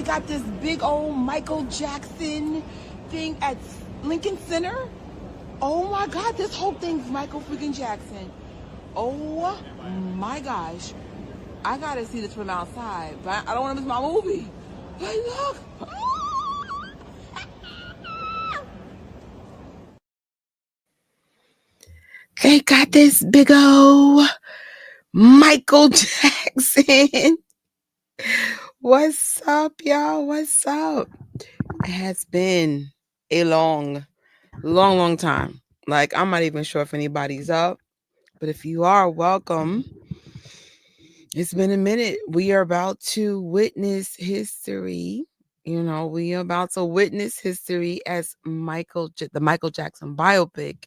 they got this big old Michael Jackson thing at Lincoln Center. Oh my God, this whole thing's Michael freaking Jackson. Oh my gosh. I gotta see this from outside, but I don't want to miss my movie. But look. They got this big old Michael Jackson. What's up, y'all? What's up? It has been a long time. Like, I'm not even sure if anybody's up, but if you are, welcome. It's been a minute. We are about to witness history. We are about to witness history as the Michael Jackson biopic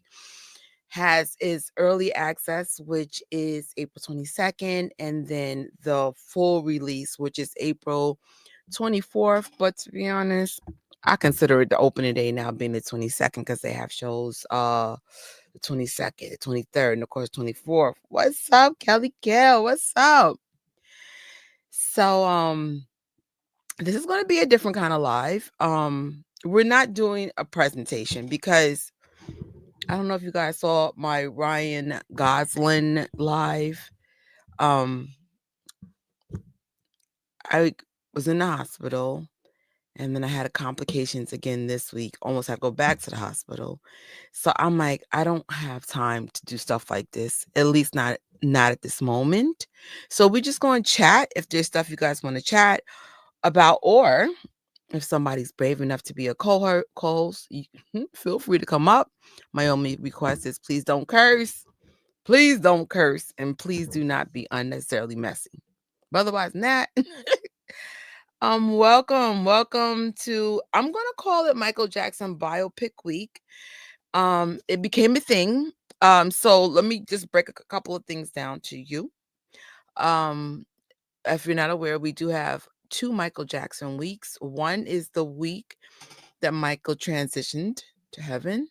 has its early access, which is April 22nd, and then the full release, which is April 24th. But to be honest, I consider it the opening day now being the 22nd because they have shows the 22nd, the 23rd, and of course 24th. What's up, Kelly Gale? What's up? So this is going to be a different kind of live. We're not doing a presentation because I don't know if you guys saw my Ryan Gosling live. I was in the hospital, and then I had complications again this week. Almost had to go back to the hospital. So I'm like, I don't have time to do stuff like this, at least not at this moment. So we're just going to chat if there's stuff you guys want to chat about, or if somebody's brave enough to be a co-host, feel free to come up. My only request is please don't curse. Please don't curse, and please do not be unnecessarily messy. But otherwise than that, welcome to, I'm going to call it Michael Jackson Biopic Week. It became a thing. So let me just break a couple of things down to you. If you're not aware, we do have 2 Michael Jackson weeks. One is the week that Michael transitioned to heaven,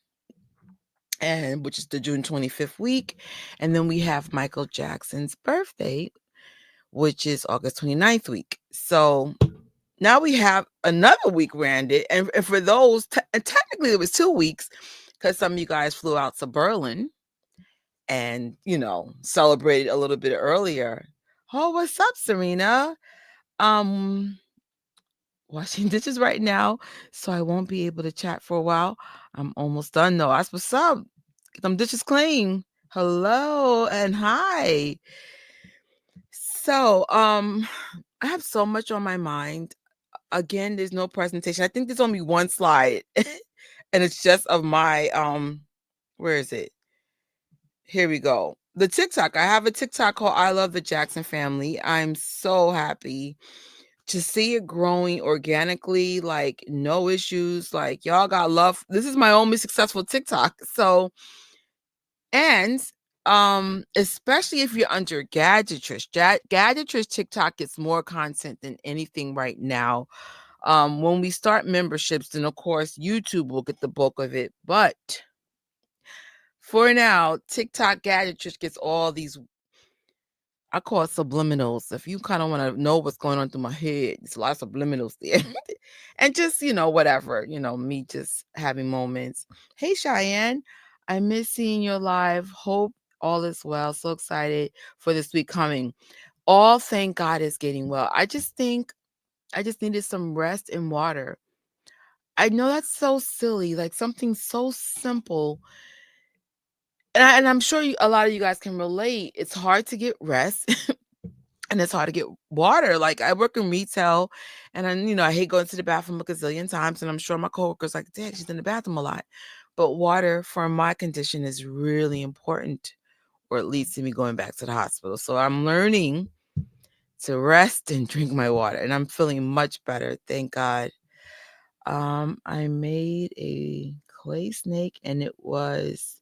and which is the June 25th week. And then we have Michael Jackson's birthday, which is August 29th week. So now we have another week rounded. And for those, technically it was 2 weeks because some of you guys flew out to Berlin and, celebrated a little bit earlier. Oh, what's up, Serena? Washing dishes right now, so I won't be able to chat for a while. I'm almost done though. That's what's up. Get them dishes clean. Hello and hi. So, I have so much on my mind. Again, there's no presentation. I think there's only one slide, and it's just of my where is it? Here we go. The TikTok. I have a TikTok called I Love the Jackson Family. I'm so happy to see it growing organically, like no issues, like y'all got love. This is my only successful TikTok. So, and especially if you're under Gadget Trish. Gadget Trish TikTok gets more content than anything right now. When we start memberships, then of course YouTube will get the bulk of it. But for now, TikTok Gadget Trish gets all these, I call it subliminals. If you kind of want to know what's going on through my head, there's a lot of subliminals there. And just, whatever, me just having moments. Hey, Cheyenne, I miss seeing your live. Hope all is well. So excited for this week coming. All, thank God, is getting well. I just think I just needed some rest and water. I know that's so silly, like something so simple. And I'm sure a lot of you guys can relate. It's hard to get rest and it's hard to get water. Like, I work in retail and I hate going to the bathroom a gazillion times. And I'm sure my coworkers like, dang, she's in the bathroom a lot. But water for my condition is really important, or it leads to me going back to the hospital. So I'm learning to rest and drink my water, and I'm feeling much better. Thank God. I made a clay snake, and it was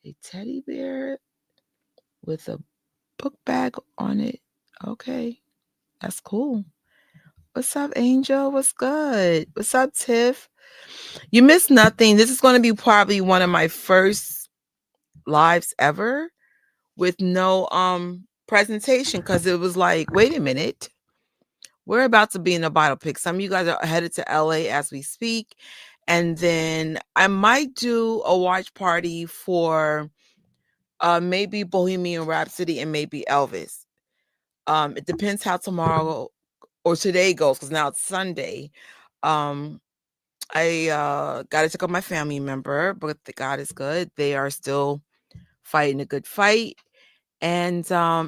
a teddy bear with a book bag on it. Okay, that's cool. What's up, Angel? What's good? What's up, Tiff? You missed nothing. This is going to be probably one of my first lives ever with no presentation, because it was like, wait a minute, We're about to be in a biopic. Some of you guys are headed to LA as we speak. And then I might do a watch party for maybe Bohemian Rhapsody and maybe Elvis. It depends how tomorrow or today goes, because now it's Sunday. Um, I got to check on my family member, but God is good. They are still fighting a good fight. And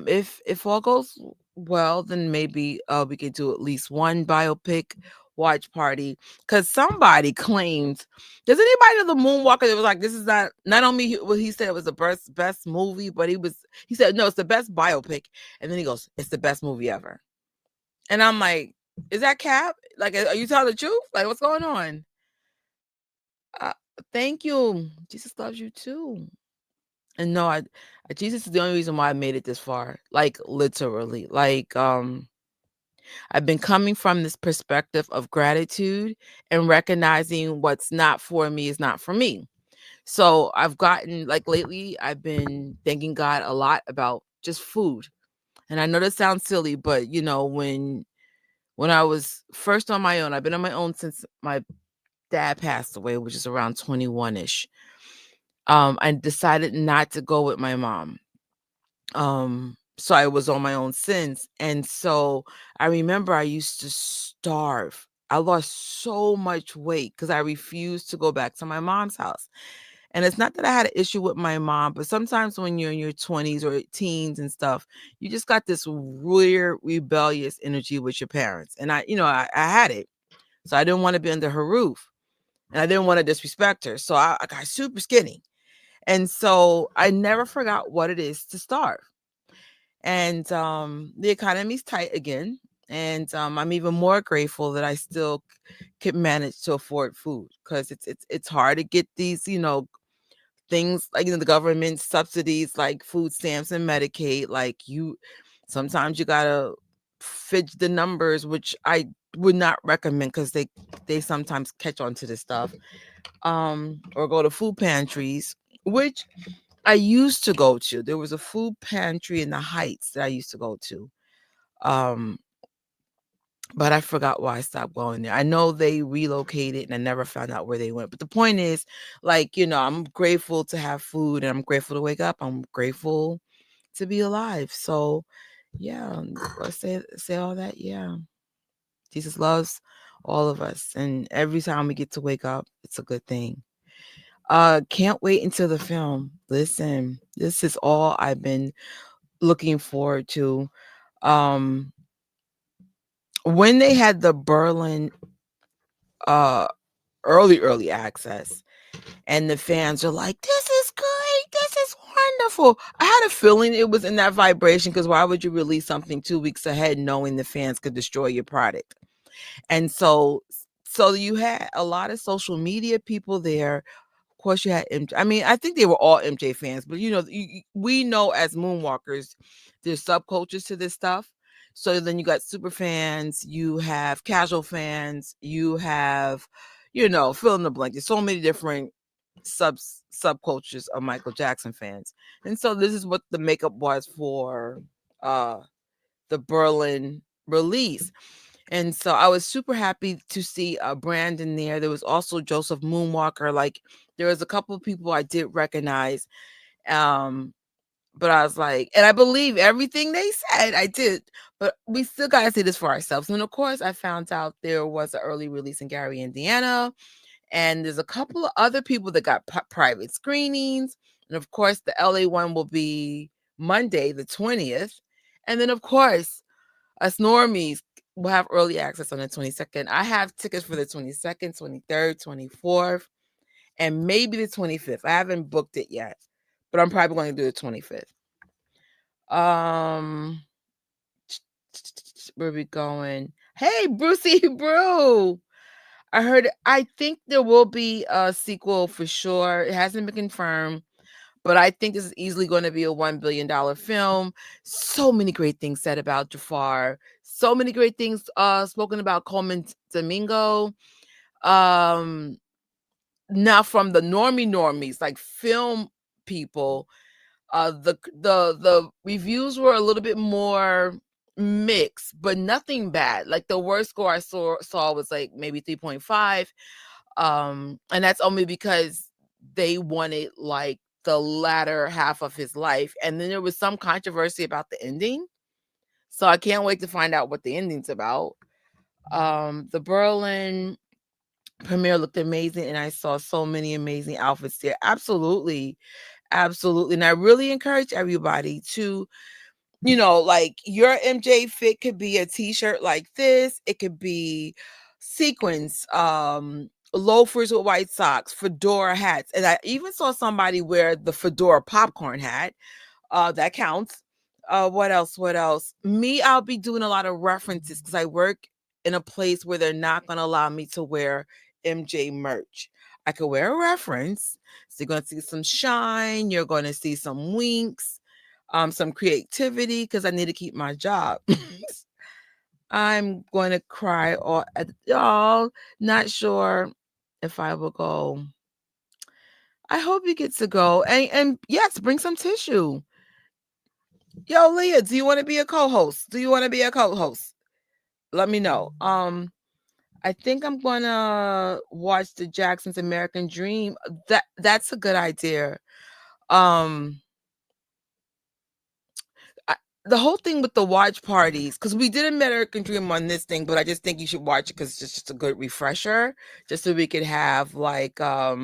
if all goes well, then maybe we could do at least one biopic watch party. Because somebody claims, does anybody know the Moonwalker that was like, this is not only what he said it was the best movie, but he said no, it's the best biopic, and then he goes, it's the best movie ever. And I'm like, is that cap? Like, are you telling the truth? Like, what's going on? Uh, Thank you. Jesus loves you too. And no, Jesus is the only reason why I made it this far. Like, literally. Like, I've been coming from this perspective of gratitude and recognizing what's not for me is not for me. So I've gotten, like, lately, I've been thanking God a lot about just food. And I know that sounds silly, but when I was first on my own, I've been on my own since my dad passed away, which is around 21-ish. I decided not to go with my mom. So I was on my own since. And so I remember I used to starve. I lost so much weight because I refused to go back to my mom's house. And it's not that I had an issue with my mom, but sometimes when you're in your 20s or teens and stuff, you just got this weird rebellious energy with your parents. And I had it. So I didn't want to be under her roof. And I didn't want to disrespect her. So I got super skinny. And so I never forgot what it is to starve. And the economy's tight again. And I'm even more grateful that I still can manage to afford food, because it's hard to get these, things like, the government subsidies like food stamps and Medicaid. Like, sometimes you gotta fidge the numbers, which I would not recommend, because they sometimes catch on to this stuff. Or go to food pantries, which I used to go to. There was a food pantry in the Heights that I used to go to. Um, but I forgot why I stopped going there. I know they relocated and I never found out where they went. But the point is, like, I'm grateful to have food, and I'm grateful to wake up. I'm grateful to be alive. So yeah, let's say all that. Yeah. Jesus loves all of us. And every time we get to wake up, it's a good thing. Can't wait until the film. Listen, this is all I've been looking forward to. Um, when they had the Berlin uh early access, and the fans are like, this is great, this is wonderful. I had a feeling it was in that vibration, because why would you release something 2 weeks ahead knowing the fans could destroy your product? And so you had a lot of social media people there. Of course, you had MJ. I mean, I think they were all MJ fans, but we know as Moonwalkers, there's subcultures to this stuff. So then you got super fans, you have casual fans, you have, fill in the blank. There's so many different subcultures of Michael Jackson fans. And so this is what the makeup was for uh the Berlin release. And so I was super happy to see Brandon there. There was also Joseph Moonwalker. Like, there was a couple of people I did recognize. But I was like, and I believe everything they said. I did. But we still got to see this for ourselves. And of course, I found out there was an early release in Gary, Indiana. And there's a couple of other people that got private screenings. And of course, the LA one will be Monday, the 20th. And then, of course, us normies will have early access on the 22nd. I have tickets for the 22nd, 23rd, 24th, and maybe the 25th. I haven't booked it yet, but I'm probably going to do the 25th. Where are we going? Hey, Brucey Brew. I think there will be a sequel for sure. It hasn't been confirmed, but I think this is easily going to be a $1 billion film. So many great things said about Jaafar. So many great things spoken about Coleman Domingo. Now from the normies, like film people, the reviews were a little bit more mixed, but nothing bad. Like the worst score I saw was like maybe 3.5. And that's only because they wanted like the latter half of his life. And then there was some controversy about the ending. So I can't wait to find out what the ending's about. The Berlin premiere looked amazing, and I saw so many amazing outfits there. Absolutely. Absolutely. And I really encourage everybody to, like your MJ fit could be a t-shirt like this. It could be sequins, loafers with white socks, fedora hats. And I even saw somebody wear the fedora popcorn hat. That counts. What else? What else? Me, I'll be doing a lot of references because I work in a place where they're not going to allow me to wear MJ merch. I could wear a reference. So you're going to see some shine. You're going to see some winks, some creativity because I need to keep my job. I'm going to cry or y'all. Not sure if I will go. I hope you get to go. And yes, bring some tissue. Yo, Leah, do you want to be a co-host? Do you want to be a co-host? Let me know. I think I'm gonna watch the Jackson's American Dream. That's a good idea. The whole thing with the watch parties, because we did American Dream on this thing, but I just think you should watch it because it's just a good refresher, just so we could have like a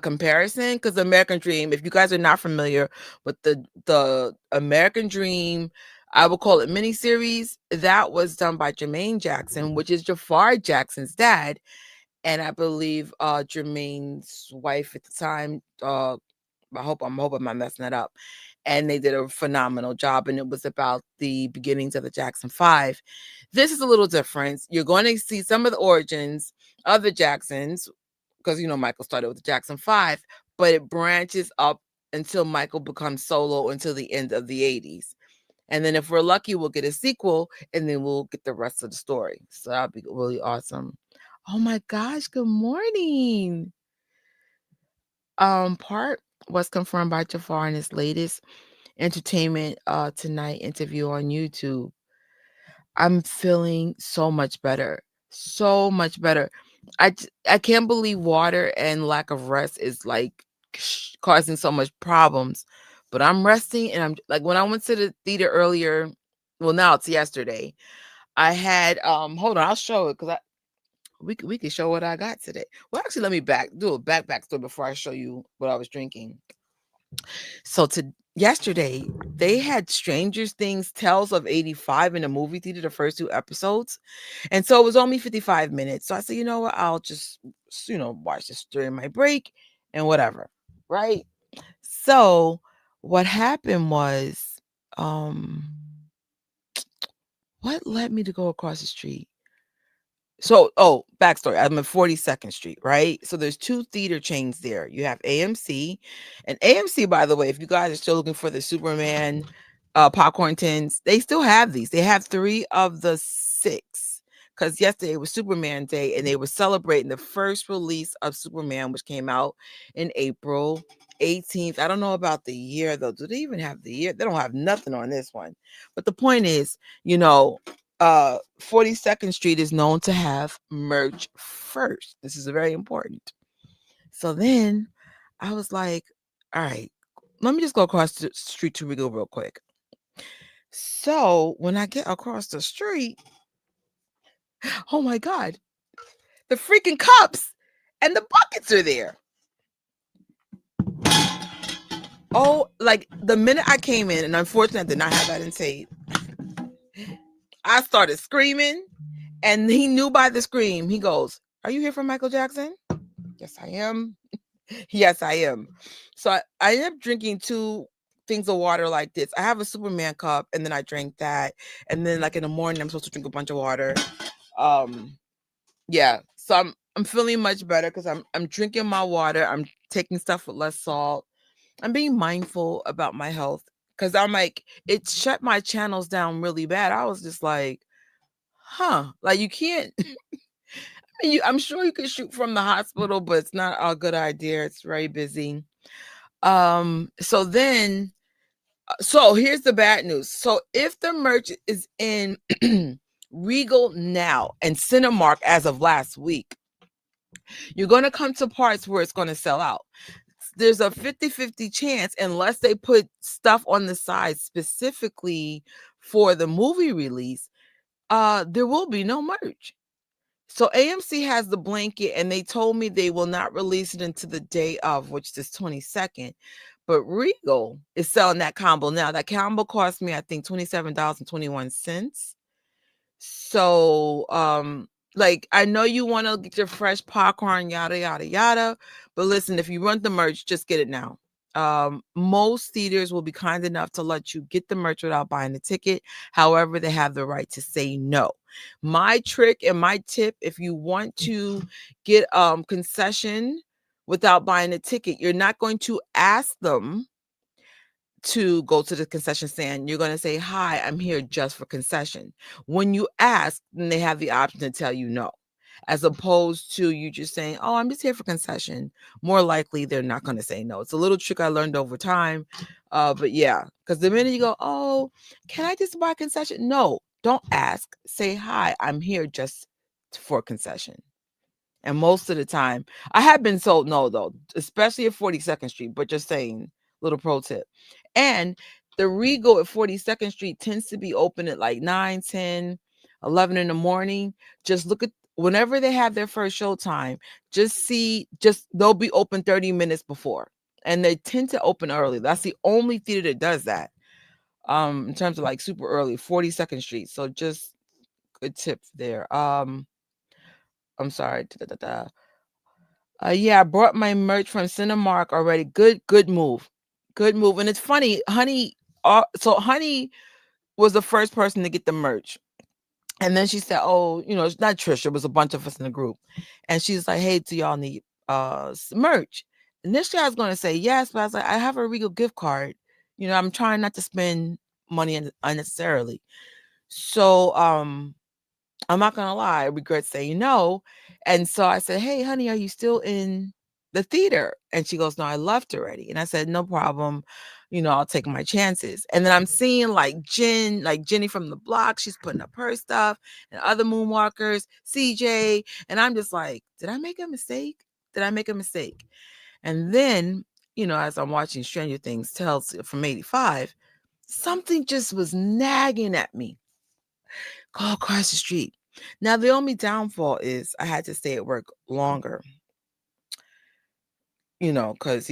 comparison. Because American Dream, if you guys are not familiar with the American Dream, I will call it miniseries, that was done by Jermaine Jackson, which is Jaafar Jackson's dad, and I believe Jermaine's wife at the time. I hope I'm not messing that up. And they did a phenomenal job, and it was about the beginnings of the Jackson 5. This is a little different. You're going to see some of the origins of the Jacksons, because Michael started with the Jackson 5, but it branches up until Michael becomes solo until the end of the 80s. And then if we're lucky, we'll get a sequel, and then we'll get the rest of the story. So that'll be really awesome. Oh my gosh, good morning. Part was confirmed by Jaafar in his latest Entertainment Tonight interview on YouTube. I'm feeling so much better. So much better. I can't believe water and lack of rest is like causing so much problems. But I'm resting, and I'm like, when I went to the theater earlier, well, now it's yesterday. I had hold on, I'll show it because we can show what I got today. Well, actually, let me do a back story before I show you what I was drinking. So yesterday, they had Stranger Things Tales of 85 in the movie theater, the first 2 episodes. And so it was only 55 minutes. So I said, you know what? I'll just, watch this during my break and whatever. Right. So what happened was, what led me to go across the street? So, backstory. I'm at 42nd Street, right? So there's 2 theater chains there. You have AMC, and AMC, by the way, if you guys are still looking for the Superman popcorn tins, they still have these. They have 3 of the 6, because yesterday was Superman Day, and they were celebrating the first release of Superman, which came out in April 18th. I don't know about the year though. Do they even have the year? They don't have nothing on this one. But the point is, 42nd Street is known to have merch first. This is very important. So then I was like, all right, let me just go across the street to Regal real quick. So when I get across the street, oh my God, the freaking cups and the buckets are there. Oh, like the minute I came in, and unfortunately I did not have that in tape, I started screaming, and he knew by the scream. He goes, "Are you here for Michael Jackson?" Yes, I am. Yes, I am. So I ended up drinking 2 things of water like this. I have a Superman cup, and then I drank that. And then like in the morning, I'm supposed to drink a bunch of water. Yeah. So I'm feeling much better because I'm drinking my water. I'm taking stuff with less salt. I'm being mindful about my health because I'm like, it shut my channels down really bad. I was just like, huh, like you can't. I'm sure you could shoot from the hospital, but it's not a good idea. It's very busy. So then So here's the bad news. So if the merch is in Regal now and Cinemark as of last week, you're going to come to parts where it's going to sell out. There's a 50-50 chance, unless they put stuff on the side specifically for the movie release, there will be no merch. So AMC has the blanket, and they told me they will not release it until the day of, which is 22nd. But Regal is selling that combo now. That combo cost me, I think, $27.21. So, like, I know you want to get your fresh popcorn, yada, yada, yada. But listen, if you want the merch, just get it now. Most theaters will be kind enough to let you get the merch without buying the ticket. However, they have the right to say no. My trick and my tip, if you want to get concession without buying a ticket, you're not going to ask them to go to the concession stand. You're going to say, "Hi, I'm here just for concession." When you ask, then they have the option to tell you no, as opposed to you just saying, "Oh, I'm just here for concession." More likely, they're not going to say no. It's a little trick I learned over time. But yeah, because the minute you go, "Oh, can I just buy concession?" No, don't ask. Say, "Hi, I'm here just for concession." And most of the time, I have been told no, though, especially at 42nd Street, but just saying, little pro tip. And the Regal at 42nd Street tends to be open at like 9, 10, 11 in the morning. Just look at whenever they have their first showtime, they'll be open 30 minutes before. And they tend to open early. That's the only theater that does that. In terms of like super early, 42nd Street. So just good tip there. I'm sorry. Yeah, I brought my merch from Cinemark already. Good move. Good move. And it's funny, Honey. So Honey was the first person to get the merch. And then she said, "Oh, it's not Trish. It was a bunch of us in the group." And she's like, "Hey, do y'all need merch?" Initially, I was going to say yes, but I was like, "I have a Regal gift card. I'm trying not to spend money unnecessarily." So, I'm not gonna lie, I regret saying no. And so I said, "Hey, honey, are you still in the theater?" And she goes, "No, I left already." And I said, "No problem. I'll take my chances." And then I'm seeing like Jenny from the block, she's putting up her stuff, and other moonwalkers, CJ. And I'm just like, did I make a mistake? Did I make a mistake? And then, as I'm watching Stranger Things tells from 85, something just was nagging at me. Go across the street. Now, the only downfall is I had to stay at work longer, because,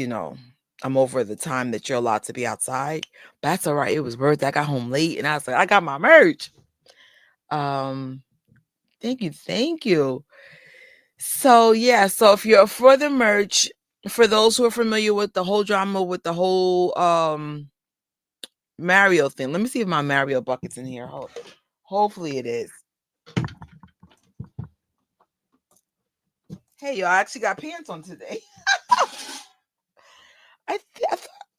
I'm over the time that you're allowed to be outside. But that's all right. It was worth it. I got home late and I was like, I got my merch. Um, thank you. Thank you. So, yeah. So, if you're for the merch, for those who are familiar with the whole drama with the whole Mario thing, let me see if my Mario bucket's in here. Hopefully it is. Hey, y'all, I actually got pants on today.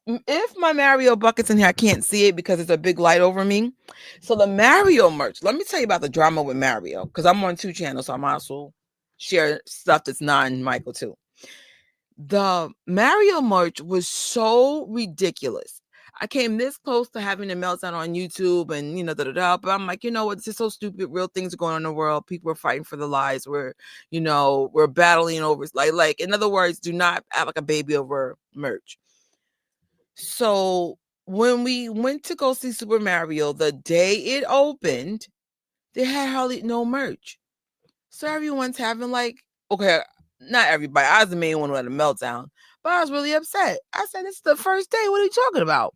If my Mario bucket's in here, I can't see it because it's a big light over me. So the Mario merch, let me tell you about the drama with Mario, because I'm on 2 channels, so I might as well share stuff that's non-Michael too. The Mario merch was so ridiculous. I came this close to having a meltdown on YouTube and, but I'm like, it's just so stupid. Real things are going on in the world. People are fighting for their lives. We're battling over, like, in other words, do not act like a baby over merch. So when we went to go see Super Mario, the day it opened, they had hardly no merch. So everyone's having okay, not everybody. I was the main one who had a meltdown, but I was really upset. I said, "This is the first day. What are you talking about?"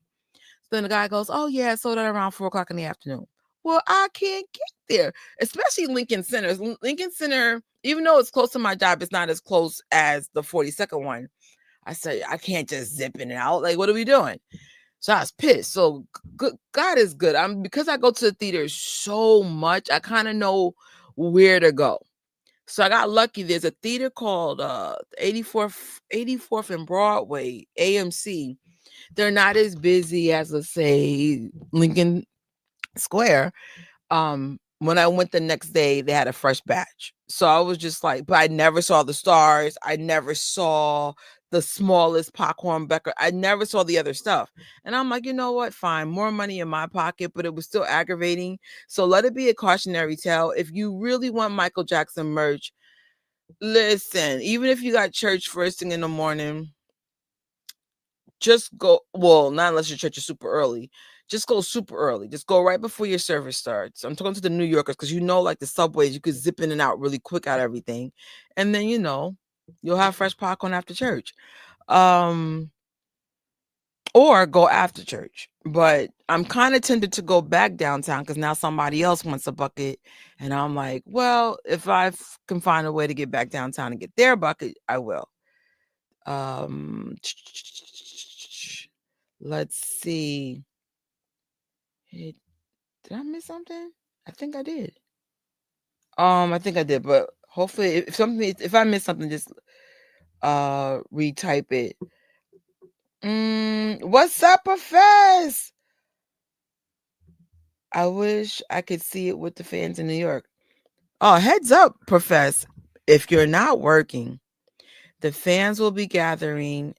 So then the guy goes, "Oh yeah, it sold out around 4:00 in the afternoon." Well, I can't get there, especially Lincoln Center. Lincoln Center, even though it's close to my job, it's not as close as the 42nd one. I said, I can't just zip in and out. Like, what are we doing? So I was pissed. So God is good. Because I go to the theater so much, I kind of know where to go. So I got lucky. There's a theater called 84th and Broadway, AMC. They're not as busy as, let's say, Lincoln Square. When I went the next day, they had a fresh batch. So I was just like, but I never saw the stars. I never saw the smallest popcorn bucket. I never saw the other stuff. And I'm like, you know what? Fine, more money in my pocket, but it was still aggravating. So let it be a cautionary tale. If you really want Michael Jackson merch, listen, even if you got church first thing in the morning, just go. Well, not unless your church is super early. Just go super early. Just go right before your service starts. I'm talking to the New Yorkers because like the subways, you could zip in and out really quick out of everything. And then, you'll have fresh popcorn after church. Um, or go after church. But I'm kind of tempted to go back downtown because now somebody else wants a bucket. And I'm like, well, if can find a way to get back downtown and get their bucket, I will. Um, let's see. Hey, did I miss something? I think I did. I think I did, but hopefully if I miss something, just retype it. What's up, Profess? I wish I could see it with the fans in New York. Oh, heads up, Profess. If you're not working, the fans will be gathering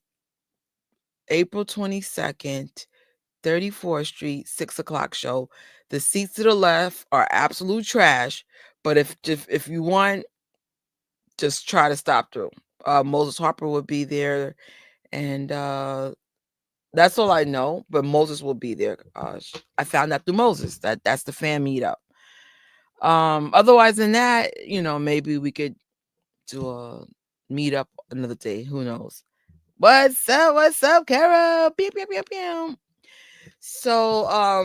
April 22nd, 34th Street, 6 o'clock show. The seats to the left are absolute trash, but if you want, just try to stop through. Moses Harper will be there, and that's all I know. But Moses will be there. I found out through Moses that's the fan meetup. Otherwise than that, maybe we could do a meetup another day. Who knows? What's up? What's up, Kara? Pew, pew, pew, pew. So,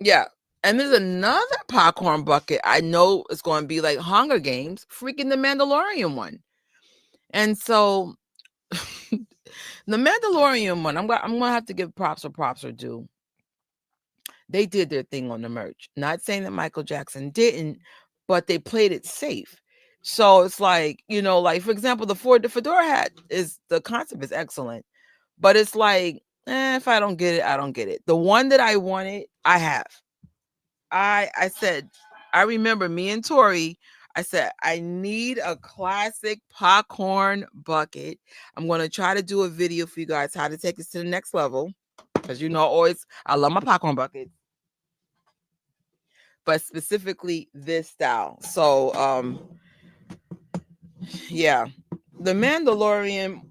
yeah. And there's another popcorn bucket. I know it's going to be like Hunger Games, freaking the Mandalorian one. And so, the Mandalorian one, I'm gonna have to give props are due. They did their thing on the merch. Not saying that Michael Jackson didn't, but they played it safe. So it's like, like for example, the fedora hat the concept is excellent, but it's like, if I don't get it, I don't get it. The one that I wanted, I have. I said, I remember me and Tori. I said, I need a classic popcorn bucket. I'm going to try to do a video for you guys how to take this to the next level. Because always I love my popcorn buckets. But specifically this style. So yeah. The Mandalorian,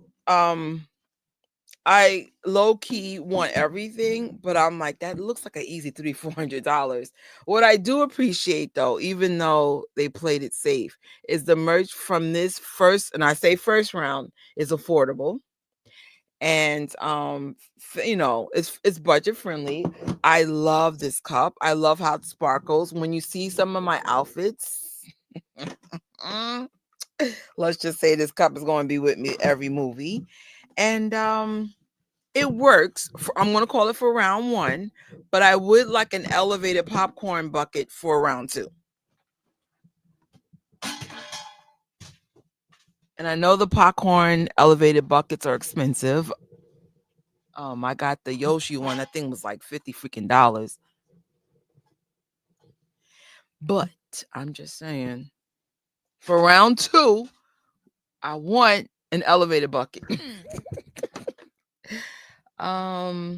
I low key want everything, but I'm like, that looks like an easy $300-$400. What I do appreciate though, even though they played it safe, is the merch from this first, and I say first round, is affordable. And it's budget friendly. I love this cup. I love how it sparkles. When you see some of my outfits, let's just say this cup is going to be with me every movie. And it works. I'm going to call it for round one, but I would like an elevated popcorn bucket for round two. And I know the popcorn elevated buckets are expensive. I got the Yoshi one. That thing was like $50 freaking dollars. But I'm just saying, for round two, I want an elevated bucket. I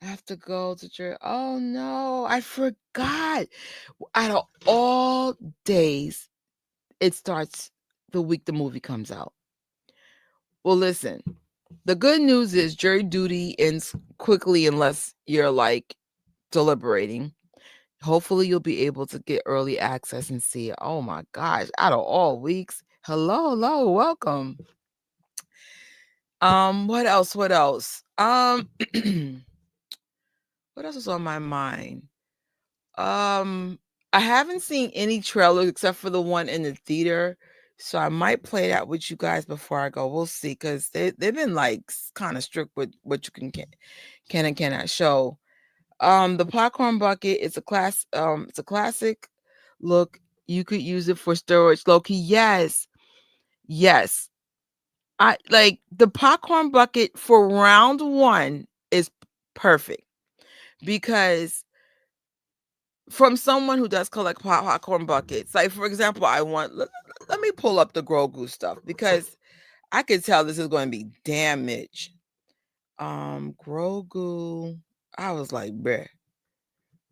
have to go to church. Oh no, I forgot. Out of all days, it starts the week the movie comes out. Well, listen, the good news is jury duty ends quickly unless you're like deliberating. Hopefully you'll be able to get early access and see it. Oh my gosh, out of all weeks. Hello, welcome. What else? What else? What else is on my mind? I haven't seen any trailers except for the one in the theater. So I might play that with you guys before I go. We'll see, because they've been like kind of strict with what you can and cannot show. The popcorn bucket is it's a classic look. You could use it for storage. Low-key, yes. Yes. I like the popcorn bucket for round one is perfect, because from someone who does collect popcorn buckets, like for example, let me pull up the Grogu stuff, because I could tell this is going to be damage. Grogu. I was like, bruh,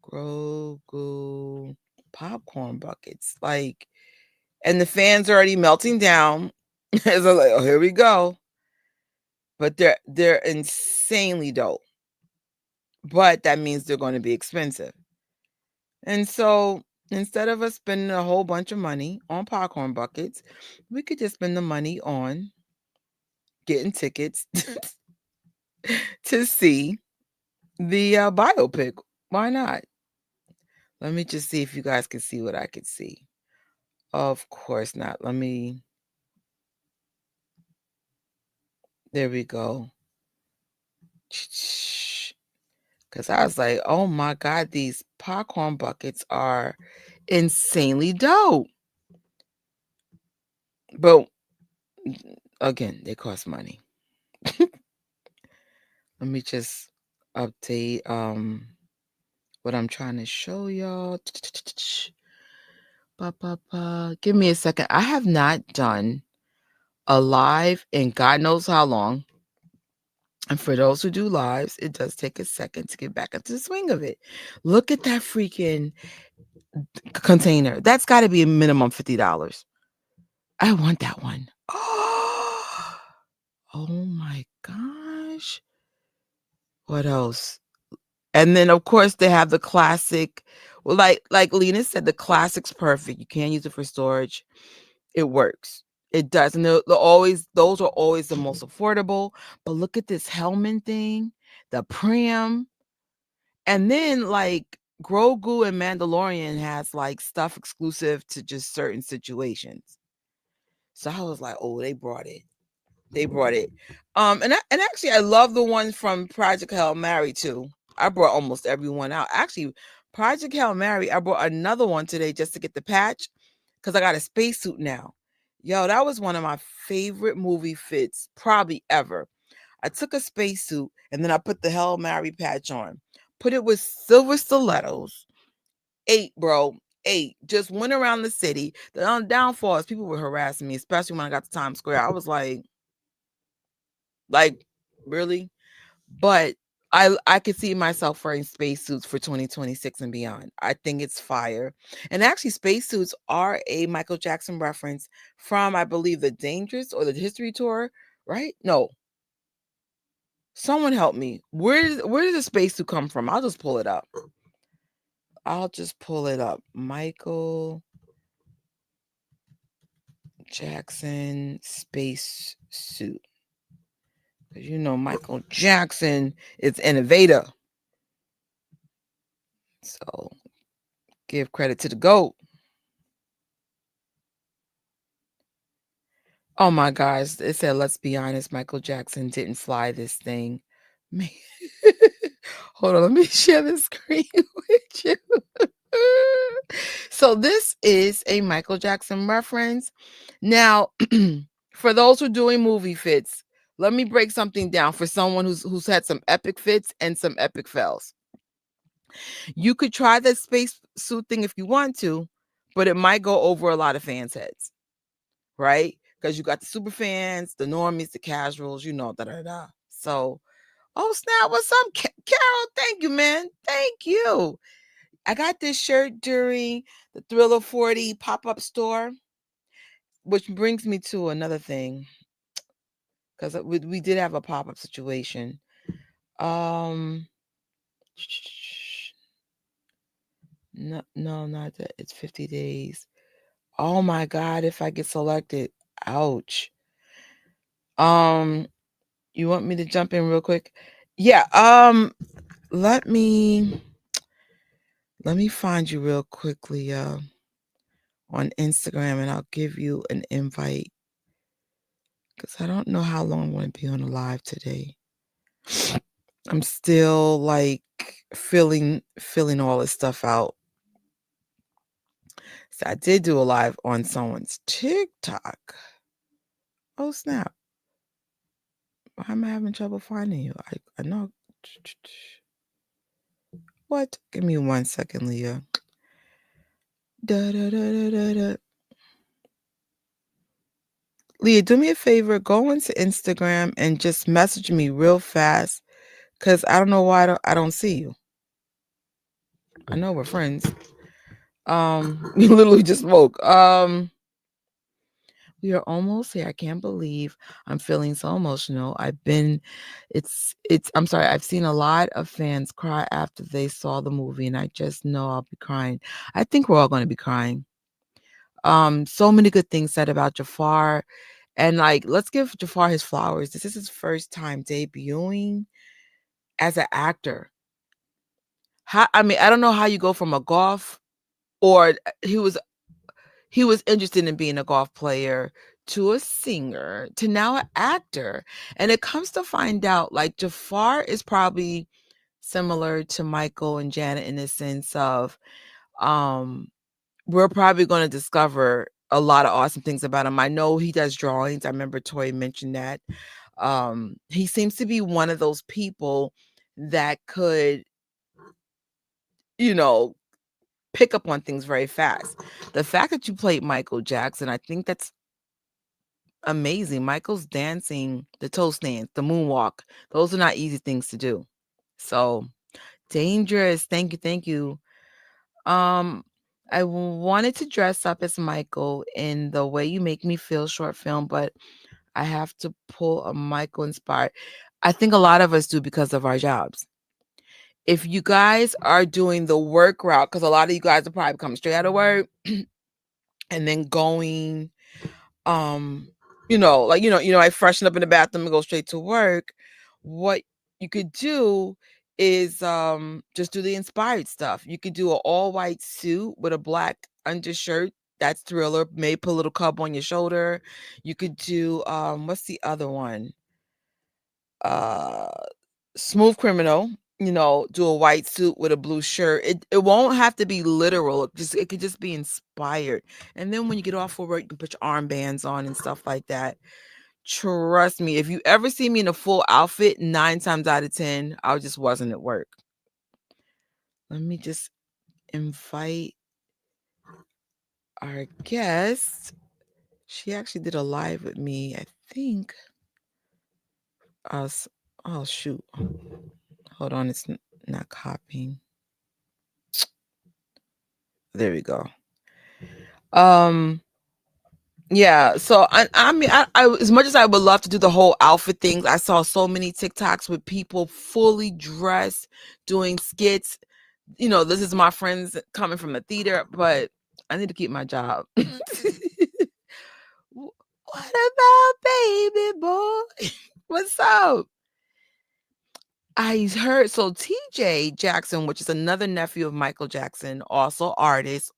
Grogu popcorn buckets. Like, and the fans are already melting down. So I'm like, oh, here we go. But they're insanely dope. But that means they're going to be expensive. And so instead of us spending a whole bunch of money on popcorn buckets, we could just spend the money on getting tickets to see the biopic. Why not? Let me just see if you guys can see what I could see. Of course not. There we go. Because I was like, oh my God, these popcorn buckets are insanely dope. But again, they cost money. Let me just update what I'm trying to show y'all. Give me a second. I have not done a live in God knows how long. And for those who do lives, it does take a second to get back into the swing of it. Look at that freaking container. That's got to be a minimum $50. I want that one. Oh my gosh. What else? And then of course they have the classic. Well, like Lena said, the classic's perfect. You can't use it for storage. It works. It does. And those are always the most affordable. But look at this Hellman thing, the Prim. And then like Grogu and Mandalorian has like stuff exclusive to just certain situations. So I was like, oh, they brought it. They brought it. And actually I love the ones from Project Hail Mary too. I brought almost everyone out. Actually, Project Hail Mary, I brought another one today just to get the patch because I got a spacesuit now. Yo, that was one of my favorite movie fits probably ever. I took a spacesuit and then I put the Hail Mary patch on. Put it with silver stilettos. 8, bro. 8. Just went around the city. The downfall is people were harassing me, especially when I got to Times Square. I was like, really? But I could see myself wearing spacesuits for 2026 and beyond. I think it's fire. And actually, spacesuits are a Michael Jackson reference from, I believe, the Dangerous or the History Tour, right? No. Someone help me. Where does the spacesuit come from? I'll just pull it up. Michael Jackson space suit. Because you know Michael Jackson is innovator. So give credit to the GOAT. Oh my gosh. It said, let's be honest, Michael Jackson didn't fly this thing. Man. Hold on, let me share the screen with you. So this is a Michael Jackson reference. Now, for those who are doing movie fits, let me break something down for someone who's had some epic fits and some epic fails. You could try that space suit thing if you want to, but it might go over a lot of fans' heads, right? Because you got the super fans, the normies, the casuals, da da da. So, oh snap, what's up, Carol? Thank you, man. Thank you. I got this shirt during the Thriller 40 pop-up store, which brings me to another thing. Because we did have a pop-up situation. No, not that. It's 50 days. Oh my God, if I get selected. Ouch. You want me to jump in real quick? Yeah, let me find you real quickly on Instagram and I'll give you an invite. Because I don't know how long I'm going to be on a live today. I'm still like filling all this stuff out. So I did do a live on someone's TikTok. Oh snap. Why am I having trouble finding you? I know. What? Give me 1 second, Leah. Da, da, da, da, da, da. Leah, do me a favor, go into Instagram and just message me real fast, cause I don't know why I don't see you. I know we're friends. We literally just spoke. We are almost here. I can't believe I'm feeling so emotional. I'm sorry, I've seen a lot of fans cry after they saw the movie, and I just know I'll be crying. I think we're all going to be crying. So many good things said about Jafar, and like, let's give Jafar his flowers. This is his first time debuting as an actor. I mean, I don't know how you go from a golf, or he was interested in being a golf player, to a singer, to now an actor. And it comes to find out, like, Jafar is probably similar to Michael and Janet in the sense of, um, we're probably going to discover a lot of awesome things about him. I know he does drawings. I remember Tori mentioned that. He seems to be one of those people that could, you know, pick up on things very fast. The fact that you played Michael Jackson, I think that's amazing. Michael's dancing, the toe stance, the moonwalk. Those are not easy things to do. So dangerous. Thank you. Thank you. Um, I wanted to dress up as Michael in the Way You Make Me Feel short film, but I have to pull a Michael inspired. I think a lot of us do because of our jobs. If you guys are doing the work route, because a lot of you guys are probably coming straight out of work and then going, um, I freshen up in the bathroom and go straight to work. What you could do is just do the inspired stuff. You could do an all white suit with a black undershirt. That's Thriller. Maybe put a little cub on your shoulder. You could do what's the other one? Uh Smooth Criminal, do a white suit with a blue shirt. It won't have to be literal. It could just be inspired. And then when you get off for work, you can put your armbands on and stuff like that. Trust me, if you ever see me in a full outfit, 9 times out of 10, I just wasn't at work. Let me just invite our guest. She actually did a live with me, I think. Oh shoot. Hold on, it's not copying. There we go. Yeah, so I mean, I as much as I would love to do the whole outfit thing, I saw so many TikToks with people fully dressed doing skits. This is my friends coming from the theater, but I need to keep my job. What about baby boy? What's up? I heard so TJ Jackson, which is another nephew of Michael Jackson, also artist.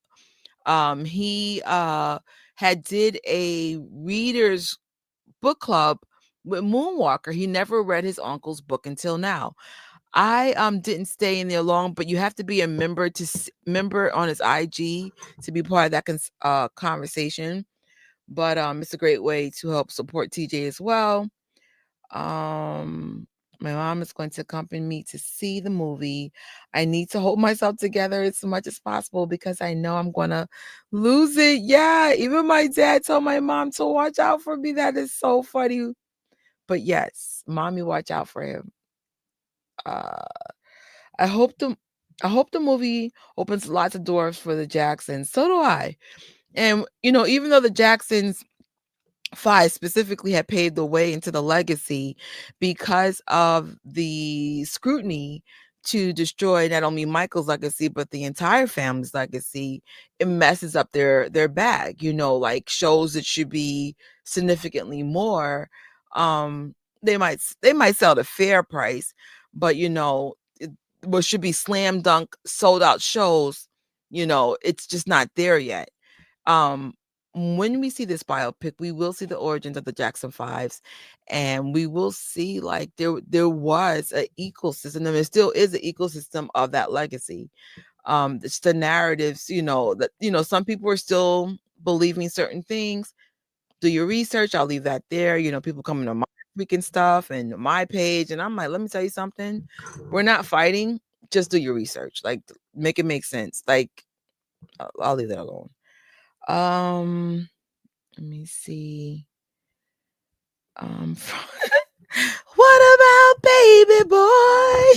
He had did a readers book club with Moonwalker. He never read his uncle's book until now. I didn't stay in there long, but you have to be a member on his IG to be part of that conversation. But it's a great way to help support TJ as well. Um, my mom is going to accompany me to see the movie. I need to hold myself together as much as possible because I know I'm gonna lose it. Yeah, even my dad told my mom to watch out for me. That is so funny. But yes, mommy, watch out for him. Uh, I hope the I hope the movie opens lots of doors for the Jacksons. So do I. And even though the Jacksons Five specifically had paved the way into the legacy because of the scrutiny to destroy not only Michael's legacy but the entire family's legacy. It messes up their bag, like shows that should be significantly more. They might sell at a fair price, but what should be slam dunk sold out shows, it's just not there yet. um when we see this biopic, we will see the origins of the Jackson Fives, and we will see like there was an ecosystem, and there still is an ecosystem of that legacy. It's the narratives, that some people are still believing certain things. Do your research. I'll leave that there. People coming to my freaking stuff and my page, and I'm like, let me tell you something. We're not fighting. Just do your research. Like, make it make sense. Like, I'll leave that alone. Um, Let me see. Um, what about Baby Boy?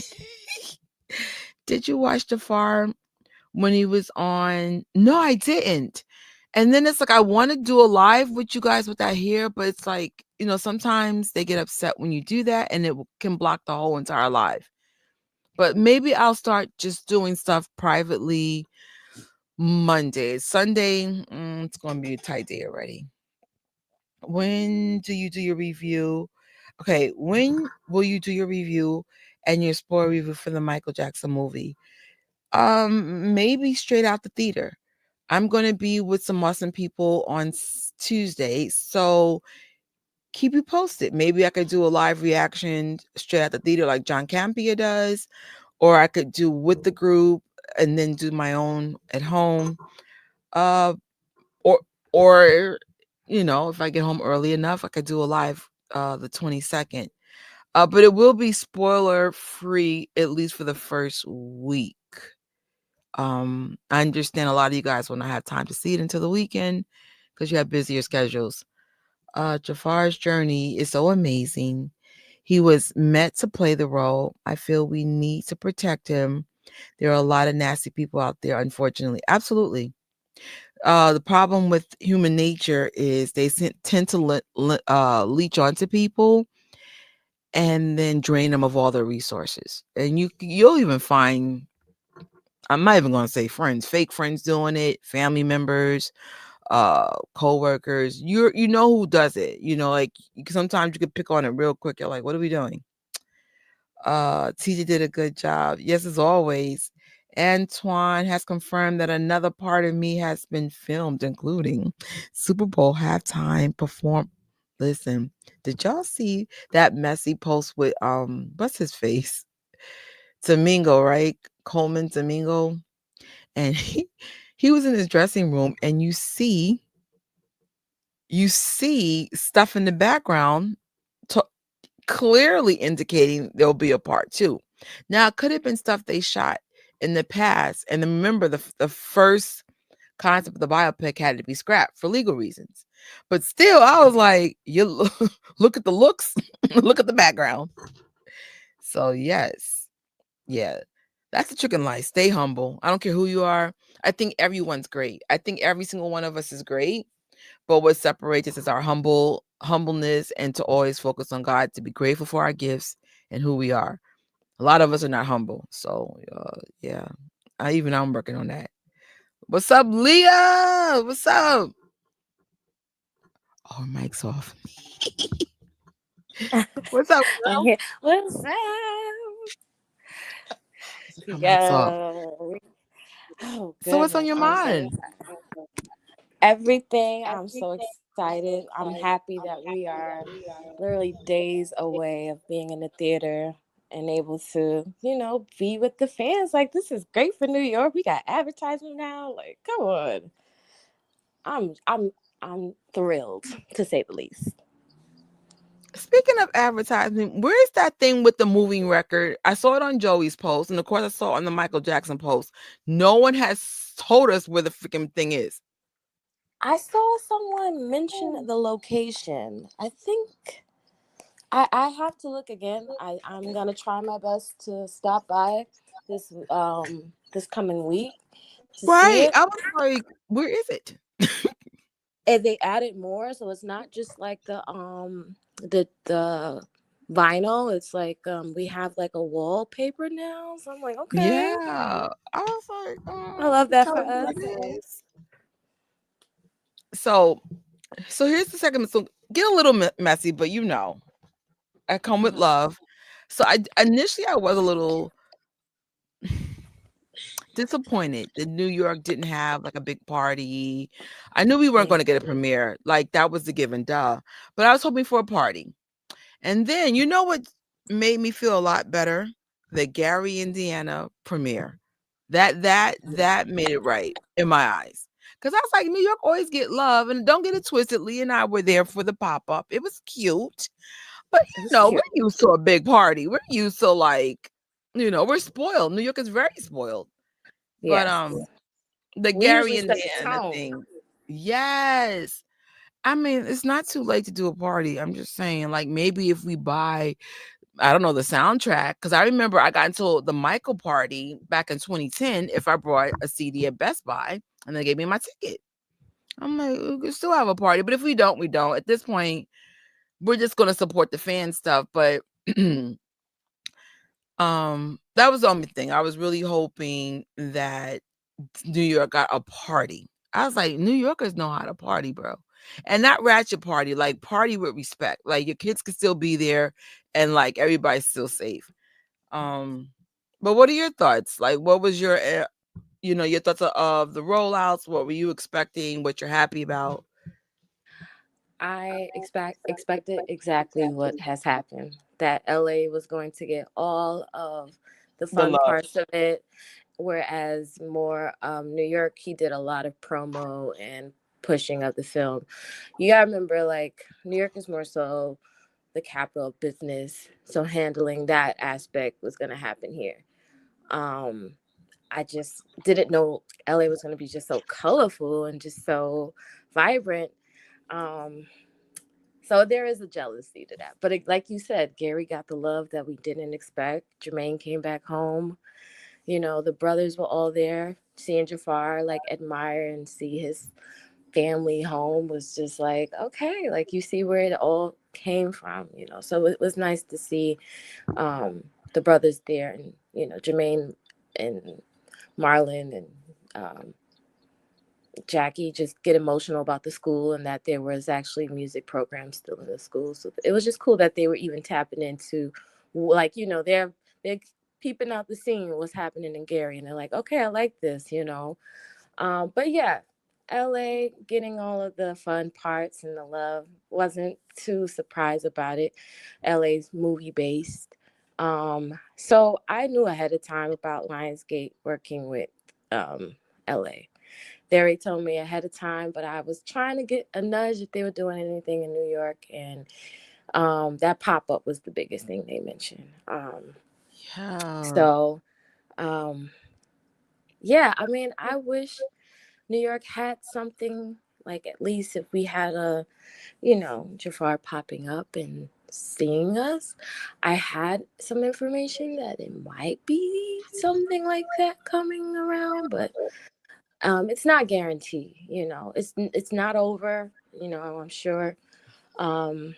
Did you watch Jafar when he was on? No, I didn't. And then it's like I want to do a live with you guys with that here, but it's like, sometimes they get upset when you do that and it can block the whole entire live. But maybe I'll start just doing stuff privately Monday. Sunday, it's going to be a tight day already. When do you do your review? Okay, when will you do your review and your spoiler review for the Michael Jackson movie? Maybe straight out the theater. I'm going to be with some awesome people on Tuesday, so keep you posted. Maybe I could do a live reaction straight out the theater like John Campia does, or I could do with the group and then do my own at home. Uh, or or if I get home early enough, I could do a live the 22nd. But it will be spoiler free at least for the first week. I understand a lot of you guys will not have time to see it until the weekend because you have busier schedules. Jafar's journey is so amazing. He was meant to play the role. I feel we need to protect him. There are a lot of nasty people out there, unfortunately. Absolutely. The problem with human nature is they tend to leech onto people and then drain them of all their resources. And you'll even find, I'm not even going to say friends, fake friends doing it, family members, co-workers. You know who does it. Like sometimes you could pick on it real quick. You're like, what are we doing? TJ did a good job. Yes, as always. Antoine has confirmed that another part of me has been filmed, including Super Bowl halftime perform. Listen, did y'all see that messy post with what's his face? Domingo, right? Coleman Domingo. And he was in his dressing room and you see stuff in the background clearly indicating there'll be a part 2. Now, it could have been stuff they shot in the past. And then remember, the first concept of the biopic had to be scrapped for legal reasons. But still, I was like, you look at the looks, look at the background. So, yes. Yeah. That's the trick in life. Stay humble. I don't care who you are. I think everyone's great. I think every single one of us is great. But what separates us is our humbleness and to always focus on God, to be grateful for our gifts and who we are. A lot of us are not humble. So, yeah, I'm working on that. What's up, Leah? What's up? Oh, mic's off. What's up, I'm girl? here. What's up? Her mic's off. Yo. Oh So what's on goodness. your I'm so mind? excited. Everything. I'm so excited. I'm happy that we are literally days away of being in the theater and able to, be with the fans. Like, this is great for New York. We got advertisement now. Like, come on. I'm I'm I'm thrilled, to say the least. Speaking of advertising, where's that thing with the moving record? I saw it on Joey's post, and of course I saw it on the Michael Jackson post. No one has told us where the freaking thing is. I saw someone mention the location. I think I have to look again. I'm gonna try my best to stop by this coming week to see Right. it. I was like, where is it? And they added more, so it's not just like the vinyl. It's like we have like a wallpaper now. So I'm like, okay. Yeah. I was like, I love you that tell for us what us. it is. So here's the second. So get a little messy, but I come with Mhm. love. So I was a little disappointed that New York didn't have like a big party. I knew we weren't Yeah. going to get a premiere. Like that was the given, duh. But I was hoping for a party. And then you know what made me feel a lot better? The Gary, Indiana premiere. That made it right in my eyes. Cause I was like, New York always get love, and don't get it twisted. Lee and I were there for the pop up. It was cute, but It was we're cute. used to a big party. We're used to like, we're spoiled. New York is very spoiled. But Yes. the We Gary, usually set the Indiana tone. thing, yes. I mean, it's not too late to do a party. I'm just saying, like, maybe if we buy, I don't know, the soundtrack, because I remember I got into the Michael party back in 2010 if I brought a CD at Best Buy and they gave me my ticket. I'm like, we can still have a party, but if we don't, we don't. At this point, we're just gonna support the fan stuff. But that was the only thing. I was really hoping that New York got a party. I was like, New Yorkers know how to party, bro. And not ratchet party, like party with respect. Like your kids can still be there and like everybody's still safe. Um, but what are your thoughts? Like what was your your thoughts of the rollouts? What were you expecting? What you're happy about? I expected exactly what has happened. That LA was going to get all of the The fun love. parts of it, whereas more New York, he did a lot of promo and pushing of the film. You gotta remember, like New York is more so the capital of business, so handling that aspect was going to happen here. Um, I just didn't know LA was going to be just so colorful and just so vibrant. Um, so there is a jealousy to that. But like you said, Gary got the love that we didn't expect. Jermaine came back home. You know, the brothers were all there. Seeing Jafar like admire and see his family home was just like, okay, like you see where it all came from, you know. So it was nice to see the brothers there, and Jermaine and Marlon and um, Jackie just get emotional about the school and that there was actually music programs still in the school. So it was just cool that they were even tapping into, like, they're peeping out the scene what's happening in Gary, and they're like, okay, I like this, you know. But yeah, LA getting all of the fun parts and the love, wasn't too surprised about it. LA's movie based. So I knew ahead of time about Lionsgate working with LA. They already told me ahead of time, but I was trying to get a nudge if they were doing anything in New York, and that pop up was the biggest thing they mentioned. Yeah. So um, yeah, I mean, I wish New York had something, like at least if we had Jafar popping up and seeing us. I had some information that it might be something like that coming around, but it's not guaranteed. It's not over. I'm sure um,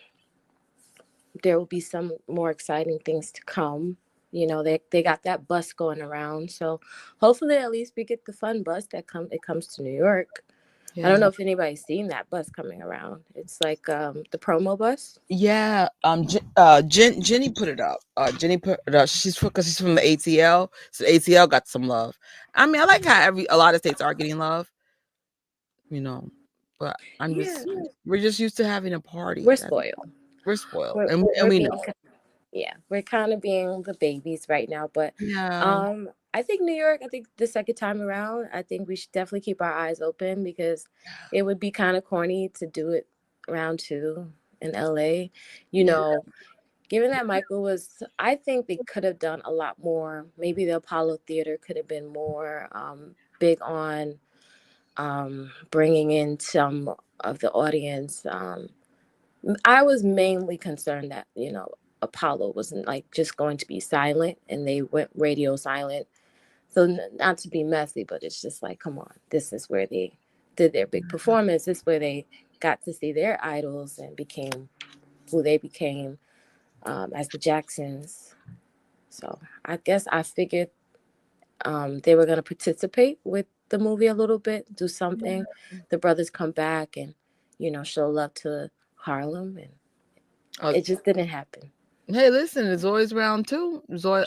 there will be some more exciting things to come. They got that bus going around, so hopefully at least we get the fun bus it comes to New York. I don't Yeah. know if anybody's seen that bus coming around. It's like the promo bus. Yeah, Jenny put it up. Jenny put it up. Because she's from the ATL, so the ATL got some love. I mean, I like how a lot of states are getting love, you know, but Yeah, we're just used to having a party. we're spoiled. We're spoiled, We're and we're we being know. yeah, we're kind of being the babies right now. But Yeah, I think New York. I think the second time around, I think we should definitely keep our eyes open because it would be kind of corny to do it round two in LA. You yeah, know, given that Michael was, I think they could have done a lot more. Maybe the Apollo Theater could have been more big on bringing in some of the audience. I was mainly concerned that, Apollo wasn't like just going to be silent and they went radio silent. So, not to be messy, but it's just like, come on, this is where they did their big performance. This is where they got to see their idols and became who they became as the Jacksons. So, I guess I figured they were going to participate with the movie a little bit, do something. The brothers come back and, show love to Harlem, and yeah. it just didn't happen. Hey, listen, it's always round two.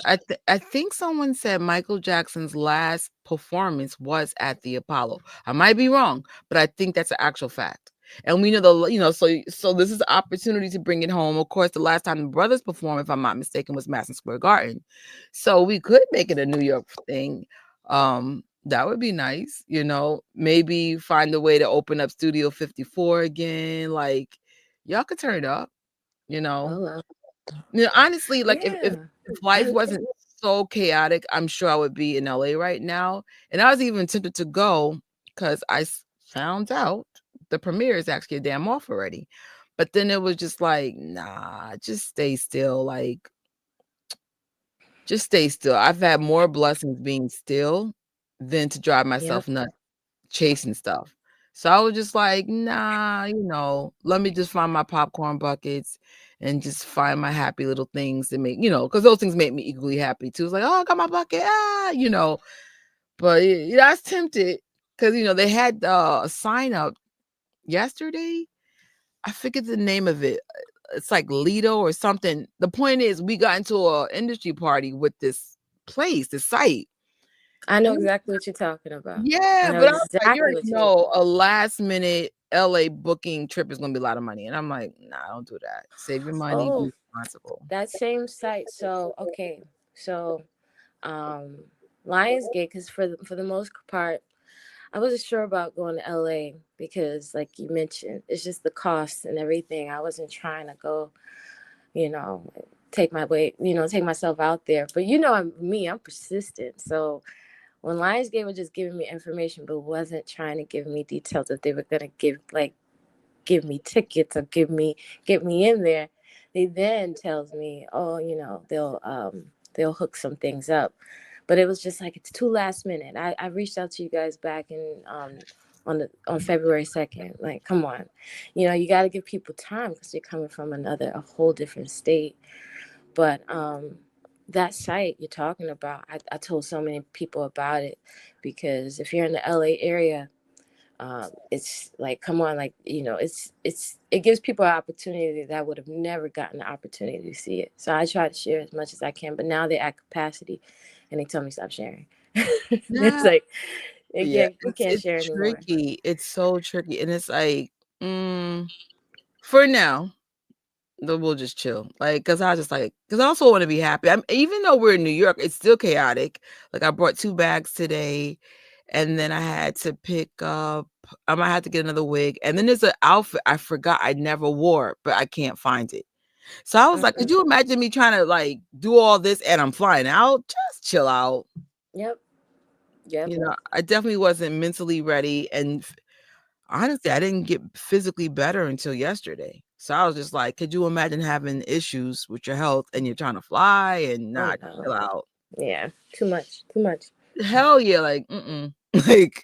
I think someone said Michael Jackson's last performance was at the Apollo. I might be wrong, but I think that's an actual fact. And we know so this is an opportunity to bring it home. Of course, the last time the brothers performed, if I'm not mistaken, was Madison Square Garden. So we could make it a New York thing. That would be nice, maybe find a way to open up Studio 54 again. Like y'all could turn it up, you know. Oh, well. Honestly, like Yeah. if life wasn't so chaotic, I'm sure I would be in LA right now. And I was even tempted to go because found out the premiere is actually a damn off already. But then it was just like, nah, just stay still. Like, just stay still. I've had more blessings being still than to drive Yep. myself nuts chasing stuff. So I was just like, nah, let me just find my popcorn buckets and just find my happy little things that make, because those things make me equally happy too. It's like, oh, I got my bucket, But I was tempted because they had a sign up yesterday. I forget the name of it. It's like Lido or something. The point is, we got into a industry party with this place, this site. I know And exactly what you're talking about. I yeah, know but I was like, you exactly already what you're talking know a last minute LA booking trip is gonna be a lot of money. And I'm like, nah, don't do that. Save your money, Oh, be responsible. that same site. So okay, so um, Lionsgate, because for the most part, I wasn't sure about going to LA because, like you mentioned, it's just the cost and everything. I wasn't trying to go, you know, take myself out there. But I'm persistent. So when Lionsgate was just giving me information, but wasn't trying to give me details that they were gonna give me tickets or get me in there, they then tells me, oh, they'll hook some things up. But it was just like it's too last minute. I reached out to you guys back in on February 2nd. Like, come on, you got to give people time because you're coming from a whole different state. But that site you're talking about, I told so many people about it because if you're in the LA area, it's like, come on, like, it gives people an opportunity that would have never gotten the opportunity to see it. So I try to share as much as I can, but now they're at capacity and they tell me stop sharing. It's Yeah. like Yeah, we it's can't it's share anymore. tricky. It's so tricky. And it's like, for now, we'll just chill. Like, cause I was just like, cause I also want to be happy. Even though we're in New York, it's still chaotic. Like I brought 2 bags today, and then I had to pick up. I might have to get another wig, and then there's an outfit I forgot I never wore, but I can't find it. So I was like, could Mm-mm. you imagine me trying to like do all this and I'm flying out? Just chill out. Yep. Yep. I definitely wasn't mentally ready, and honestly, I didn't get physically better until yesterday. So I was just like, could you imagine having issues with your health and you're trying to fly and Oh not no. chill out? Yeah. Too much. Too much. Hell yeah, like like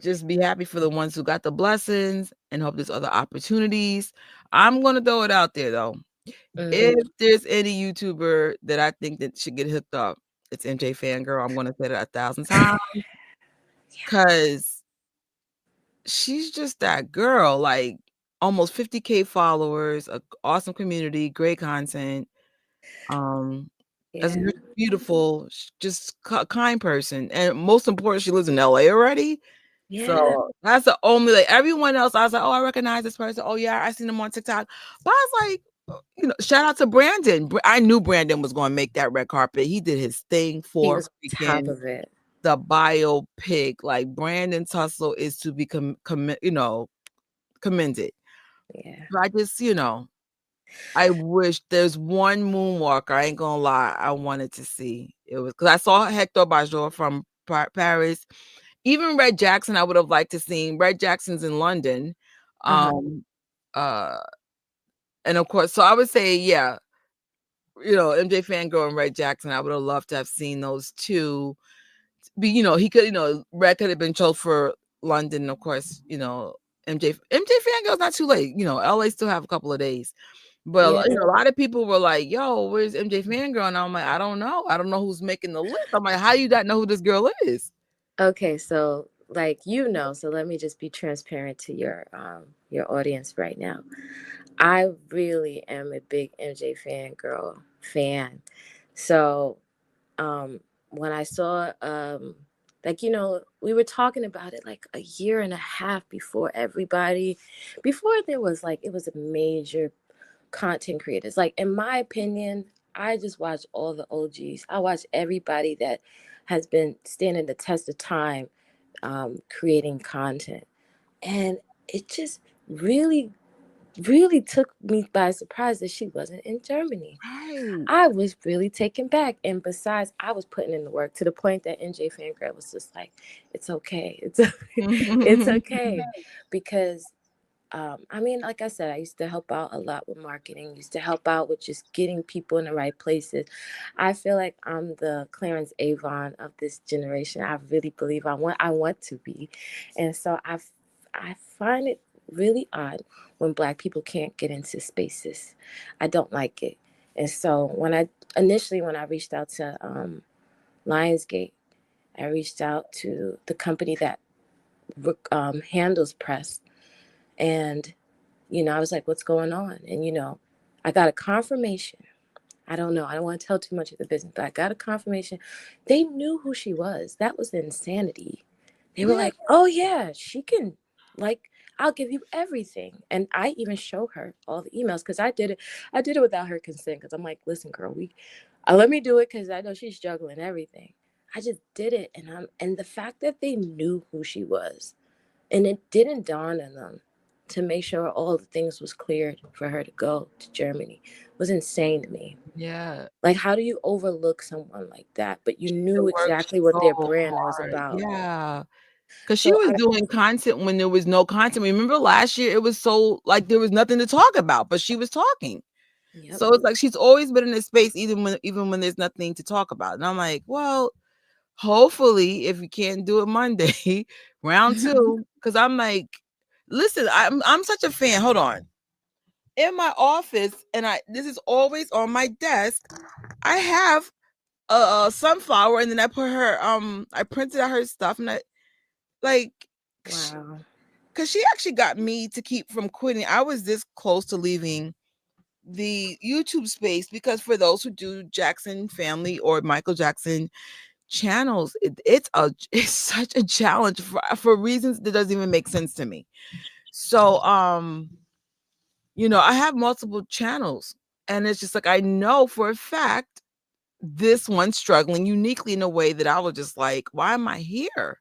just be happy for the ones who got the blessings and hope there's other opportunities. I'm gonna throw it out there though. If Hmm. there's any YouTuber that I think that should get hooked up, it's MJ Fangirl. I'm gonna say that 1,000 times because she's just that girl. Like almost 50K followers, a awesome community, great content. Um, as a Yeah. beautiful, just kind person, and most important, she lives in LA already. Yeah. So that's the only like everyone else. I was like, oh, I recognize this person. Oh yeah, I seen them on TikTok. But I was like, shout out to Brandon. I knew Brandon was going to make that red carpet. He did his thing He for was on top freaking of it. the biopic. Like Brandon Tussle is to be commended. Yeah. But I just, I wish there's one moonwalker. I ain't gonna lie, I wanted to see. It was because I saw Hector Bajor from Paris. Even Red Jackson, I would have liked to see. Red Jackson's in London. Uh-huh. Um, uh, and of course, so I would say, yeah, MJ Fangirl and Red Jackson. I would have loved to have seen those two. He could, Red could have been chose for London, of course. MJ Fangirl's not too late. LA still have a couple of days. Yeah. But a lot of people were like, "Yo, where's MJ Fangirl?" And I'm like, "I don't know. I don't know who's making the list." I'm like, "How you not know who this girl is?" Okay, so like so let me just be transparent to your audience right now. I really am a big MJ fangirl fan. So when I saw we were talking about it like a year and a half before there was like it was a major content creators. Like in my opinion, I just watch all the OGs. I watch everybody that has been standing the test of time, creating content, and it just really really took me by surprise that she wasn't in Germany. Right. I was really taken back. And besides, I was putting in the work to the point that NJ Fangirl was just like, it's okay. It's okay. Because I mean, like I said, I used to help out a lot with marketing, used to help out with just getting people in the right places. I feel like I'm the Clarence Avon of this generation. I really believe I want to be. And so I find it really odd when black people can't get into spaces. I don't like it. And so when I reached out to Lionsgate, I reached out to the company that handles press, and I was like, what's going on? And, I got a confirmation. I don't know. I don't want to tell too much of the business, but I got a confirmation. They knew who she was. That was insanity. They were Yeah. like, oh, yeah, she can, like, I'll give you everything. And I even show her all the emails because I did it. I did it without her consent because I'm like, listen, girl, let me do it because I know she's juggling everything. I just did it. And the fact that they knew who she was, and it didn't dawn on them to make sure all the things was cleared for her to go to Germany was insane to me. Yeah. Like, how do you overlook someone like that? But you It knew worked exactly what their so brand was hard. about. Yeah. 'Cause she So was doing content when there was no content. Remember last year, it was so like, there was nothing to talk about, but she was talking. yep. So it's like she's always been in this space even when there's nothing to talk about. And I'm like, well, hopefully, if you can't do it Monday, round 2, because I'm like, listen, I'm such a fan. Hold on. In my office, and this is always on my desk, I have a sunflower, and then I printed out her stuff, and I like, Wow. because she actually got me to keep from quitting. I was this close to leaving the YouTube space because for those who do Jackson family or Michael Jackson channels, it's such a challenge for reasons that doesn't even make sense to me. So I have multiple channels, and it's just like I know for a fact this one's struggling uniquely in a way that I was just like, why am I here?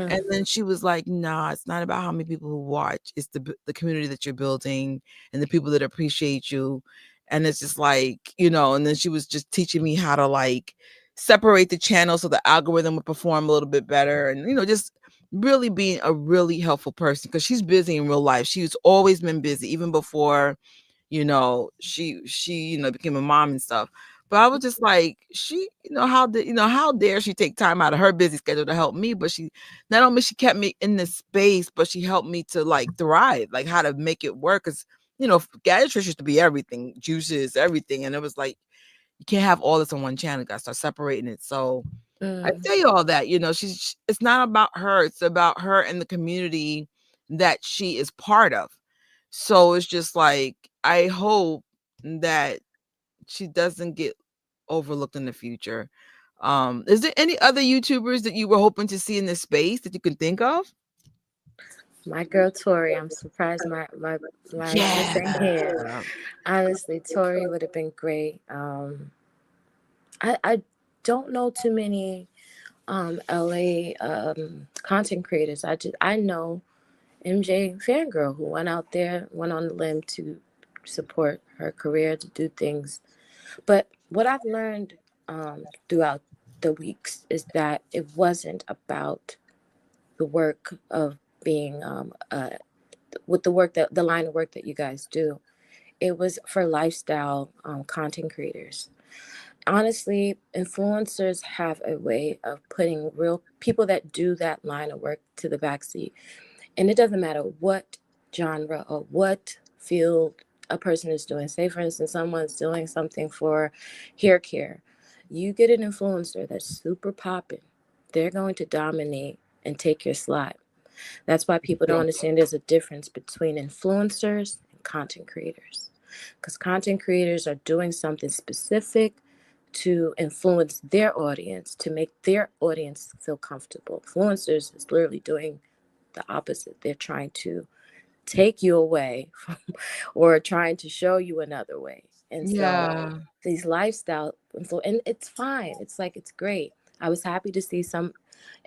And Mm, then she was like, "Nah, it's not about how many people who watch. It's the community that you're building and the people that appreciate you." And it's just like, and then she was just teaching me how to like separate the channels so the algorithm would perform a little bit better, and just really being a really helpful person because she's busy in real life. She's always been busy even before she became a mom and stuff. But I was just like, how dare she take time out of her busy schedule to help me? But she not only she kept me in this space, but she helped me to like thrive, like how to make it work. Cause Gadget Trish used to be everything, juices, everything. And it was like, you can't have all this on one channel. You gotta start separating it. So I mm. tell you all that, it's not about her, it's about her and the community that she is part of. So it's just like I hope that she doesn't get overlooked in the future. Is there any other YouTubers that you were hoping to see in this space that you can think of? My girl Tori, I'm surprised my Yeah. sis ain't here. Honestly, Tori would have been great. I don't know too many LA content creators. I know MJ Fangirl, who went out there, went on the limb to support her career, to do things. But what I've learned throughout the weeks is that it wasn't about the work of being with the work that the line of work that you guys do. It was for lifestyle content creators. Honestly, influencers have a way of putting real people that do that line of work to the backseat. And it doesn't matter what genre or what field a person is doing. Say, for instance, someone's doing something for hair care. You get an influencer that's super popping, they're going to dominate and take your slot. That's why people don't understand there's a difference between influencers and content creators. Because content creators are doing something specific to influence their audience, to make their audience feel comfortable. Influencers is literally doing the opposite. They're trying to take you away from, or trying to show you another way. And so Yeah. these lifestyle, and it's fine. It's like, it's great. I was happy to see some.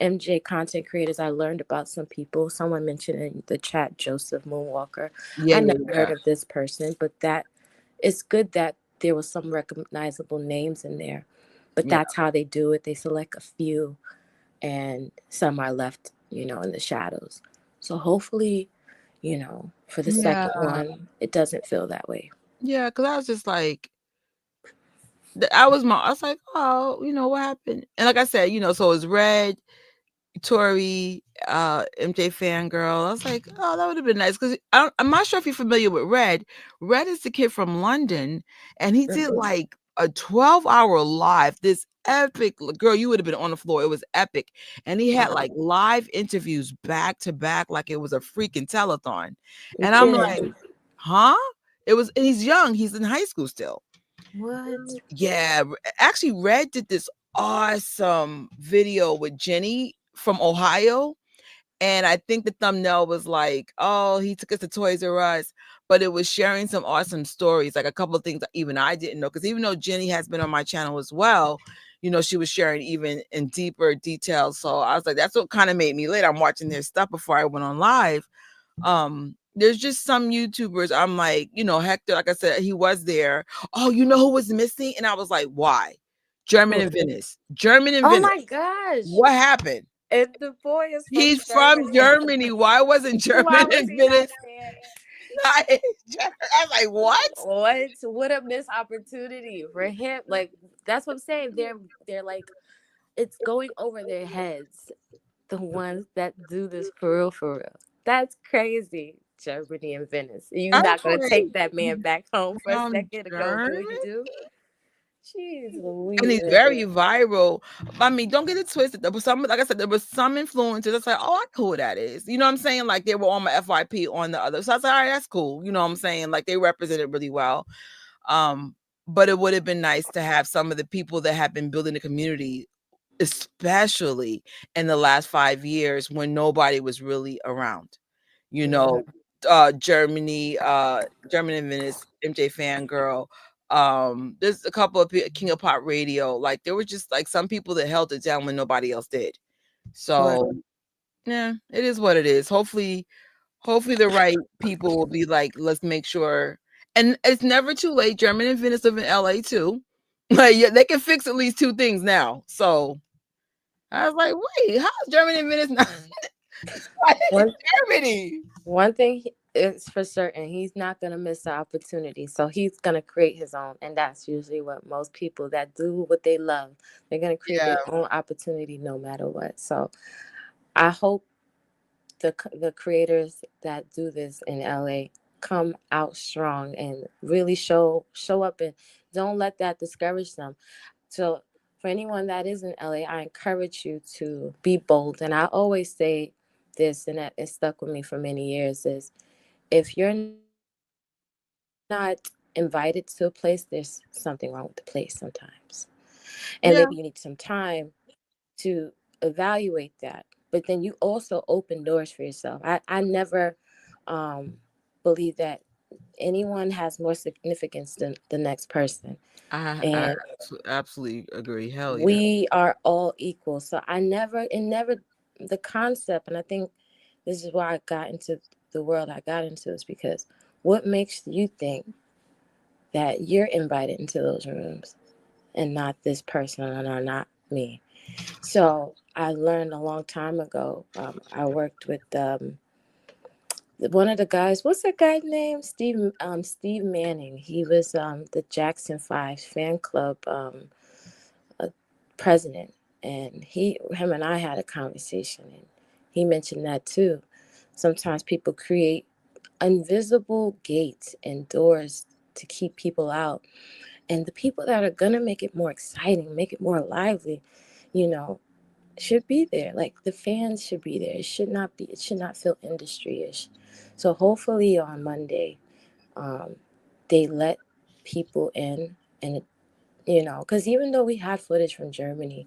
MJ content creators. I learned about some people. Someone mentioned in the chat Joseph Moonwalker. Yeah, I yeah, never heard yeah. of this person, but that it's good that there was some recognizable names in there. But Yeah. that's how they do it. They select a few, and some are left, in the shadows. So hopefully, for the Yeah. second one, it doesn't feel that way. Yeah, because I was just like, I was like, oh, what happened? And like I said, so it's Red, Tori, MJ Fangirl. I was like, oh, that would have been nice because I'm not sure if you're familiar with Red. Red is the kid from London, and he did Mhm. like a 12-hour live. This epic girl, you would have been on the floor. It was epic, and he had like live interviews back to back, like it was a freaking telethon. You And I'm kidding? like, huh? It was. And he's young. He's in high school still. What? Yeah, actually, Red did this awesome video with Jenny from Ohio. And I think the thumbnail was like, oh, he took us to Toys R Us, but it was sharing some awesome stories, like a couple of things that even I didn't know. Because even though Jenny has been on my channel as well, she was sharing even in deeper details. So I was like, that's what kind of made me late. I'm watching their stuff before I went on live. There's just some YouTubers I'm like, Hector, like I said, he was there. Oh, you know who was missing? And I was like, why? German Who? and Venice. German and Oh Venice. my gosh! What happened? And the boy is from He's from Germany. Germany. Why wasn't Why German was and he not Venice there? not in Germany? I was like, what? What a missed opportunity for him. Like that's what I'm saying. They're like it's going over their heads. The ones that do this for real, for real. That's crazy. Germany and Venice. You're I not was gonna take that man like, back home for a from second to go do Germany? what he do? Jeez And he's Louise. very viral. I mean, don't get it twisted. There was some, like I said, there was some influencers. It's like, oh, I know who that is. You know what I'm saying? Like they were on my FYP on the other. So I was like, all right, that's cool. You know what I'm saying? Like they represented really well. Um, but it would have been nice to have some of the people that have been building the community, especially in the last 5 years when nobody was really around. You Yeah. know, Germany, German and Venice, MJ Fangirl. There's a couple of King of Pop Radio. Like there were just like some people that held it down when nobody else did. Right. So yeah, it is what it is. Hopefully the right people will be like, let's make sure. And it's never too late. German and Venice live in LA too. Like yeah, they can fix at least two things now. So I was like, wait, how's German and Venice not in One Germany? one thing is for certain, he's not gonna miss the opportunity. So he's gonna create his own, and that's usually what most people that do what they love, they're gonna create Yeah. their own opportunity no matter what. So I hope the creators that do this in LA come out strong and really show up, and don't let that discourage them. So for anyone that is in LA, I encourage you to be bold. And I always say this, and it stuck with me for many years, is if you're not invited to a place, there's something wrong with the place sometimes. And maybe you need some Yeah. time to evaluate that. But then you also open doors for yourself. I never believe that anyone has more significance than the next person. I And absolutely agree. Hell yeah. we are all equal. So it never, the concept, and I think this is why I got into the world I got into, is because what makes you think that you're invited into those rooms and not this person or not me? So I learned a long time ago. I worked with one of the guys. What's that guy's name? Steve Manning. He was the Jackson 5 fan club uh, president, and him and I had a conversation, and he mentioned that too. Sometimes people create invisible gates and doors to keep people out, and the people that are gonna make it more exciting, make it more lively, you know, should be there. Like the fans should be there. It should not feel industry-ish. So hopefully on Monday, um, they let people in, and because even though we had footage from Germany,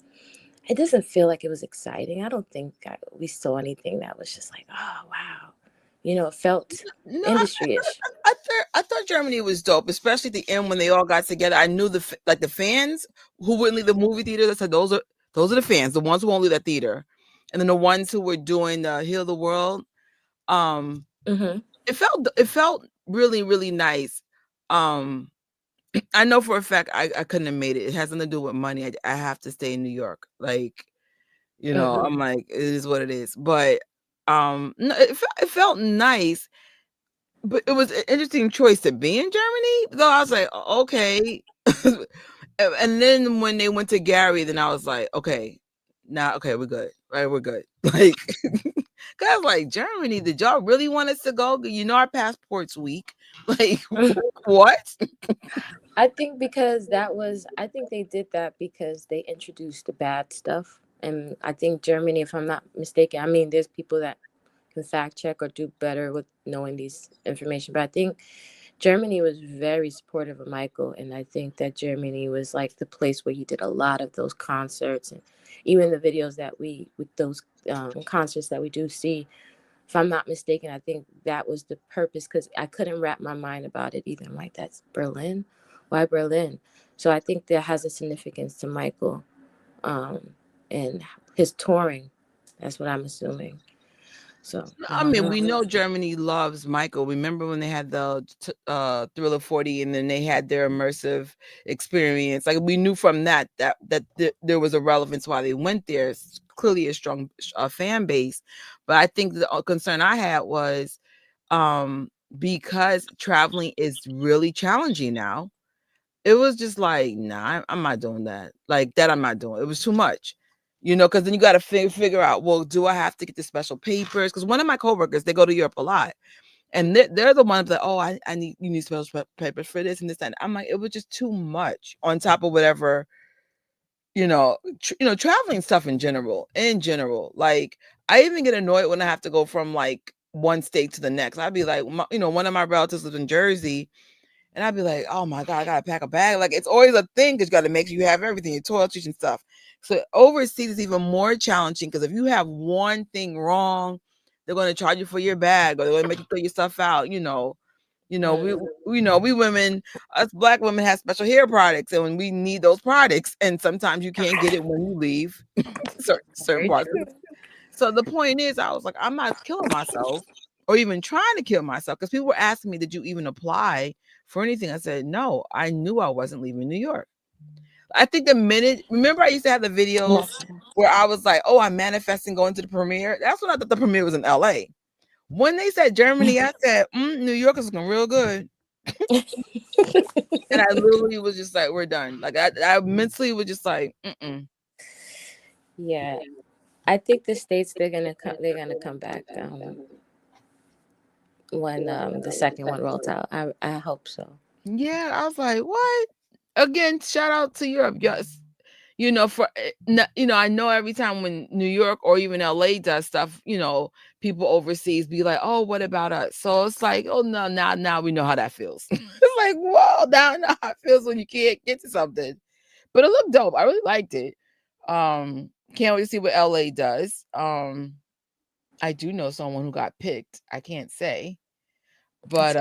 it doesn't feel like it was exciting. I don't think we saw anything that was just like, oh wow, it felt No, industry-ish. I thought Germany was dope, especially at the end when they all got together. I knew like the fans who wouldn't leave the movie theaters. I said Those are the fans, the ones who won't leave that theater. And then the ones who were doing the Heal the World, um, Mm-hmm. it felt really, really nice. Um, I know for a fact I couldn't have made it. It has nothing to do with money. I have to stay in New York. Like, Mm-hmm. I'm like, it is what it is. But no, it felt nice, but it was an interesting choice to be in Germany. Though I was like, okay. And then when they went to Gary, then I was like, okay, now okay, we're good. Right, we're good. Like, guys, like Germany, did y'all really want us to go? Our passport's weak. Like, what? I think because I think they did that because they introduced the bad stuff. And I think Germany, if I'm not mistaken, I mean, there's people that can fact check or do better with knowing these information, but I think Germany was very supportive of Michael. And I think that Germany was like the place where he did a lot of those concerts and even the videos that with those concerts that we do see. If I'm not mistaken, I think that was the purpose because I couldn't wrap my mind about it either. I'm like, that's Berlin? Why Berlin? So I think that has a significance to Michael um, and his touring. That's what I'm assuming. So I I don't mean, we know. know Germany loves Michael. Remember when they had the Thriller 40, and then they had their immersive experience? Like, we knew from that there was a relevance why they went there. It's clearly a strong fan base, but I think the concern I had was because traveling is really challenging now. It was just like, nah, I'm not doing that. Like that, I'm not doing. It was too much, because then you got to figure out, well, do I have to get the special papers? Because one of my coworkers, they go to Europe a lot, and they're the ones that, oh, I need you need special papers for this and this and I'm like, it was just too much on top of whatever, traveling stuff in general. In general, like I even get annoyed when I have to go from like one state to the next. I'd be like, one of my relatives lives in Jersey, and I'd be like, oh my God, I gotta pack a bag. Like it's always a thing because you gotta make sure you have everything, your toiletries and stuff. So overseas is even more challenging because if you have one thing wrong, they're gonna charge you for your bag or they're gonna make you throw your stuff out. We women, us black women have special hair products and when we need those products, and sometimes you can't get it when you leave certain Very parts. true. So the point is, I was like, I'm not killing myself or even trying to kill myself because people were asking me, did you even apply for anything? I said, no, I knew I wasn't leaving New York. I think remember I used to have the videos Yes. where I was like, oh, I'm manifesting going to the premiere. That's when I thought the premiere was in LA. When they said Germany, I said, New York is looking real good. And I literally was just like, we're done. Like I mentally was just like, mm-mm. Yeah, I think the states they're gonna come back when the second one rolls out. I hope so. Yeah, I was like, what? Again, shout out to Europe. Yes. I know every time when New York or even LA does stuff, people overseas be like, oh, what about us? So it's like, oh no, now we know how that feels. It's like, whoa, now I know how it feels when you can't get to something. But it looked dope. I really liked it. Can't wait to see what LA does. I do know someone who got picked. I can't say, but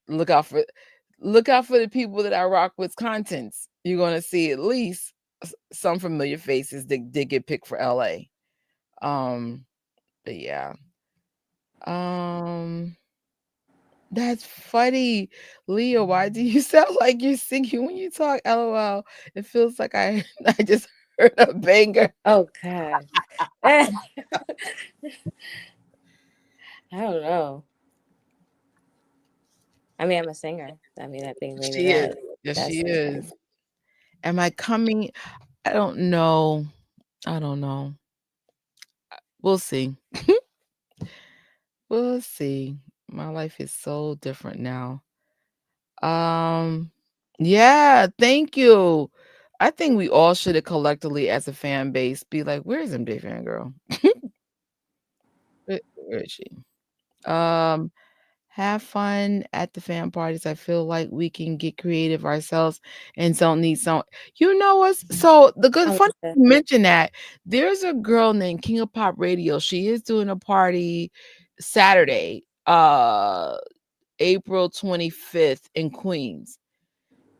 look out for the people that I rock with contents. You're gonna see at least some familiar faces that did get picked for LA. Um, but yeah. Um, that's funny. Leo, why do you sound like you're singing when you talk? LOL. It feels like I I just heard a banger. Oh God. I don't know. I mean, I'm a singer. I mean, I think maybe She is. Yes, she that's is. Am I coming? I don't know. I don't know. We'll see. We'll see. My life is so different now. Um, yeah, thank you. I think we all should have collectively as a fan base be like, where's MJ Fangirl? Where is she? Um, have fun at the fan parties. I feel like we can get creative ourselves and don't need some. You know what's so the good oh, fun okay. you mention that there's a girl named King of Pop Radio. She is doing a party Saturday, April 25th in Queens.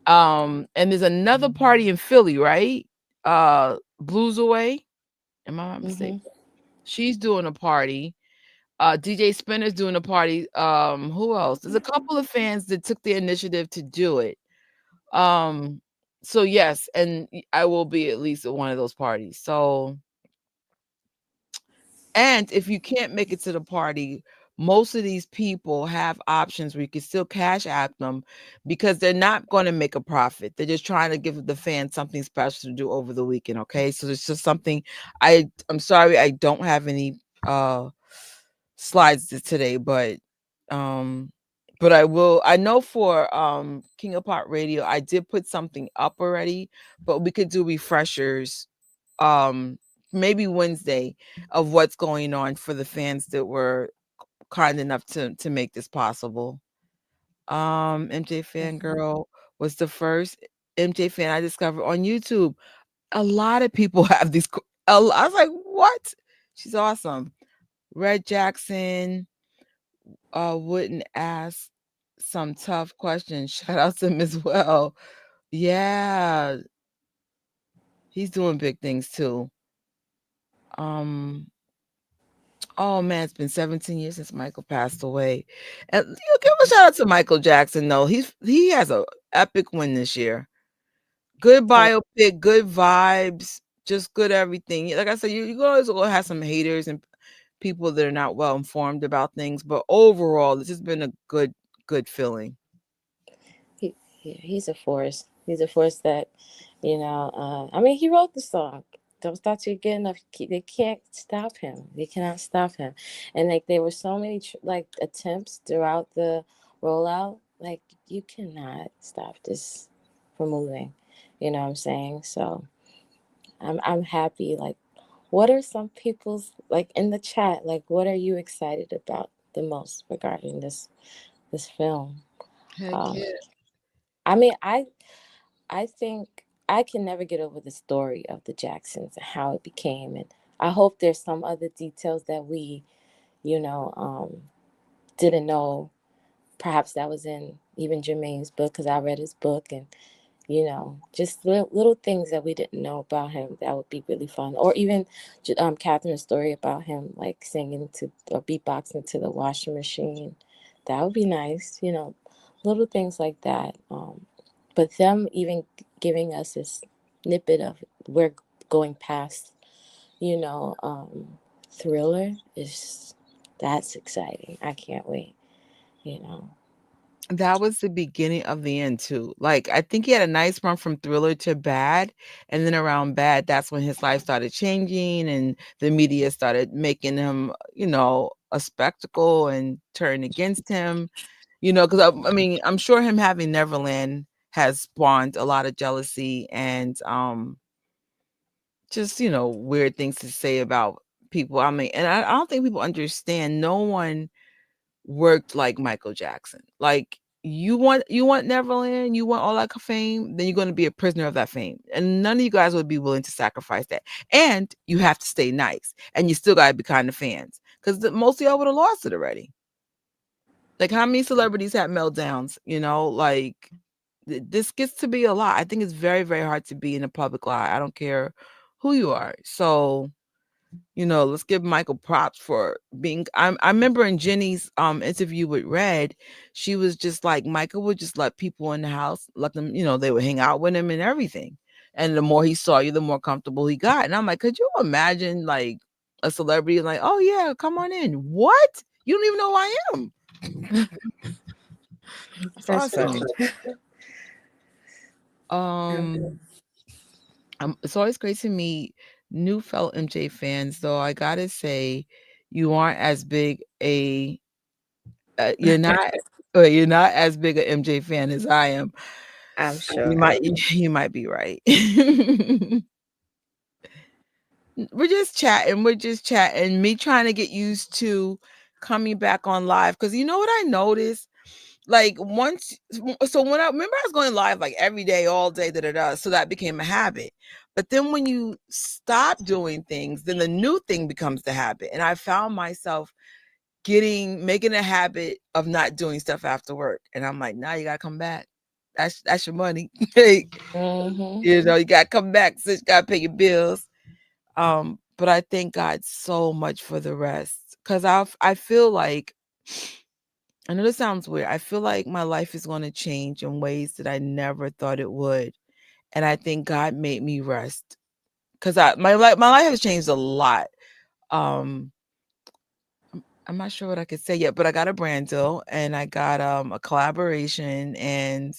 And there's another party in Philly, right? Blues Away. Am I not mistaken? Mhm. She's doing a party. DJ Spinner's doing a party. Who else? There's a couple of fans that took the initiative to do it. Um, so yes, and I will be at least at one of those parties. So, and if you can't make it to the party, most of these people have options where you can still cash app them because they're not going to make a profit. They're just trying to give the fans something special to do over the weekend. Okay, so it's just something. I'm sorry, I don't have any slides today, um but I will. I know for King of Pop Radio, I did put something up already, but we could do refreshers um maybe Wednesday of what's going on for the fans that were kind enough to make this possible. MJ Mhm. Fangirl was the first MJ fan I discovered on YouTube. A lot of people have these I was like, what? She's awesome. Red Jackson wouldn't ask some tough questions. Shout out to him as well. Yeah, he's doing big things too. Um, oh man, it's been 17 years since Michael passed away. And give a shout out to Michael Jackson though. He has a epic win this year. Good Oh, biopic, good vibes, just good everything. Like I said, you always gonna have some haters and people that are not well informed about things, but overall, this has been a good feeling. he's a force. He's a force that, you know. I mean, he wrote the song. Don't start to get enough. They can't stop him. They cannot stop him. And like there were so many like attempts throughout the rollout. Like you cannot stop this from moving. You know what I'm saying? So I'm happy. Like, what are some people's like in the chat? Like, what are you excited about the most regarding this film? Heck Um, yeah. I mean, I think I can never get over the story of the Jacksons and how it became, and I hope there's some other details that we, you know, didn't know. Perhaps that was in even Jermaine's book because I read his book, and just little things that we didn't know about him that would be really fun. Or even Catherine's story about him like singing to or beatboxing to the washing machine. That would be nice, little things like that. But them even giving us this snippet of we're going past, you know, um, Thriller is that's exciting. I can't wait, you know. That was the beginning of the end too. Like, I think he had a nice run from Thriller to Bad, and then around Bad, that's when his life started changing and the media started making him, a spectacle and turn against him. Because I mean, I'm sure him having Neverland has spawned a lot of jealousy and just, weird things to say about people. I mean, and I don't think people understand. No one worked like Michael Jackson. Like you want Neverland, you want all that fame, then you're going to be a prisoner of that fame. And none of you guys would be willing to sacrifice that. And you have to stay nice. And you still got to be kind of fans cuz most of y'all would have lost it already. Like how many celebrities had meltdowns, like this gets to be a lot. I think it's very very hard to be in the public eye. I don't care who you are. So let's give Michael props for being I remember in Jenny's interview with Red, she was just like Michael would just let people in the house, let them, they would hang out with him and everything. And the more he saw you, the more comfortable he got. And I'm like, could you imagine like a celebrity like, oh yeah, come on in. What? You don't even know who I am. That's That's awesome. funny. Um it's always great to meet new fellow MJ fans, though I gotta say, you aren't as big a you're not as big a MJ fan as I am. I'm You sure. might you might be right. We're just chatting, me trying to get used to coming back on live, because you know what I noticed? Like, so when I remember I was going live, like, every day, all day, da, da, da, so that became a habit. But then when you stop doing things, then the new thing becomes the habit, and I found myself making a habit of not doing stuff after work. And I'm like, now you gotta come back. That's your money. Like, Mm-hmm. you got to come back, sis. Got to pay your bills. But I thank God so much for the rest, because I feel like, I know this sounds weird. I feel like my life is going to change in ways that I never thought it would, and I think God made me rest, because my life has changed a lot. Um, I'm not sure what I could say yet, but I got a brand deal and I got a collaboration, and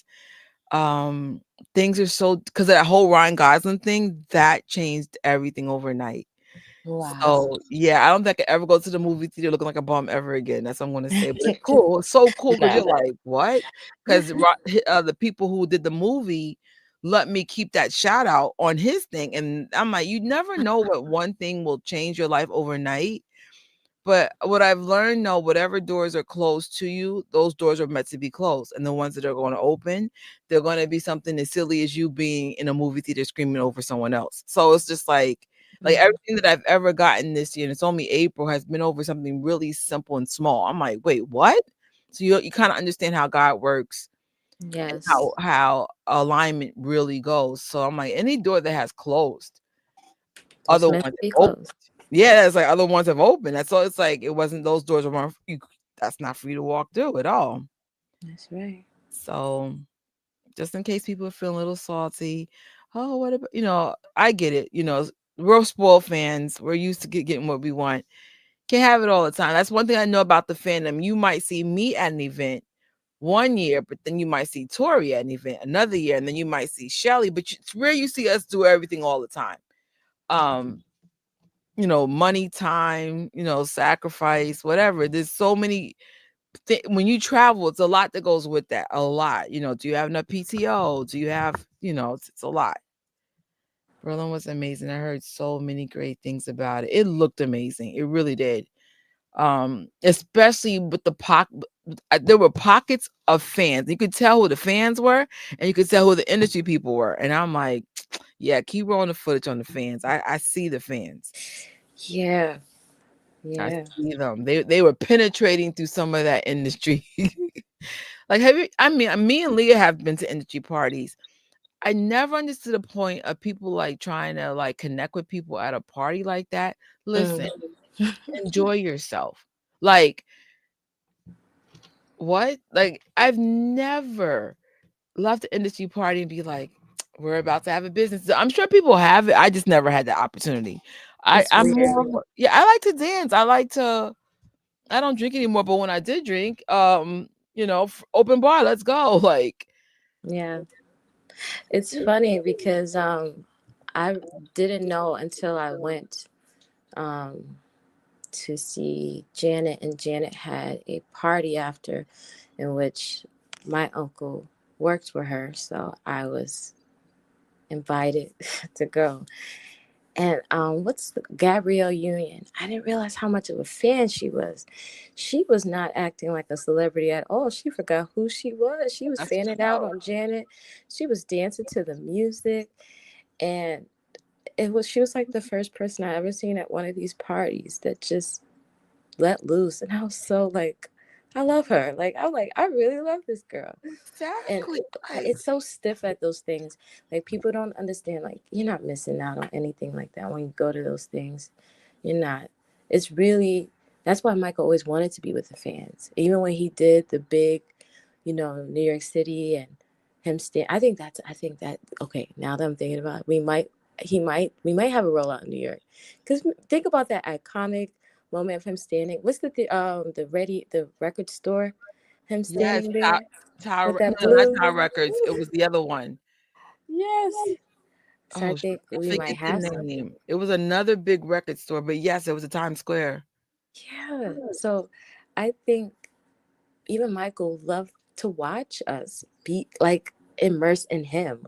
um things are so, because that whole Ryan Gosling thing that changed everything overnight. Wow. So yeah, I don't think I could ever go to the movie theater looking like a bum ever again. That's what I'm gonna say. But it's cool. It's so cool because No. you're like, what? Because the people who did the movie let me keep that shout out on his thing, and I'm like, you never know what one thing will change your life overnight. But what I've learned, no, whatever doors are closed to you, those doors are meant to be closed. And the ones that are going to open, they're going to be something as silly as you being in a movie theater screaming over someone else. So it's just like Mhm. everything that I've ever gotten this year, and it's only April, has been over something really simple and small. I'm like, wait, what? So you kind of understand how God works and Yes. how alignment really goes. So I'm like, any door that has closed, It's other meant ones to be have opened. closed. Yeah, it's like other ones have opened. That's all. It's like it wasn't, those doors weren't that's not for you to walk through at all. That's right. So just in case people are feeling a little salty, oh, what about, I get it. We're spoiled fans. We're used to getting what we want. Can't have it all the time. That's one thing I know about the fandom. You might see me at an event one year, but then you might see Tori at an event another year, and then you might see Shelly. But it's rare you see us do everything all the time. Um, money, time, sacrifice, whatever. There's so many when you travel, it's a lot that goes with that. A lot. Do you have enough PTO? Do you have, it's a lot. Berlin was amazing. I heard so many great things about it. It looked amazing. It really did. Especially with there were pockets of fans. You could tell who the fans were, and you could tell who the industry people were. And I'm like, yeah, keep rolling the footage on the fans. I see the fans. Yeah. I Yeah. see them. They were penetrating through some of that industry. Like, have you? I mean, me and Leah have been to industry parties. I never understood the point of people like trying to like connect with people at a party like that. Listen, Mm. enjoy yourself. Like, what? Like, I've never left the industry party and be like, we're about to have a business. I'm sure people have it. I just never had the opportunity. It's I'm weird. more yeah, I like to dance. I don't drink anymore, but when I did drink, open bar, let's go. Like, Yeah. It's funny because I didn't know until I went um to see Janet, and Janet had a party after in which my uncle worked with her, so I was invited to go. And what's Gabrielle Union? I didn't realize how much of a fan she was. She was not acting like a celebrity at all. She forgot who she was. She was let's fanning out go. on Janet. She was dancing to the music, and she was like the first person I ever seen at one of these parties that just let loose. And I was so like, I love her. Like I'm like, I really love this girl. And Exactly. Like, it's so stiff at those things. Like people don't understand. Like you're not missing out on anything like that when you go to those things. You're not. It's really, that's why Michael always wanted to be with the fans. Even when he did the big, New York City and him stand. I think that okay. Now that I'm thinking about it, we might have a rollout in New York. Because think about that iconic moment of him standing. What's the record store? Him yes, standing there with Tower. that No, not blue. Tower Records. It Oof. was the other one. Yes. So I Oh, think I we forget might the have something. name. It was another big record store, but yes, it was a Times Square. Yeah. So I think even Michael loved to watch us be like immersed in him.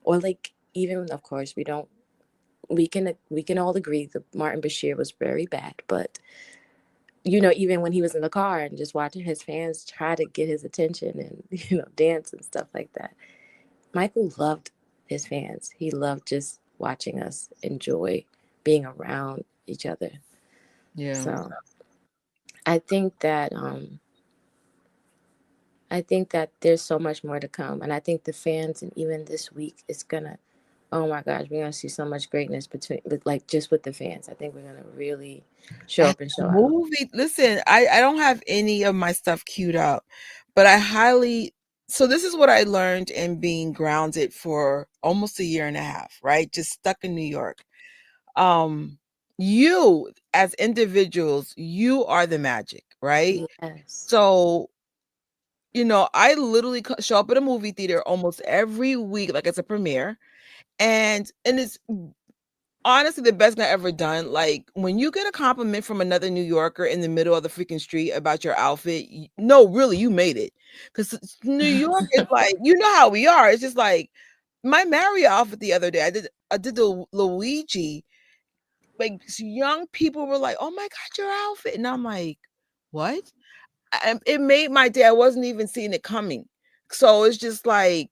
Or like even of course we can all agree that Martin Bashir was very bad, but even when he was in the car and just watching his fans try to get his attention and dance and stuff like that. Michael loved his fans. He loved just watching us enjoy being around each other. Yeah. So I think that I think that there's so much more to come, and I think the fans, and even this week, it's gonna. Oh my gosh, we're gonna see so much greatness between, like, just with the fans. I think we're gonna really show And up and show out. movie, listen, I don't have any of my stuff queued up, but I highly so this is what I learned in being grounded for almost a year and a half, right? Just stuck in New York. Um, you as individuals, you are the magic, right? Yes. So, I literally show up at a movie theater almost every week, like it's a premiere, and it's honestly the best thing I ever done. Like when you get a compliment from another New Yorker in the middle of the freaking street about your outfit, no, really, you made it. Because New York is like, you know how we are. It's just like my Mario outfit the other day. I did the Luigi. Like young people were like, "Oh my god, your outfit!" And I'm like, "What?" It made my day. I wasn't even seeing it coming. So it's just like,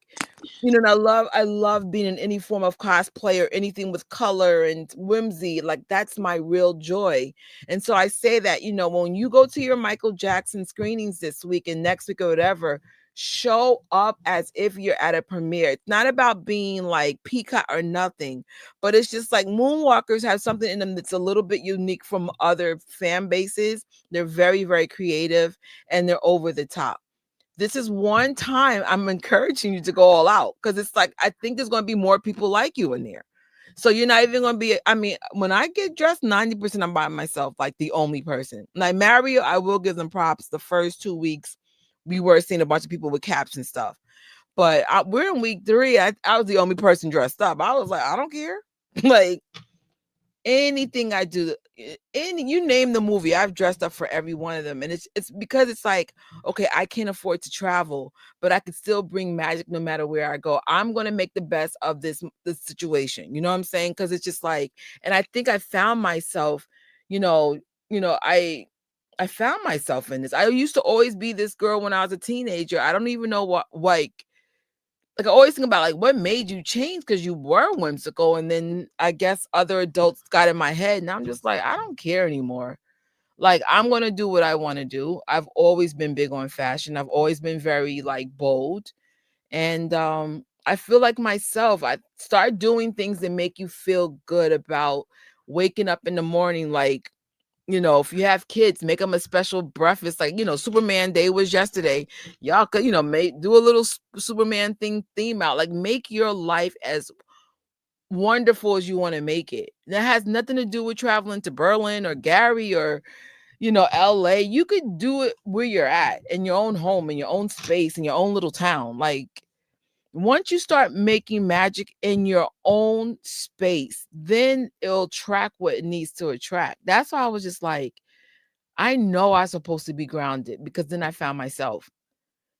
and I love being in any form of cosplay or anything with color and whimsy. Like that's my real joy. And so I say that, when you go to your Michael Jackson screenings this week and next week or whatever, show up as if you're at a premiere. It's not about being like peacock or nothing, but it's just like moonwalkers have something in them that's a little bit unique from other fan bases. They're very, very creative and they're over the top. This is one time I'm encouraging you to go all out because it's like I think there's going to be more people like you in there. So you're not even going to be. I mean, when I get dressed, 90% I'm by myself, like the only person. Like Mario, I will give them props. The first 2 weeks, we were seeing a bunch of people with caps and stuff. But we're in week 3. I was the only person dressed up. I was like, I don't care. Like anything I do, any you name the movie, I've dressed up for every one of them, and it's because it's like, okay, I can't afford to travel, but I can still bring magic no matter where I go. I'm gonna make the best of this situation. You know what I'm saying? Because it's just like, and I think I found myself, you know, I found myself in this. I used to always be this girl when I was a teenager. I don't even know what like, I always think about, like, what made you change because you were whimsical, and then I guess other adults got in my head, and I'm just like, "I don't care anymore." Like, I'm gonna do what I wanna do. I've always been big on fashion. I've always been very, like, bold, and, I feel like myself. I start doing things that make you feel good about waking up in the morning, like, if you have kids, make them a special breakfast. Like, Superman Day was yesterday. Y'all could, make do a little Superman theme out. Like, make your life as wonderful as you want to make it. That has nothing to do with traveling to Berlin or Gary or LA. You could do it where you're at in your own home, in your own space, in your own little town. Like once you start making magic in your own space, then it'll attract what it needs to attract. That's why I was just like, I know I'm supposed to be grounded because then I found myself.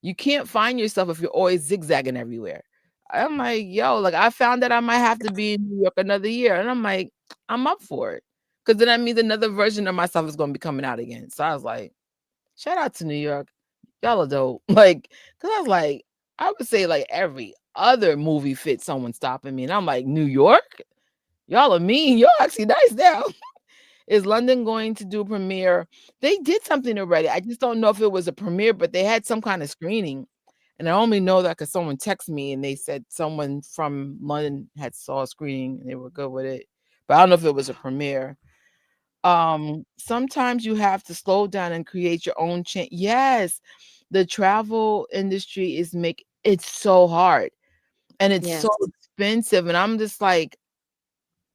You can't find yourself if you're always zigzagging everywhere. I'm like, yo, like I found that I might have to be in New York another year. And I'm like, I'm up for it. Because then that means another version of myself is going to be coming out again. So I was like, shout out to New York. Y'all are dope. Like, because I was like, I would say like every other movie fits someone stopping me. And I'm like, New York? Y'all are mean. Y'all actually nice now. Is London going to do a premiere? They did something already. I just don't know if it was a premiere, but they had some kind of screening. And I only know that because someone texted me and they said someone from London had saw a screening and they were good with it. But I don't know if it was a premiere. Sometimes you have to slow down and create your own change. Yes, the travel industry it's so hard and it's so Yes. expensive. And I'm just like,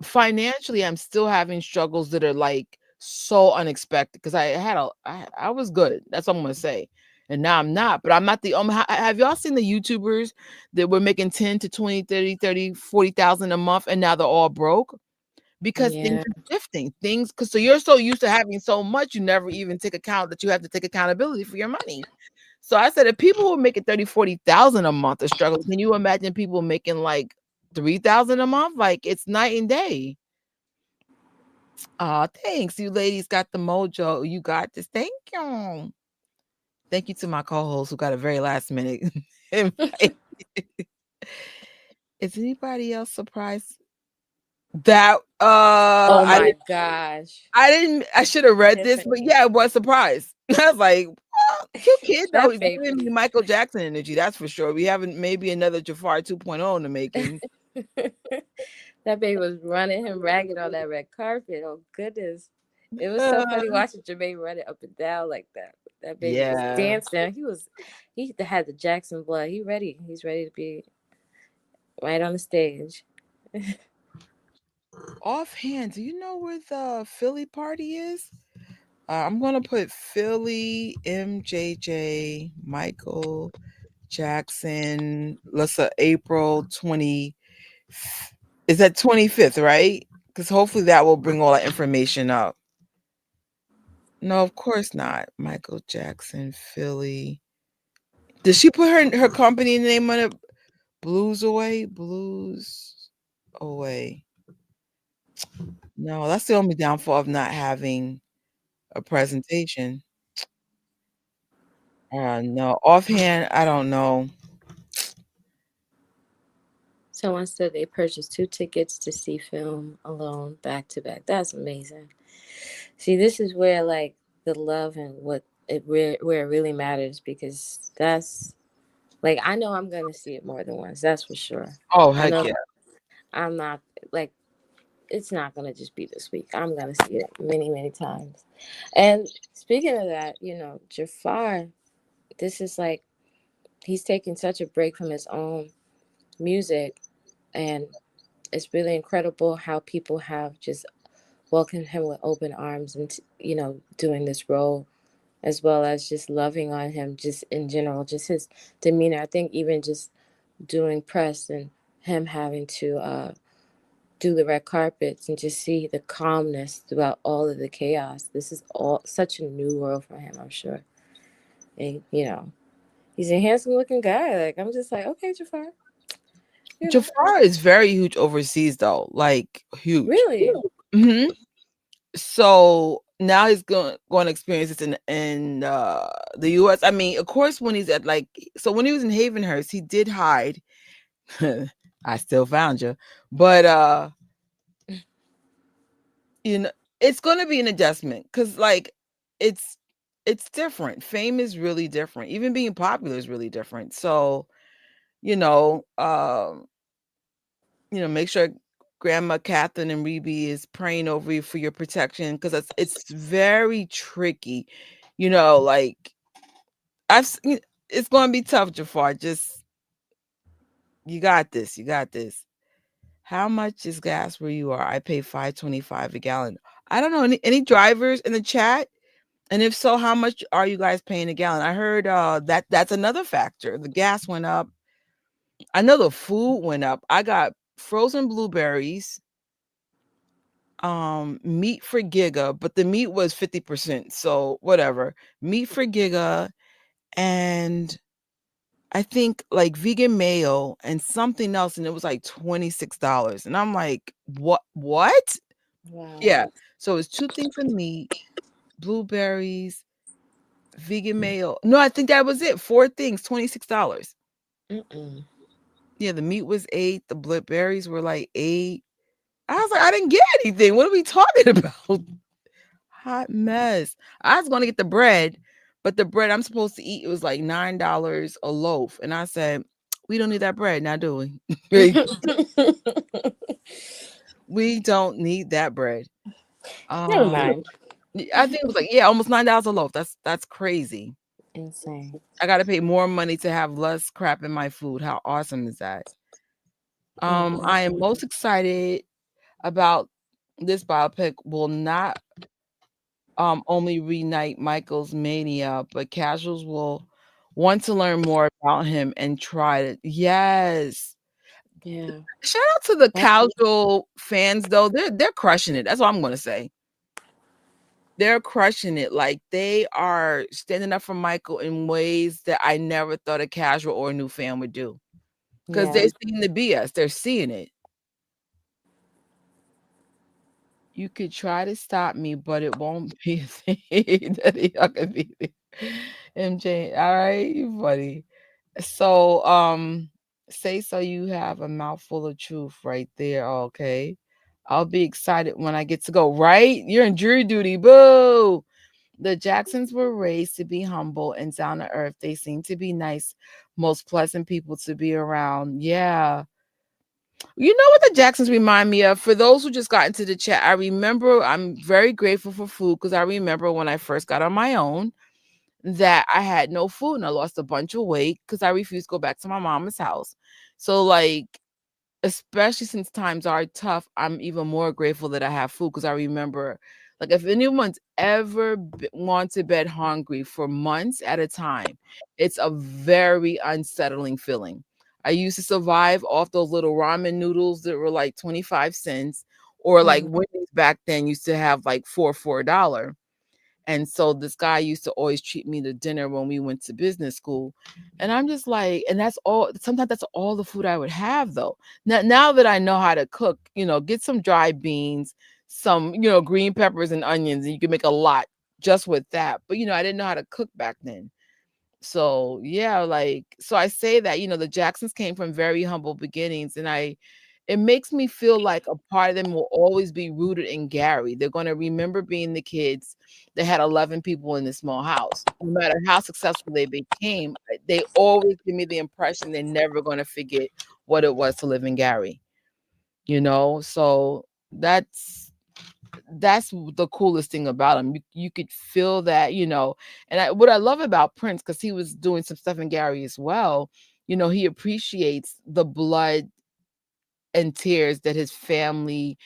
financially, I'm still having struggles that are, like, so unexpected because I was good, that's all I'm gonna say, and now I'm not, but I'm not the only have y'all seen the YouTubers that were making 10 to 20, 30, 40,000 a month, and now they're all broke? Because things Yeah. are shifting, things 'cause so you're so used to having so much, you never even take account that you have to take accountability for your money. So I said, if people who are making 30, 40,000 a month are struggling, can you imagine people making, like, 3,000 a month? Like, it's night and day. Aw, thanks. You ladies got the mojo. You got this. Thank you. Thank you to my co-host who got a very last minute invite. Is anybody else surprised that Oh I my gosh. I should have read this, but Tiffany. yeah, I was surprised. I was like, what? Cute kid though. That He's giving me baby. Michael Jackson energy. That's for sure. We haven't maybe another Jafar 2.0 in the making. That baby was running him ragged on that red carpet. Oh goodness. It was so Uh, funny watching Jermaine run it up and down like that. That baby was yeah. dancing. He had the Jackson blood. He's ready to be right on the stage. Offhand, do you know where the Philly party is? I'm gonna put Philly, MJJ, Michael Jackson. Let's say April 20. Is that 25th, right? Because hopefully that will bring all that information up. No, of course not. Michael Jackson, Philly. Did she put her company name on it? Blues Away? Blues Away. No, that's the only downfall of not having a presentation. No. Offhand, I don't know. Someone said they purchased 2 tickets to see film alone back to back. That's amazing. See, this is where like the love and where it really matters, because that's like, I know I'm gonna see it more than once. That's for sure. Oh, I heck know yeah. I'm not like, it's not gonna just be this week. I'm gonna see it many, many times. And speaking of that, Jafar, this is like, he's taking such a break from his own music, and it's really incredible how people have just welcomed him with open arms, and doing this role, as well as just loving on him, just in general, just his demeanor. I think even just doing press and him having to do the red carpets and just see the calmness throughout all of the chaos. This is all such a new world for him, I'm sure. And he's a handsome looking guy. Like, I'm just like, okay, Jafar, you know, Jafar is very huge overseas though, like huge. really, Hmm. So now he's going to experience this in the U.S. I mean, of course, when he's at when he was in Havenhurst, he did hide. I still found you, but you know, it's going to be an adjustment because it's it's different. Fame is really different. Even being popular is really different. So you know, um, make sure Grandma Catherine and Reby is praying over you for your protection because it's very tricky. Like it's going to be tough, Jafar. Just you got this. You got this. How much is gas where you are? I pay 5.25 a gallon. I don't know any drivers in the chat, and if so, how much are you guys paying a gallon? I heard that's another factor. The gas went up. I know the food went up. I got frozen blueberries, meat for Giga, but the meat was 50%, so whatever. Meat for Giga, and I think like vegan mayo and something else, and it was like $26. And I'm like, what? wow. Yeah. So it's two things of meat, blueberries, vegan mayo. No, I think that was it. Four things, $26. Mm-mm. Yeah, the meat was 8, the blueberries were like 8. I was like, I didn't get anything. What are we talking about? Hot mess. I was gonna get the bread, but the bread I'm supposed to eat, it was like $9 a loaf. And I said, we don't need that bread now, do we? We don't need that bread. Never Um, mind. I think it was like, yeah, almost $9 a loaf. That's crazy. Insane. I gotta pay more money to have less crap in my food. How awesome is that? I am Mm-mm. most excited about this biopic will not only reignite Michael's mania, but casuals will want to learn more about him and try to yes. Yeah. Shout out to the That, casual fans though. They're crushing it. That's what I'm gonna say. They're crushing it. Like they are standing up for Michael in ways that I never thought a casual or a new fan would do. Because yeah. they're seeing the BS. They're seeing it. You could try to stop me, but it won't be a thing that y'all can be there. MJ, all right, you funny. So, say so you have a mouthful of truth right there. Okay. I'll be excited when I get to go, right? You're in jury duty. Boo. The Jacksons were raised to be humble and down to earth. They seem to be nice, most pleasant people to be around. Yeah. You know what the Jacksons remind me of? For those who just got into the chat, I remember I'm very grateful for food because I remember when I first got on my own that I had no food and I lost a bunch of weight because I refused to go back to my mama's house. So, like, especially since times are tough, I'm even more grateful that I have food because I remember, like, if anyone's ever gone to bed hungry for months at a time, it's a very unsettling feeling. I used to survive off those little ramen noodles that were like 25 cents, or like Mhm. Wendy's back then used to have like for a dollar. And so this guy used to always treat me to dinner when we went to business school. And I'm just like, and that's all, sometimes that's all the food I would have though. Now that I know how to cook, get some dried beans, some, green peppers and onions, and you can make a lot just with that. But, I didn't know how to cook back then. So, yeah, like, so I say that, the Jacksons came from very humble beginnings, and it makes me feel like a part of them will always be rooted in Gary. They're going to remember being the kids that had 11 people in this small house. No matter how successful they became, they always give me the impression they're never going to forget what it was to live in Gary, So that's the coolest thing about him. You could feel that, and what I love about Prince, because he was doing some stuff in Gary as well, he appreciates the blood and tears that his family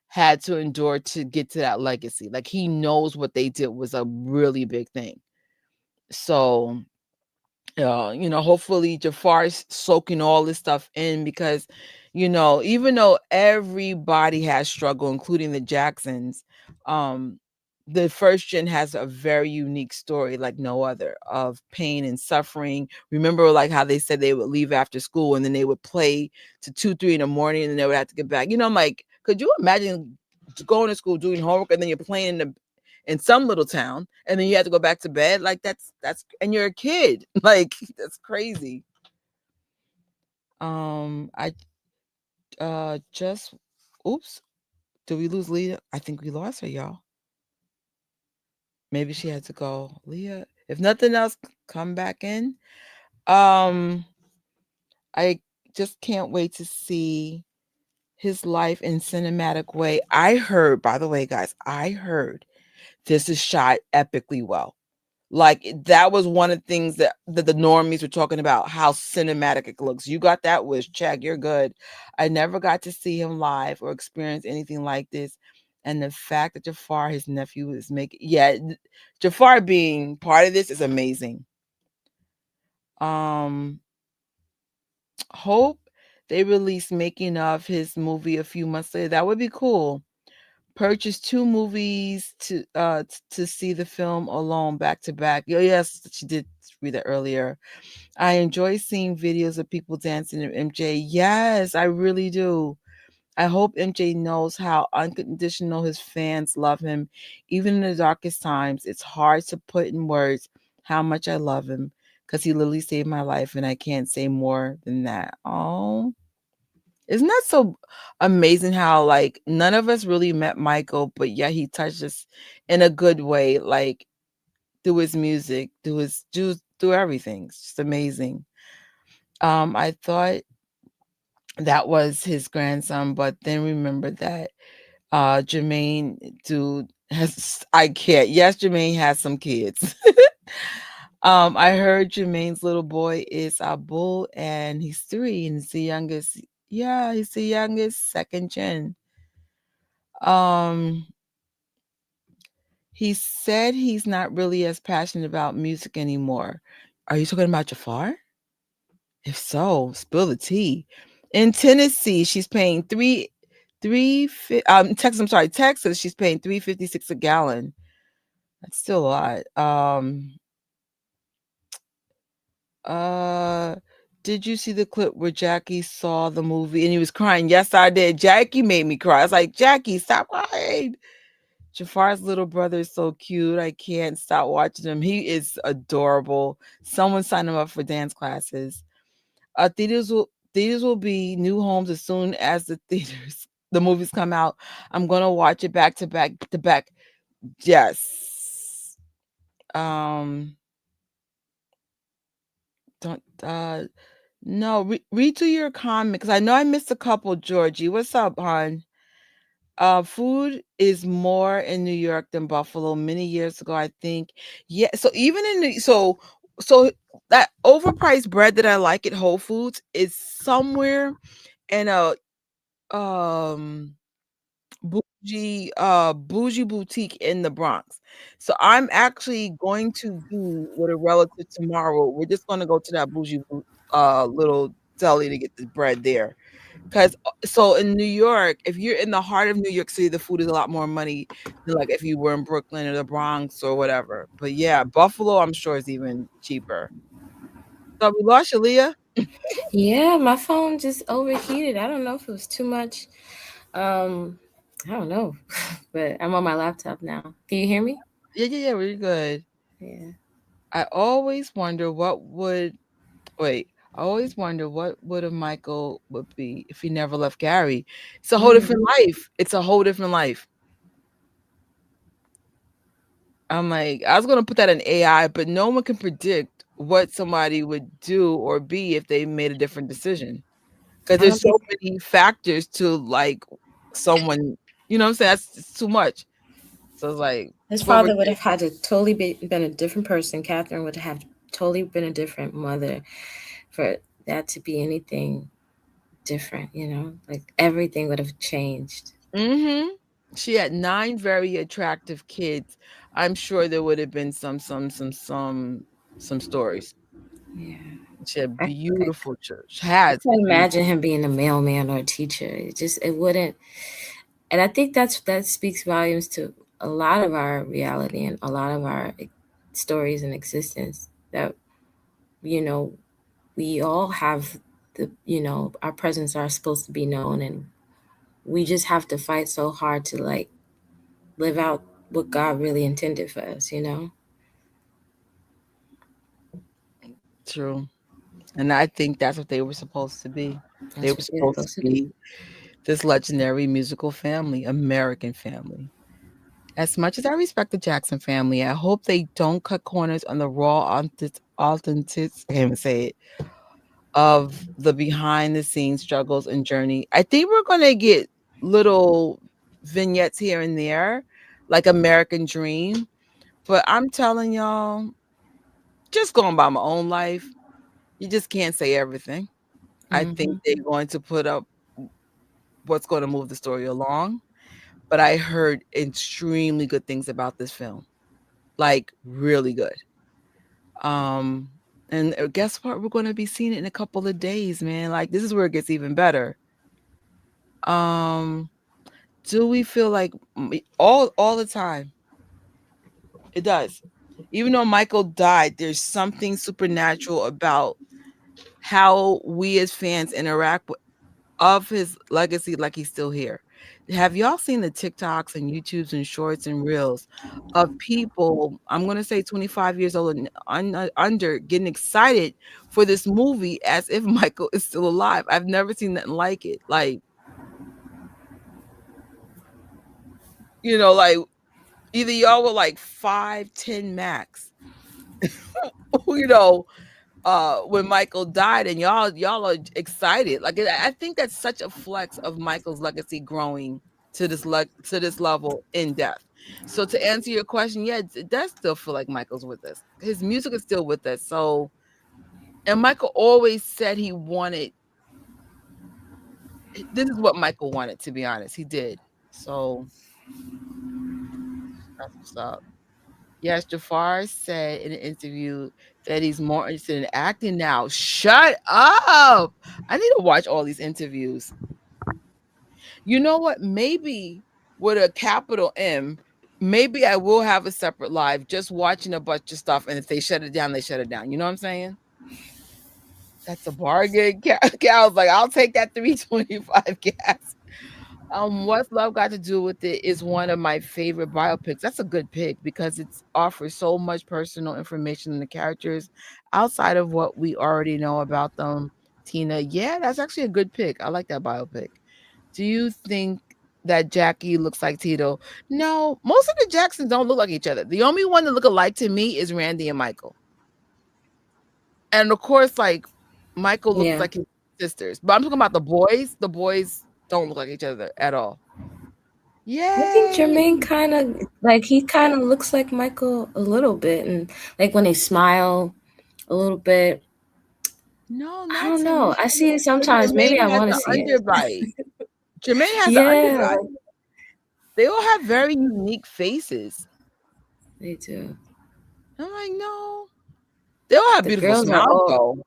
had to endure to get to that legacy. Like, he knows what they did was a really big thing. So, hopefully Jafar's soaking all this stuff in because, even though everybody has struggle, including the Jacksons, um, the first gen has a very unique story like no other of pain and suffering. Remember, like how they said they would leave after school and then they would play to 2, 3 in the morning and then they would have to get back. I'm like, could you imagine going to school doing homework and then you're playing in some little town and then you have to go back to bed? Like, that's and you're a kid. Like, that's crazy. I just oops, did we lose Leah? I think we lost her, y'all. Maybe she had to go. Leah, if nothing else, come back in. um I just can't wait to see his life in cinematic way. I heard, by the way, guys, I heard this is shot epically well. Like, that was one of the things that the normies were talking about, how cinematic it looks. You got that wish, check, you're good. I never got to see him live or experience anything like this. And the fact that Jafar, his nephew, is making, Jafar being part of this is amazing. Um, Hope they release making of his movie a few months later. That would be cool. Purchased 2 movies to see the film alone back to back. Oh, yes, she did read that earlier. I enjoy seeing videos of people dancing to MJ. Yes, I really do. I hope MJ knows how unconditional his fans love him. Even in the darkest times, it's hard to put in words how much I love him because he literally saved my life, and I can't say more than that. Oh, isn't that so amazing how, like, none of us really met Michael, but yeah, he touched us in a good way, like, through his music, through everything. It's just amazing. I thought that was his grandson, but then remembered that Jermaine, dude, has I can't. Yes, Jermaine has some kids. I heard Jermaine's little boy is Abul and he's 3 and he's the youngest. Yeah, he's the youngest, second gen. Um, he said he's not really as passionate about music anymore. Are you talking about Jafar? If so, spill the tea. In Tennessee, she's paying Texas, I'm sorry, Texas, she's paying 3.56 a gallon. That's still a lot. Uh did you see the clip where Jackie saw the movie and he was crying? Yes, I did. Jackie made me cry. I was like, Jackie, stop crying. Jafar's little brother is so cute. I can't stop watching him. He is adorable. Someone sign him up for dance classes. Theaters will be new homes as soon as the movies come out. I'm gonna watch it back to back to back. Yes. Um, don't no, read to your comments. I know I missed a couple, Georgie. What's up, hon? Food is more in New York than Buffalo. Many years ago, I think. Yeah, so even in so that overpriced bread that I like at Whole Foods is somewhere in a um bougie boutique in the Bronx. So I'm actually going to be with a relative tomorrow. We're just gonna go to that little deli to get the bread there. Cause so in New York, if you're in the heart of New York City, the food is a lot more money than like if you were in Brooklyn or the Bronx or whatever. But yeah, Buffalo, I'm sure is even cheaper. So we lost you, Leah. Yeah, my phone just overheated. I don't know if it was too much. Um, I don't know, but I'm on my laptop now. Can you hear me? Yeah, we're good. Yeah. I always wonder what would wait. I always wonder what would a Michael would be if he never left Gary. It's a whole different Mm. life. It's a whole different life. I'm like, I was gonna put that in AI, but no one can predict what somebody would do or be if they made a different decision. Because I don't there's think so many factors to like someone, you know what I'm saying? That's it's too much. So it's like his whoever father would have had to totally been a different person. Catherine would have totally been a different mother for that to be anything different, you know? Like everything would have changed. hmm She had 9 very attractive kids. I'm sure there would have been some stories. Yeah. She had I beautiful church. Has can't beautiful. imagine him being a mailman or a teacher. It wouldn't. And I think that speaks volumes to a lot of our reality and a lot of our stories and existence. That you know we all have our presence are supposed to be known, and we just have to fight so hard to like live out what God really intended for us. You know, True. And I think that's what they were supposed to be. They that's were what we're supposed to supposed to be. be this legendary musical family, American family. As much as I respect the Jackson family, I hope they don't cut corners on the raw authentic, I can't even say it, of the behind the scenes struggles and journey. I think we're gonna get little vignettes here and there, like American Dream. But I'm telling y'all, just going by my own life, you just can't say everything. I think Hmm. they're going to put up what's going to move the story along. But I heard extremely good things about this film, like really good. Um, and guess what? We're going to be seeing it in a couple of days, man. Like this is where it gets even better. Um, do we feel like all the time? It does. Even though Michael died, there's something supernatural about how we as fans interact of his legacy like he's still here. Have y'all seen the TikToks and YouTubes and shorts and reels of people, I'm going to say 25 years old and under, getting excited for this movie as if Michael is still alive? I've never seen nothing like it. Like, like either y'all were like 5, 10 max, you know, when Michael died, and y'all are excited. Like I think that's such a flex of Michael's legacy growing to this level in depth. So to answer your question, yeah, it does still feel like Michael's with us. His music is still with us. So, and Michael always said he wanted. This is what Michael wanted. To be honest, he did. So that's what's up. Yes, Jafar said in an interview that he's more interested in acting now. Shut up. I need to watch all these interviews. You know what? Maybe with a capital M, maybe I will have a separate live just watching a bunch of stuff. And if they shut it down, they shut it down. You know what I'm saying? That's a bargain. Cal's like, I'll take that 325 gas. What's Love Got to Do with It is one of my favorite biopics. That's a good pick because it offers so much personal information in the characters outside of what we already know about them. Tina, yeah, that's actually a good pick. I like that biopic. Do you think? that Jackie looks like Tito. No, most of the Jacksons don't look like each other. The only one that look alike to me is Randy and Michael. And of course, like Michael looks Yeah. like his sisters. But I'm talking about the boys. The boys don't look like each other at all. I think Yay. Jermaine kind of like he kind of looks like Michael a little bit, and like when they smile a little bit. No, I not don't to me. know. I see it Because sometimes. Maybe I Jermaine has want to the see it. underbite. Jermaine has the Yeah, underbite. like They all have very unique faces. they do. I'm like, no. They all have The beautiful girls are smiles, all though.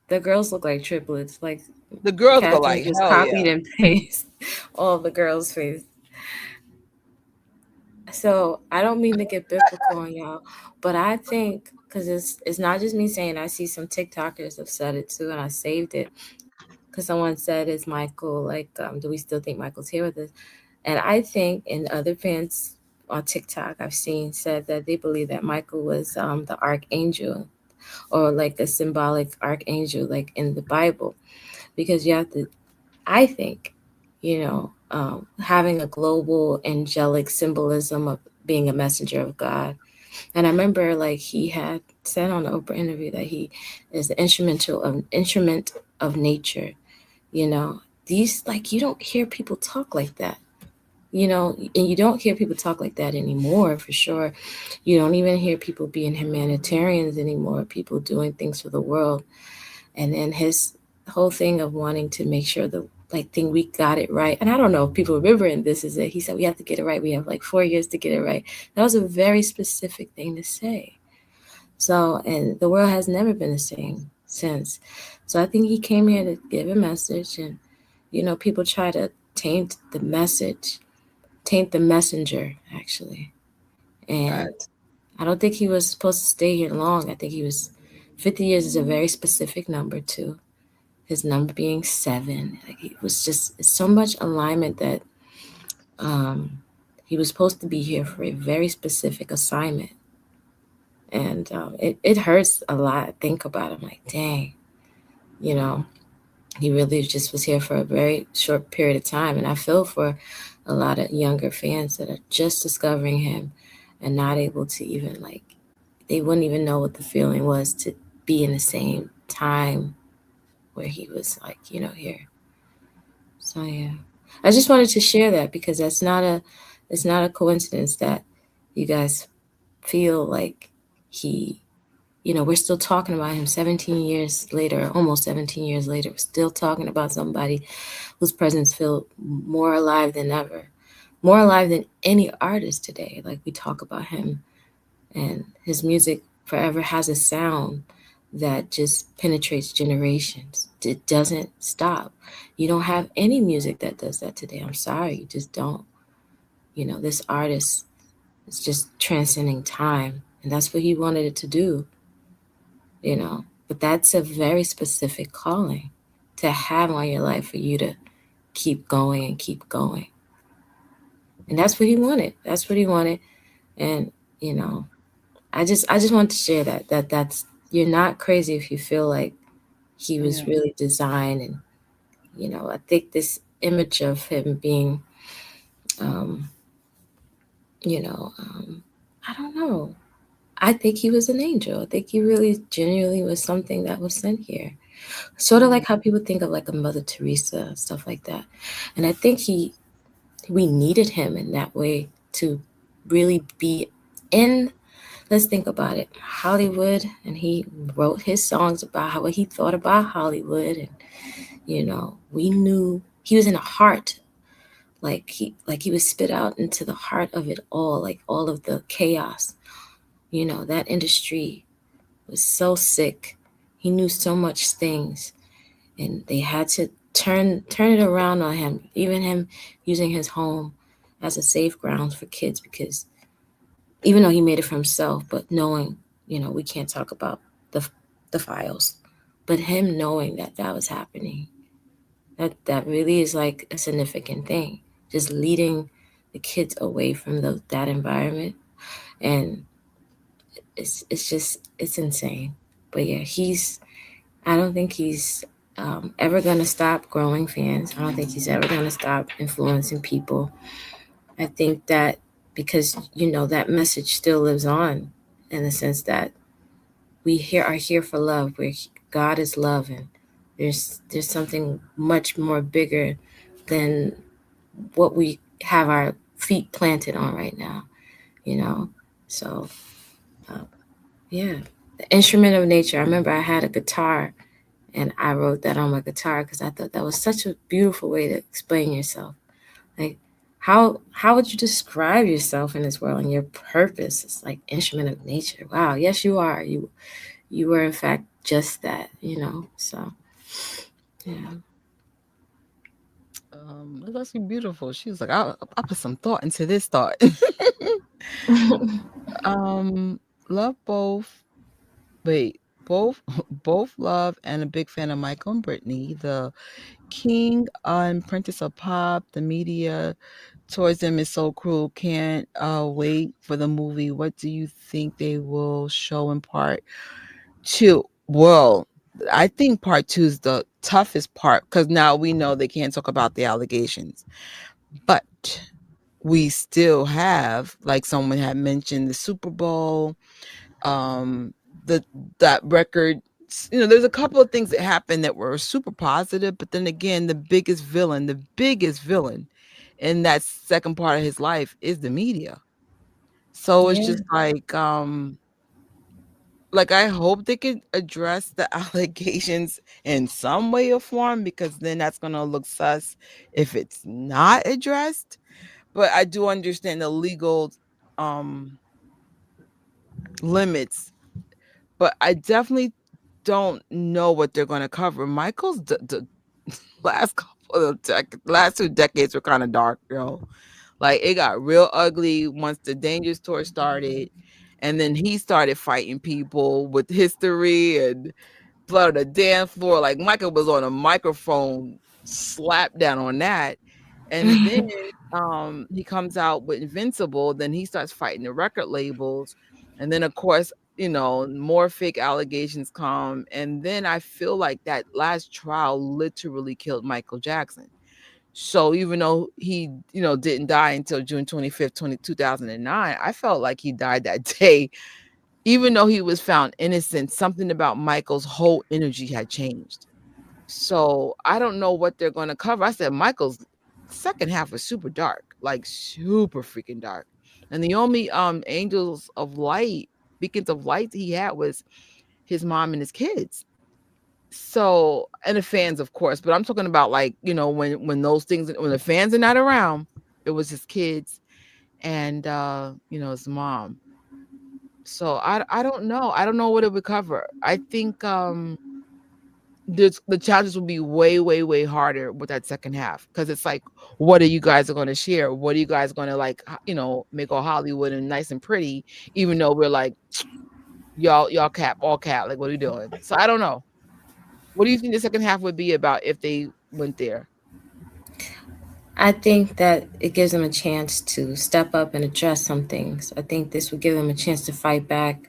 the girls look like triplets. Like The girls go Catherine like, just hell yeah. copied and pasted all the girls' face. So I don't mean to get biblical on y'all, but I think because it's not just me saying. I see some TikTokers have said it too, and I saved it because someone said, "Is Michael like? Do we still think Michael's here with us?" And I think, and other fans on TikTok I've seen said that they believe that Michael was the archangel or like a symbolic archangel, like in the Bible, because you have to. I think, having a global angelic symbolism of being a messenger of God. And I remember like he had said on the Oprah interview that he is the instrument of nature. You know, these like you don't hear people talk like that. And you don't hear people talk like that anymore for sure. You don't even hear people being humanitarians anymore, people doing things for the world. And then his whole thing of wanting to make sure the like thing we got it right. And I don't know if people remember, and this is it. He said we have to get it right. We have like 4 years to get it right. That was a very specific thing to say. So, and the world has never been the same since. So I think he came here to give a message, and people try to taint the message, taint the messenger actually. And Right. I don't think he was supposed to stay here long. I think he was 50 years is a very specific number too. His number being seven. Like it was just so much alignment that um, he was supposed to be here for a very specific assignment. And it hurts a lot to think about it. I'm like, dang, you know, he really just was here for a very short period of time. And I feel for a lot of younger fans that are just discovering him and not able to even like, they wouldn't even know what the feeling was to be in the same time where he was like, here. So yeah, I just wanted to share that because it's not a coincidence that you guys feel like he, we're still talking about him 17 years later, almost 17 years later. We're still talking about somebody whose presence feel more alive than ever, more alive than any artist today. Like we talk about him and his music forever has a sound that just penetrates generations. It doesn't stop. You don't have any music that does that today. I'm sorry, you just don't. This artist is just transcending time, and that's what he wanted it to do. But that's a very specific calling to have on your life for you to keep going and keep going. And that's what he wanted. That's what he wanted. And you know, I just want to share that's you're not crazy if you feel like he was Yeah. really designed. And I think this image of him being um I don't know, I think he was an angel. I think he really genuinely was something that was sent here, sort of Yeah. like how people think of like a Mother Teresa, stuff like that. And I think we needed him in that way to really be in, let's think about it, Hollywood. And he wrote his songs about how what he thought about Hollywood. And we knew he was in the heart, like he was spit out into the heart of it all, like all of the chaos. That industry was so sick. He knew so much things, and they had to turn it around on him, even him using his home as a safe ground for kids, because even though he made it for himself, but knowing, we can't talk about the the files, but him knowing that that was happening, that really is like a significant thing. Just leading the kids away from that environment, and it's just it's insane. But yeah, I don't think he's ever going to stop growing fans. I don't think he's ever going to stop influencing people. I think that because, that message still lives on in the sense that we here are here for love. God is love, and there's something much more bigger than what we have our feet planted on right now, you know. So uh, yeah, the instrument of nature. I remember I had a guitar, and I wrote that on my guitar because I thought that was such a beautiful way to explain yourself. Like how would you describe yourself in this world and your purpose? It's like instrument of nature. Wow, yes you are. You were in fact just that. So yeah. That's actually beautiful. She was like, I put some thought into this thought. um, love both. Wait, both both love and a big fan of Michael and Brittany, the king and princess of pop. The media towards them is so cruel. Can't wait for the movie. What do you think they will show in part two? Well, I think part two is the toughest part because now we know they can't talk about the allegations, but we still have, like someone had mentioned, the Super Bowl, um, the that record. There's a couple of things that happened that were super positive, but then again, the biggest villain in that second part of his life is the media. So it's Yeah. just like I hope they could address the allegations in some way or form because then that's gonna look sus if it's not addressed. But I do understand the legal um limits, but I definitely don't know what they're gonna cover. Michael's the last couple of last 2 decades were kinda dark, yo. Like, it got real ugly once the Dangerous tour started, and then he started fighting people with history and blood on the dance floor. Like, Michael was on a microphone, slap down on that, and then, he comes out with Invincible, then he starts fighting the record labels, and then, of course, more fake allegations come, and then I feel like that last trial literally killed Michael Jackson. So even though he, didn't die until June 25th, 2009, I felt like he died that day. Even though he was found innocent, something about Michael's whole energy had changed. So I don't know what they're going to cover. I said Michael's second half was super dark, like super freaking dark. And the only angels of light, beacons of light he had was his mom and his kids. So, and the fans, of course, but I'm talking about like, when those things when the fans are not around, it was his kids and his mom. So I don't know. I don't know what it would cover. I think the challenges will be way, way, way harder with that second half because it's like, what are you guys are going to share? What are you guys going to like, make all Hollywood and nice and pretty, even though we're like, y'all cap, all cap. Like, what are you doing? So I don't know. What do you think the second half would be about if they went there? I think that it gives them a chance to step up and address some things. I think this would give them a chance to fight back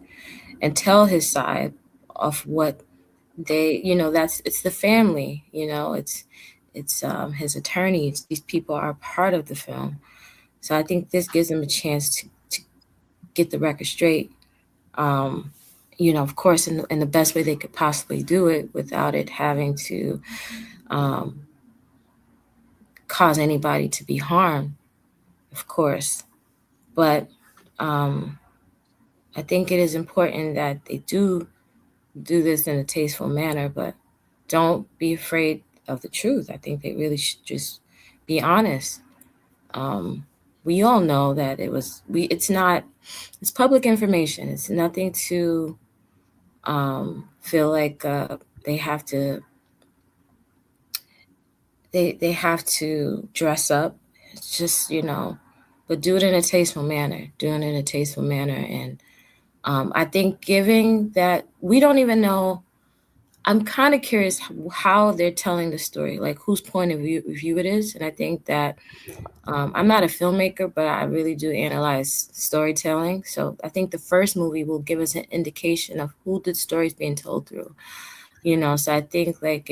and tell his side of what that's it's the family, it's his attorneys. These people are part of the film. So I think this gives them a chance to get the record straight. Um, of course, in the best way they could possibly do it without it having to um, cause anybody to be harmed, of course. But um, I think it is important that they do this in a tasteful manner, but don't be afraid of the truth. I think they really should just be honest. Um, we all know that it's not, it's public information. It's nothing to feel like they have to they have to dress up. It's just, but do it in a tasteful manner. Do it in a tasteful manner. And I think giving that, we don't even know. I'm kind of curious how they're telling the story, like whose point of view it is. And I think that I'm not a filmmaker, but I really do analyze storytelling. So I think the first movie will give us an indication of who the story is being told through. So I think like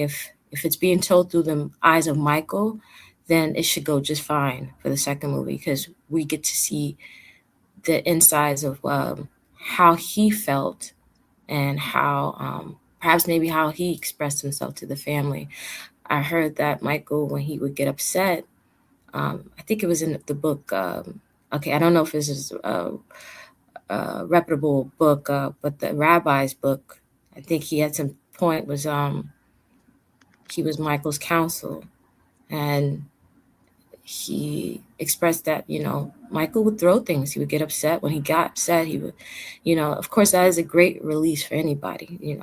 if it's being told through the eyes of Michael, then it should go just fine for the second movie because we get to see the insides of how he felt and how perhaps maybe how he expressed himself to the family. I heard that Michael, when he would get upset, I think it was in the book. Okay, I don't know if this is a reputable book, but the rabbi's book. I think he had some point was he was Michael's counsel, and he expressed that Michael would throw things. He would get upset. When he got upset, he would, of course, that is a great release for anybody,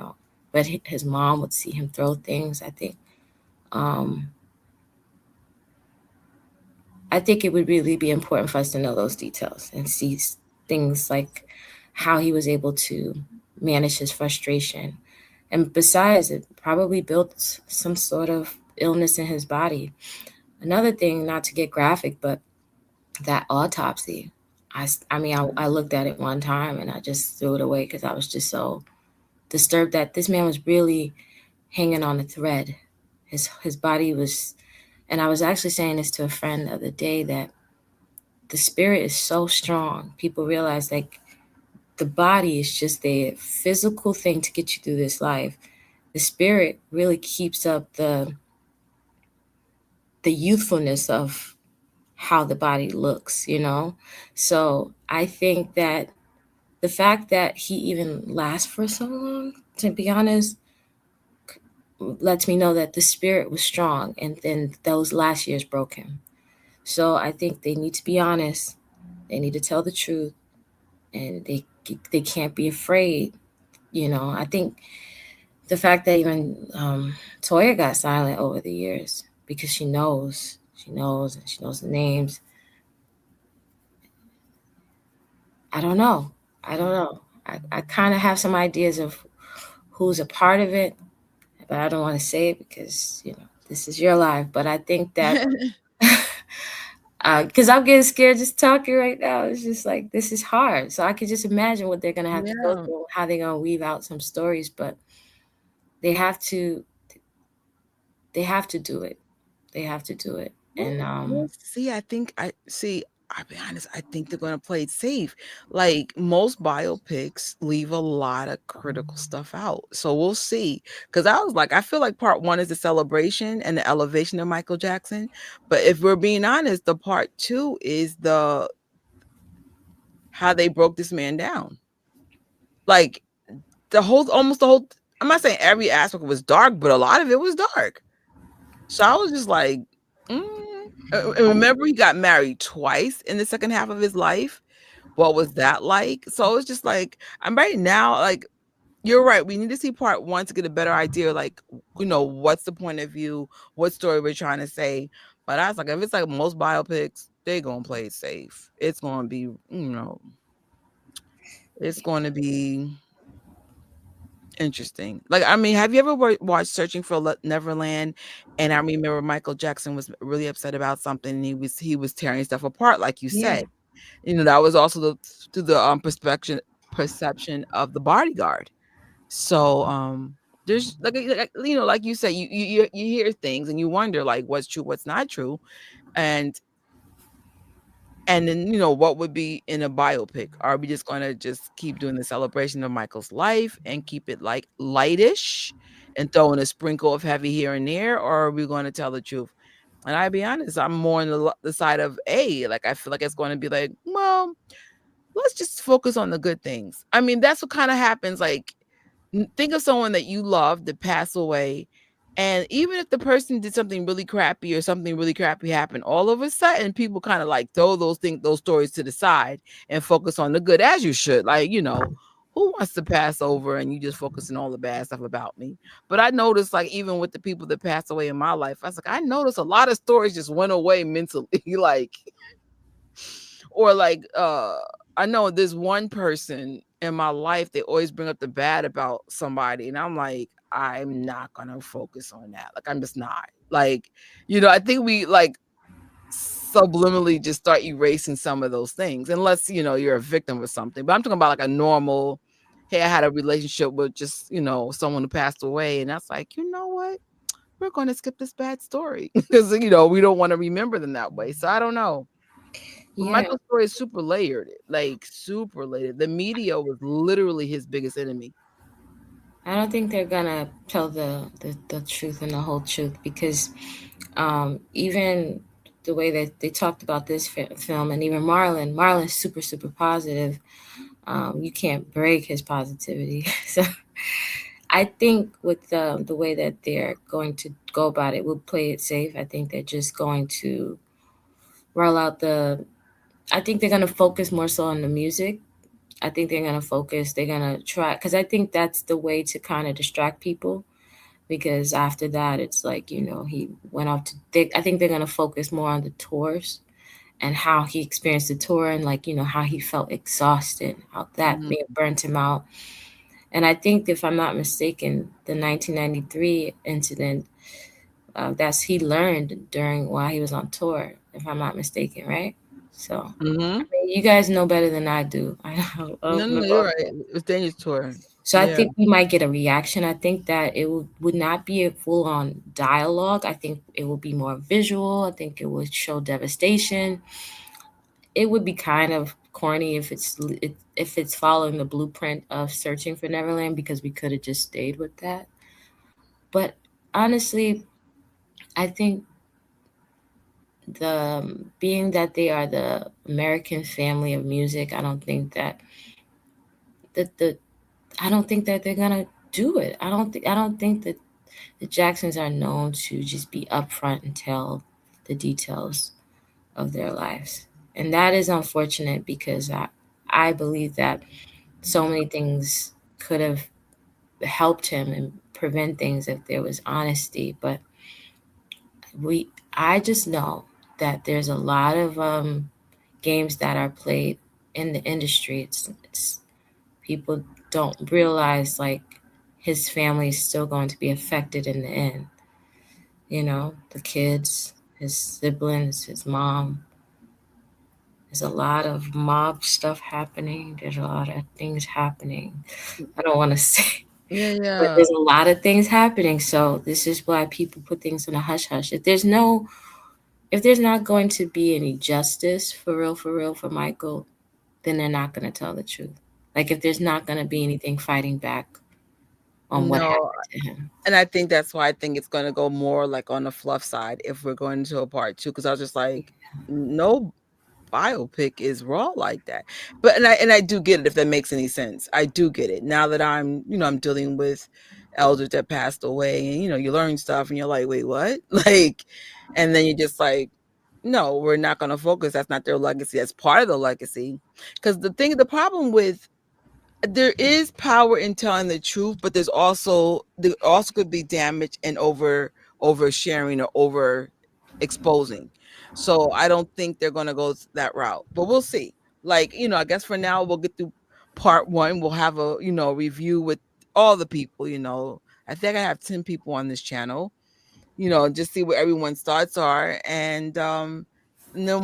But his mom would see him throw things. Um, I think it would really be important for us to know those details and see things like how he was able to manage his frustration. And besides, it probably built some sort of illness in his body. Another thing, not to get graphic, but that autopsy, I mean, I looked at it one time and I just threw it away because I was just so disturbed that this man was really hanging on a thread. His body was, and I was actually saying this to a friend the other day, that the spirit is so strong. People realize like the body is just a physical thing to get you through this life. The spirit really keeps up the youthfulness of how the body looks. So I think that the fact that he even lasts for so long, to be honest, lets me know that the spirit was strong, and then those last years broke him. So I think they need to be honest. They need to tell the truth, and they can't be afraid. I think the fact that even Toya got silent over the years because and she knows the names. I don't know. I don't know. I kind of have some ideas of who's a part of it, but I don't want to say it because this is your life. But I think that because I'm getting scared just talking right now. It's just like this is hard. So I can just imagine what they're gonna have to go Yeah. through, how they're gonna weave out some stories, but they have to they have to do it. They have to do it. We'll, And we'll see. I think I see. I'll be honest. I think they're going to play it safe. Like most biopics leave a lot of critical stuff out. So we'll see. Because I was like, I feel like part one is the celebration and the elevation of Michael Jackson. But if we're being honest, the part two is the how they broke this man down. Like almost the whole. I'm not saying every aspect was dark, but a lot of it was dark. So I was just like, mm. And remember, he got married twice in the second half of his life. What was that like? So it's just like, I'm right now, like, you're right. We need to see part one to get a better idea, like, what's the point of view, what story we're trying to say. But I was like, if it's like most biopics, they gonna play it safe. It's gonna be, it's gonna be interesting. Like, I mean, have you ever watched Searching for Neverland? And I remember Michael Jackson was really upset about something, and he was tearing stuff apart, like you yeah, said. That was also through the perception of the bodyguard. So there's like you said, you hear things and you wonder like what's true, what's not true, and then, what would be in a biopic? Are we just gonna just keep doing the celebration of Michael's life and keep it like lightish and throw in a sprinkle of heavy here and there, or are we gonna tell the truth? And I'll be honest, I'm more on the side of A. Like I feel like it's going to be like, well, let's just focus on the good things. I mean, that's what kind of happens. Like, think of someone that you love that passed away. And even if the person did something really crappy or something really crappy happened, all of a sudden people kind of like throw those stories to the side and focus on the good, as you should. Like, who wants to pass over and you just focus on all the bad stuff about me? But I noticed, like, even with the people that passed away in my life, I was like, I noticed a lot of stories just went away mentally. Like, or like I know there's one person in my life, they always bring up the bad about somebody, and I'm like, I'm not gonna focus on that. Like, I'm just not. Like, I think we like subliminally just start erasing some of those things, unless you're a victim of something. But I'm talking about like a normal, hey, I had a relationship with just someone who passed away, and that's like, you know what? we're going to skip this bad story because we don't want to remember them that way. So I don't know. But Yeah, Michael's story is super layered, like super layered. The media was literally his biggest enemy. I don't think they're gonna tell the truth and the whole truth because even the way that they talked about this film and even Marlon's super super positive. You can't break his positivity. So I think with the way that they're going to go about it, we'll play it safe. I think they're just going to roll out the. I think they're gonna focus more so on the music. I think they're gonna focus. They're gonna try because I think that's the way to kind of distract people. Because after that, it's like he went off to. I think they're gonna focus more on the tours and how he experienced the tour and like how he felt exhausted, how that Mhm. may have burnt him out. And I think if I'm not mistaken, the 1993 incident that's he learned during while he was on tour, if I'm not mistaken, right? So Mhm. I mean, you guys know better than I do. I don't No, no, remember you're all right. the. It was Daniel's tour. So I Yeah. think we might get a reaction. I think that it would not be a full on dialogue. I think it will be more visual. I think it would show devastation. It would be kind of corny if if it's following the blueprint of Searching for Neverland because we could have just stayed with that. But honestly, I think the being that they are the American family of music, that I don't think that they're gonna do it. I don't think that the Jacksons are known to just be upfront and tell the details of their lives. And that is unfortunate because I believe that so many things could have helped him and prevent things if there was honesty. But we, I just know that there's a lot of games that are played in the industry. It's people don't realize like his family is still going to be affected in the end. The kids, his siblings, his mom. There's a lot of mob stuff happening. There's a lot of things happening. I don't want to say, Yeah, but yeah. there's a lot of things happening. So this is why people put things in a hush hush. If there's not going to be any justice for real for Michael, then they're not going to tell the truth. Like if there's not going to be anything fighting back on what No, happened to him. and I think that's why I think it's gonna go more like on the fluff side if we're going to a part two. Because I was just like, no biopic is raw like that. But and I do get it if that makes any sense. I do get it. Now that I'm dealing with elders that passed away and you learn stuff and you're like, wait, what? Like, and then you're just like, no, we're not gonna focus. That's not their legacy. That's part of the legacy. Because the problem with there is power in telling the truth, but there also could be damage and oversharing or over exposing. So I don't think they're gonna go that route, but we'll see. Like, I guess for now we'll get through part one. We'll have a review with all the people. I think I have 10 people on this channel. Just see what everyone's thoughts are, and then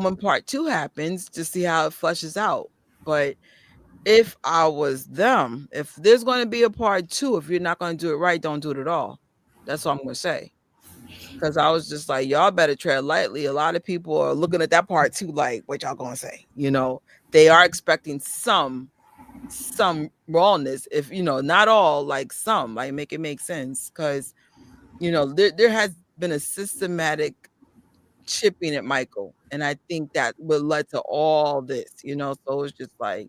when part two happens, just see how it flushes out. But if I was them, if there's going to be a part two, if you're not going to do it right, don't do it at all. That's all I'm going to say. Because I was just like, y'all better tread lightly. A lot of people are looking at that part too, like, what y'all going to say? They are expecting some rawness. If not all, like some, like make it make sense. Because there has been a systematic chipping at Michael, and I think that would led to all this. So it's just like,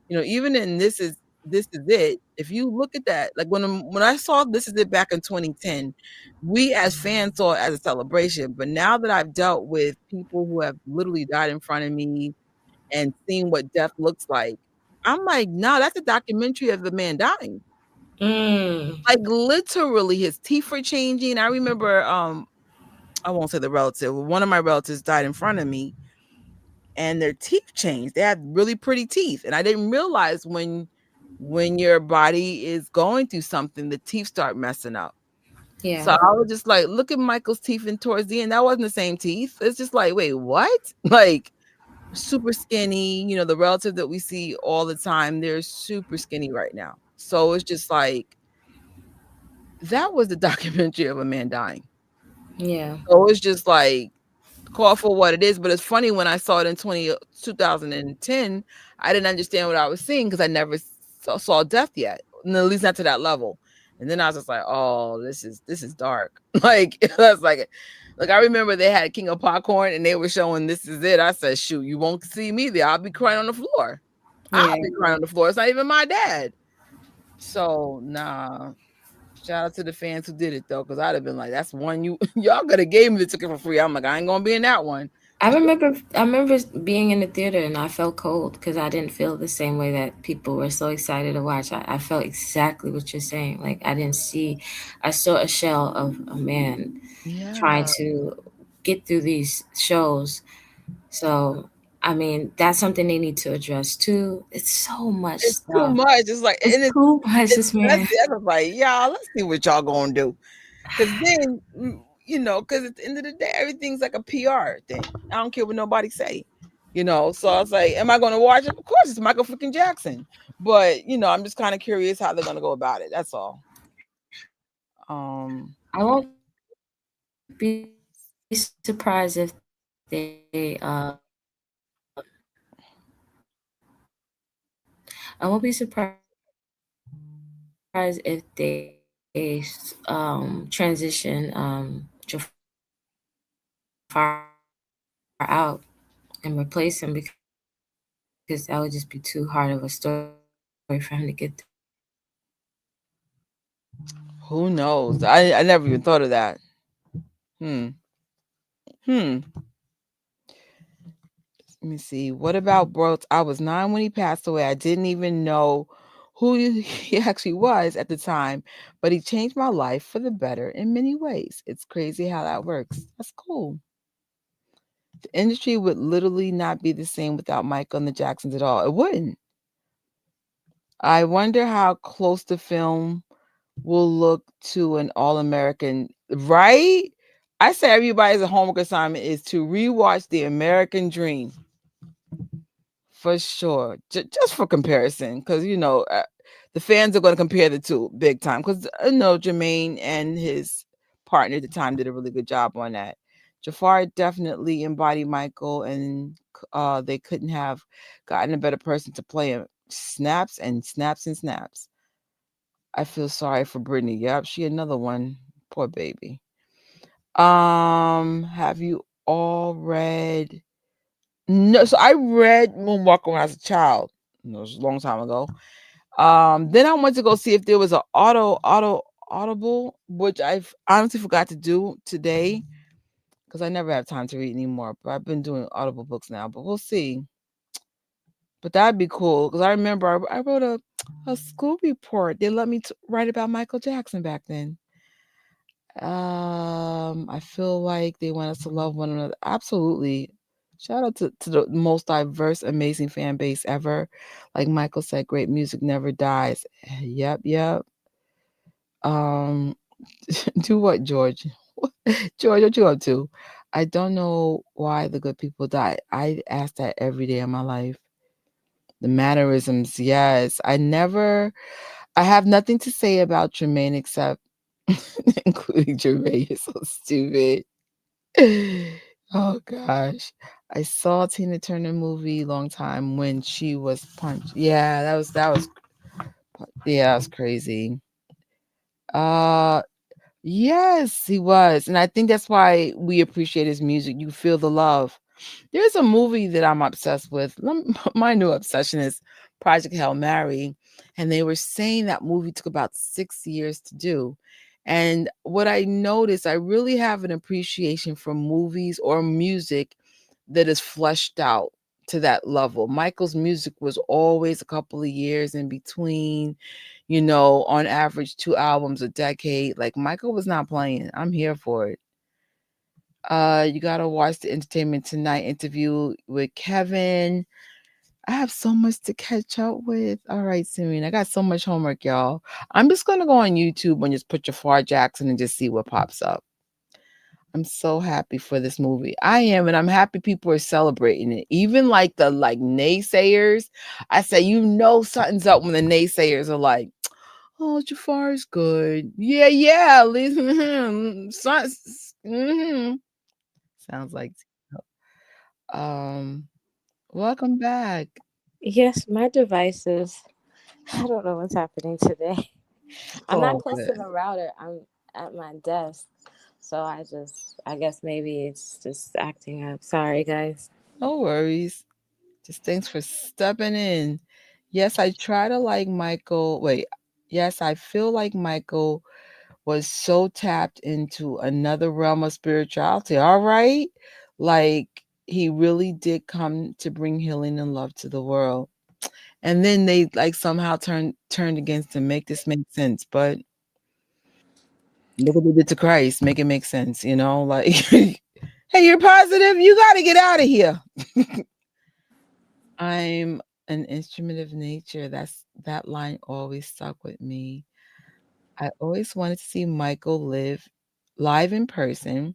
even in This Is It, if you look at that, like when I saw This Is It back in 2010, we as fans saw it as a celebration. But now that I've dealt with people who have literally died in front of me and seen what death looks like, I'm like, no, that's a documentary of the man dying. Mm, Like literally his teeth were changing. I remember I won't say the relative. One of my relatives died in front of me and their teeth changed. They had really pretty teeth. And I didn't realize when your body is going through something, the teeth start messing up. yeah. So I was just like, look at Michael's teeth and towards the end. That wasn't the same teeth. It's just like, wait, what? Like super skinny. The relative that we see all the time, they're super skinny right now. So it's just like that was the documentary of a man dying. Yeah. So it's just like call for what it is. But it's funny when I saw it in 2010, I didn't understand what I was seeing because I never saw death yet, at least not to that level. And then I was just like, oh, this is dark. Like that's like I remember they had King of Popcorn and they were showing This Is It. I said, shoot, you won't see me there. I'll be crying on the floor. I'll Yeah. be crying on the floor. It's not even my dad. So nah. Shout out to the fans who did it though, because I'd have been like, "That's one you y'all could have gave me the ticket for free." I'm like, I ain't gonna be in that one. I remember being in the theater and I felt cold because I didn't feel the same way that people were so excited to watch. I felt exactly what you're saying. Like I saw a shell of a man trying Yeah, to get through these shows. So, I mean, that's something they need to address too. It's so much it's too stuff. much. It's like, It's and too much, it's this messy. man. I was like, y'all, let's see what y'all gonna do. Because then, because at the end of the day, everything's like a PR thing. I don't care what nobody say. So I was like, am I gonna watch it? Of course, it's Michael freaking Jackson. But I'm just kind of curious how they're gonna go about it. That's all. Um, I won't be surprised if I won't be surprised if they transition Jafar out and replace him because that would just be too hard of a story for him to get through. who knows? I never even thought of that. Hmm. Hmm. Let me see. What about Broth? I was 9 when he passed away. I didn't even know who he actually was at the time, but he changed my life for the better in many ways. It's crazy how that works. That's cool. The industry would literally not be the same without Michael and the Jacksons at all. It wouldn't. I wonder how close the film will look to an all American, right? I say everybody's homework assignment is to rewatch The American Dream. For sure. Just for comparison, because the fans are going to compare the two big time. Because Jermaine and his partner at the time did a really good job on that. Jafar definitely embodied Michael, and they couldn't have gotten a better person to play him. Snaps and snaps and snaps. I feel sorry for Brittany. Yep, she another one. Poor baby. Have you all read? No, so I read Moonwalker when I was a child. It was a long time ago. Then I went to go see if there was an audible, which I've honestly forgot to do today because I never have time to read anymore. But I've been doing audible books now. But we'll see. But that'd be cool because I remember I wrote a school report. They let me write about Michael Jackson back then. I feel like they want us to love one another. Absolutely. Shout out to the most diverse, amazing fan base ever. Like Michael said, great music never dies. Yep, yep. Um, do what, George? George, what you up to? I don't know why the good people die. I ask that every day of my life. The mannerisms, yes. I have nothing to say about Jermaine except including Jermaine. You're so stupid. Oh gosh. I saw Tina Turner movie long time when she was punched. Yeah, that was crazy. Uh yes, he was. And I think that's why we appreciate his music. You feel the love. There's a movie that I'm obsessed with. My new obsession is Project Hail Mary. And they were saying that movie took about 6 years to do. And what I noticed, I really have an appreciation for movies or music that is fleshed out to that level. Michael's music was always a couple of years in between, on average 2 albums a decade. Like Michael was not playing. I'm here for it. You gotta watch the Entertainment Tonight interview with Kevin. I have so much to catch up with. All right, Serena, I got so much homework, y'all. I'm just gonna go on YouTube and just put Jafar Jackson and just see what pops up. I'm so happy for this movie. I am, and I'm happy people are celebrating it. Even like the naysayers. I say, something's up when the naysayers are like, "Oh, Jafar is good. Yeah, yeah. At least Mhm. Sounds like um, welcome back. Yes, my devices. I don't know what's happening today. It's I'm not all close to good. the router. I'm at my desk. So I guess maybe it's just acting up. Sorry, guys. No worries. Just thanks for stepping in. Yes, I try to like Michael. Wait. Yes, I feel like Michael was so tapped into another realm of spirituality. All right. Like he really did come to bring healing and love to the world. And then they like somehow turned against him. Make this make sense. But look what they did to Christ. Make it make sense, you know? Like hey, you're positive, you gotta get out of here. I'm an instrument of nature. That line always stuck with me. I always wanted to see Michael live in person,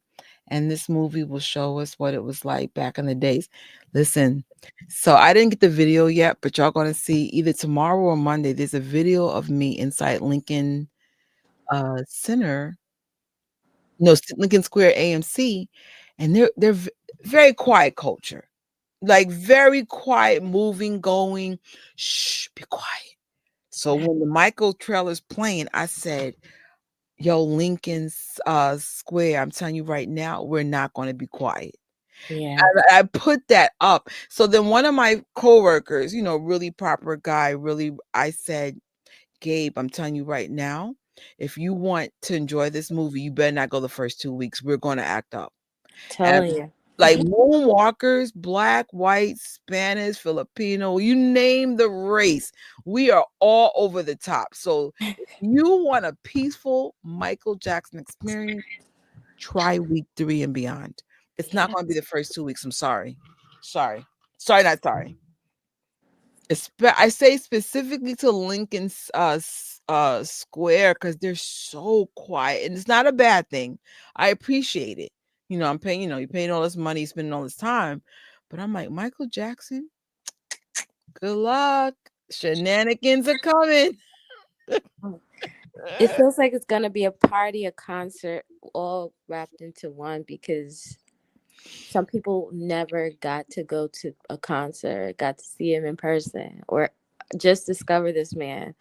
and this movie will show us what it was like back in the days. Listen, so I didn't get the video yet, but y'all gonna see either tomorrow or Monday. There's a video of me inside Lincoln Center, no, Lincoln Square AMC, and very quiet culture, like very quiet, moving, going. Shh, be quiet. So when the Michael trailer's playing, I said, yo, Lincoln's Square, I'm telling you right now, we're not going to be quiet. Yeah. I put that up. So then one of my coworkers, really proper guy, really, I said, Gabe, I'm telling you right now, if you want to enjoy this movie, you better not go the first 2 weeks. We're going to act up. And Telling you. like moonwalkers, black, white, Spanish, Filipino, you name the race, we are all over the top. So if you want a peaceful Michael Jackson experience, try week 3 and beyond. It's not Yeah. going to be the first 2 weeks. I'm sorry. Sorry. Sorry, not sorry. I say specifically to Lincoln's Square because they're so quiet, and it's not a bad thing. I appreciate it. I'm paying. You're paying all this money, spending all this time, but I'm like Michael Jackson. Good luck. Shenanigans are coming. It feels like it's gonna be a party, a concert, all wrapped into one because some people never got to go to a concert, got to see him in person, or just discover this man.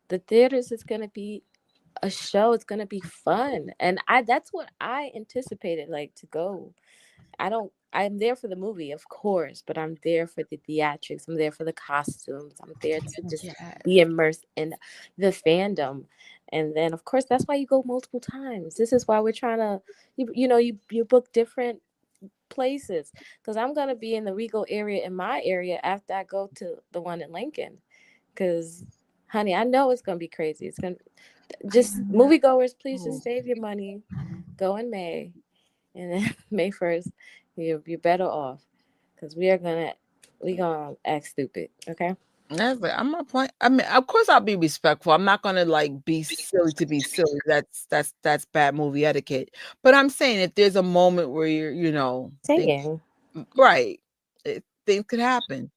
The theaters is gonna be a show. It's gonna be fun, and that's what I anticipated, like to go. I'm there for the movie, of course, but I'm there for the theatrics. I'm there for the costumes. I'm there to just be Yes. immersed in the fandom. And then of course that's why you go multiple times. This is why we're trying to you book different places because I'm gonna be in the Regal area in my area after I go to the one in Lincoln. Because, honey, I know it's gonna be crazy. It's gonna I just moviegoers, please know. just save your money. Go in May, and then May 1st, you're better off because we gonna act stupid. Okay. That's like I'm not playing. I mean, of course, I'll be respectful. I'm not gonna like be silly to be silly. That's bad movie etiquette. But I'm saying if there's a moment where you're, think Singing. right, things could happen.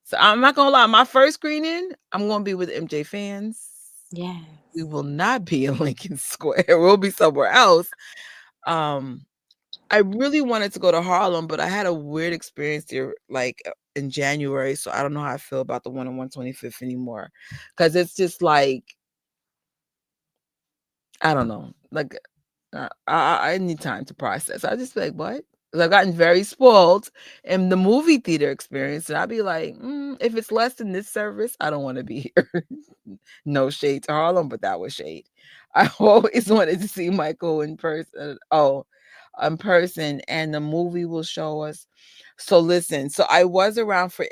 So I'm not gonna lie. My first screening, I'm gonna be with MJ fans. We Yes. will not be in Lincoln Square. We'll be somewhere else. Um, I really wanted to go to Harlem, but I had a weird experience there, like in January. So I don't know how I feel about the one on 125th anymore, because it's just like I don't know. Like I need time to process. I just be like, what? 'Cause I've gotten very spoiled in the movie theater experience, and I'd be like, if it's less than this service, I don't want to be here. No shade to Harlem, but that was shade. I always wanted to see Michael in person. Oh, in person, and the movie will show us. So listen, so I was around for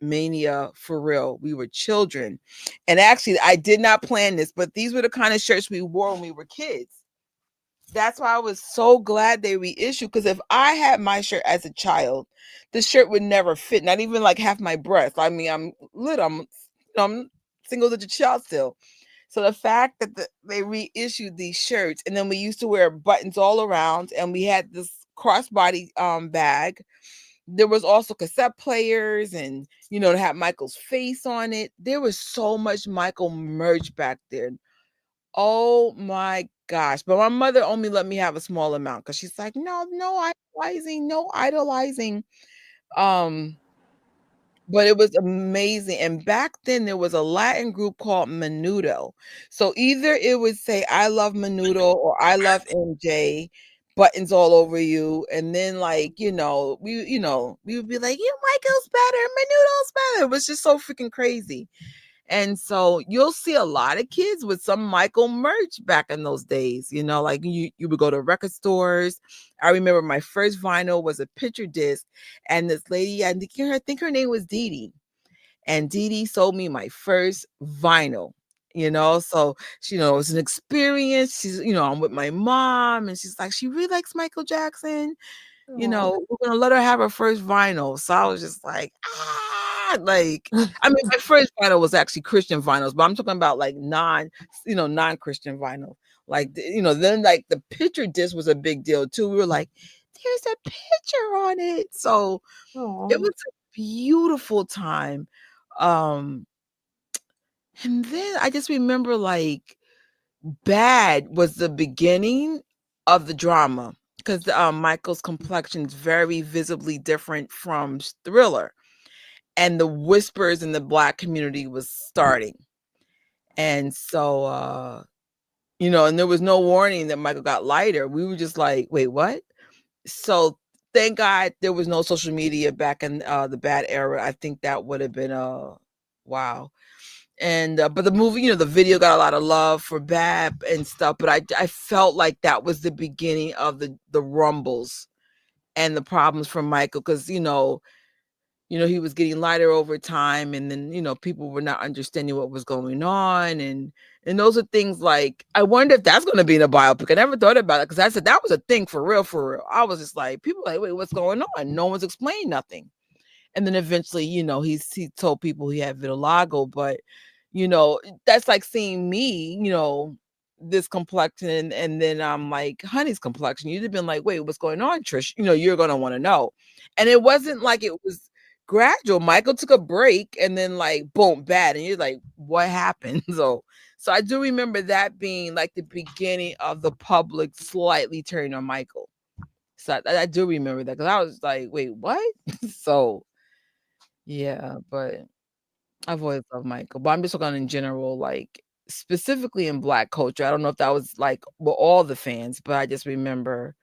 Mania for real. We were children, and actually, I did not plan this, but these were the kind of shirts we wore when we were kids. That's why I was so glad they reissued. Because if I had my shirt as a child, the shirt would never fit, not even like half my breast. I mean, I'm little. I'm single digit child still. So the fact that they reissued these shirts, and then we used to wear buttons all around, and we had this crossbody bag. There was also cassette players, and to have Michael's face on it. There was so much Michael merch back there. Oh my gosh. But my mother only let me have a small amount because she's like, no, no idolizing, no idolizing. Um, but it was amazing. And back then there was a Latin group called Menudo. So either it would say I love Menudo or I love MJ, buttons all over you. And then like, we would be like, you Michael's better, Menudo's better. It was just so freaking crazy. And so you'll see a lot of kids with some Michael merch back in those days, like you would go to record stores. I remember my first vinyl was a picture disc, and this lady, I think her name was Dee Dee. And Dee Dee sold me my first vinyl. So it was an experience. I'm with my mom, and she's like, she really likes Michael Jackson. Aw. We're gonna let her have her first vinyl. So I was just like, like, I mean, my first vinyl was actually Christian vinyls, but I'm talking about like non-Christian vinyl. Like, then like the picture disc was a big deal too. We were like, there's a picture on it. So Aw. it was a beautiful time. Um, and then I just remember like Bad was the beginning of the drama because Michael's complexion is very visibly different from Thriller, and the whispers in the Black community was starting. And so, and there was no warning that Michael got lighter. We were just like, wait, what? So thank God there was no social media back in the Bad era. I think that would have been wow. And but the movie, the video got a lot of love for Bab and stuff, but I felt like that was the beginning of the rumbles and the problems for Michael, because he was getting lighter over time, and then people were not understanding what was going on, and those are things like I wonder if that's going to be in a biopic. I never thought about it because I said that was a thing for real, for real. I was just like, people like, wait, what's going on? No one's explained nothing. And then eventually, he told people he had vitiligo, but that's like seeing me, this complexion, and then I'm like Honey's complexion. You'd have been like, wait, what's going on, Trish? You're gonna want to know. And it wasn't like it was gradual. Michael took a break and then like boom, Bad, and you're like, what happened? So I do remember that being like the beginning of the public slightly turning on Michael. So I do remember that because I was like, wait, what? So yeah, but I've always loved Michael, but I'm just talking in general, like specifically in Black culture. I don't know if that was like with all the fans, but I just remember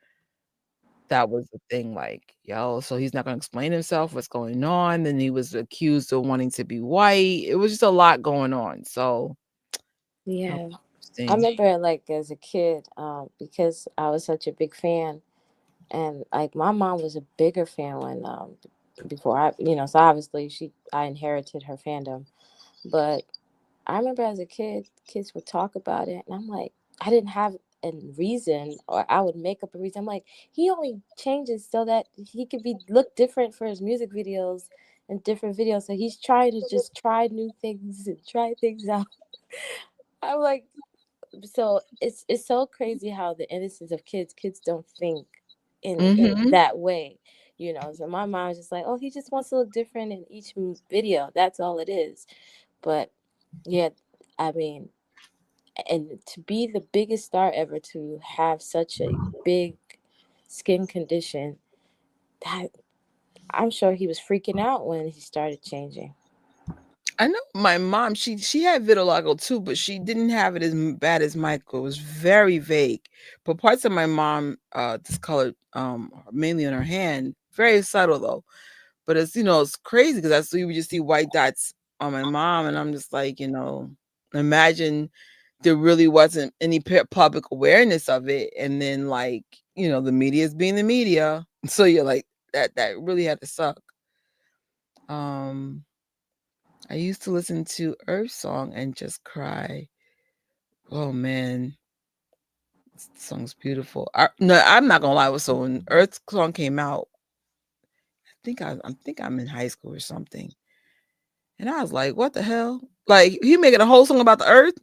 that was the thing. Like, yo, so he's not going to explain himself, what's going on. Then he was accused of wanting to be white. It was just a lot going on. So that was Yeah. I interesting. remember like as a kid, because I was such a big fan, and like my mom was a bigger fan when before so obviously I inherited her fandom. But I remember as a kid, kids would talk about it, and I'm like, I didn't have a reason, or I would make up a reason. I'm like, he only changes so that he could be look different for his music videos and different videos. So he's trying to just try new things and try things out. I'm like, so it's so crazy how the innocence of kids don't think in Hmm. that way. So my mom was just like, oh, he just wants to look different in each video, that's all it is. But yeah, I mean, and to be the biggest star ever, to have such a big skin condition, that I'm sure he was freaking out when he started changing. I know my mom, she had vitiligo too, but she didn't have it as bad as Michael. It was very vague. But parts of my mom discolored mainly on her hand. Very subtle though. But it's crazy because I see we just see white dots on my mom, and I'm just like, imagine there really wasn't any public awareness of it, and then like, the media is being the media. So you're like, that really had to suck. Um I used to listen to Earth Song and just cry. Oh man, this song's beautiful. No, I'm not gonna lie. So when Earth Song came out, I think I'm in high school or something, and I was like, "What the hell?" Like he making a whole song about the Earth,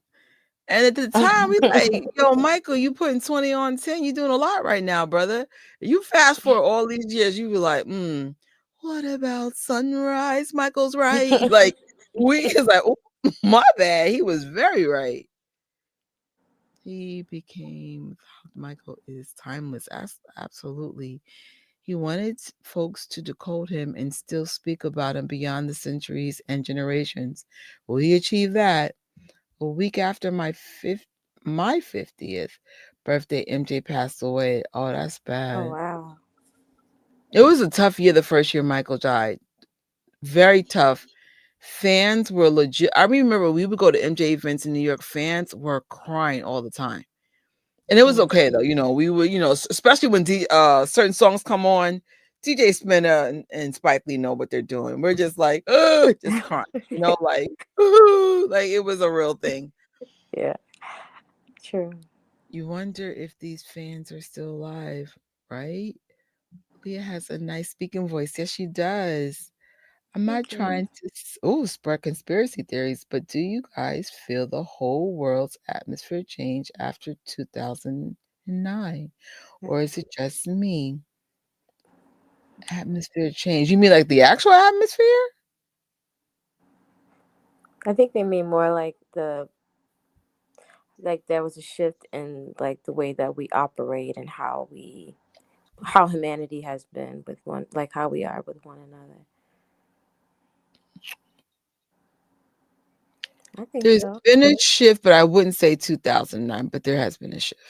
and at the time we like, "Yo, Michael, you putting 20 on 10. You doing a lot right now, brother." You fast forward all these years, you be like, What about sunrise?" Michael's right. Like we is like, oh, my bad. He was very right. He became Michael is timeless. Absolutely. He wanted folks to decode him and still speak about him beyond the centuries and generations. Well, he achieved that. A week after my 50th birthday, MJ passed away. Oh, that's Oh bad. wow. It was a tough year the first year Michael died. Very tough. Fans were legit. I remember we would go to MJ events in New York. Fans were crying all the time. And it was Mm. okay though, we would, especially when certain songs come on, DJ Spinner and Spike Lee know what they're doing. We're just like, oh, just crying, like, ooh, like it was a real thing. Yeah, true. You wonder if these fans are still alive, right? Leah has a nice speaking voice. Yes, she does. I'm Thank not you. trying to spread conspiracy theories, but do you guys feel the whole world's atmosphere change after 2009? Or is it just me? Atmosphere change. You mean like the actual atmosphere? I think they mean more like there was a shift in like the way that we operate and how humanity has been with one, like how we are with one another. I think There's so. been a shift, but I wouldn't say 2009, but there has been a shift.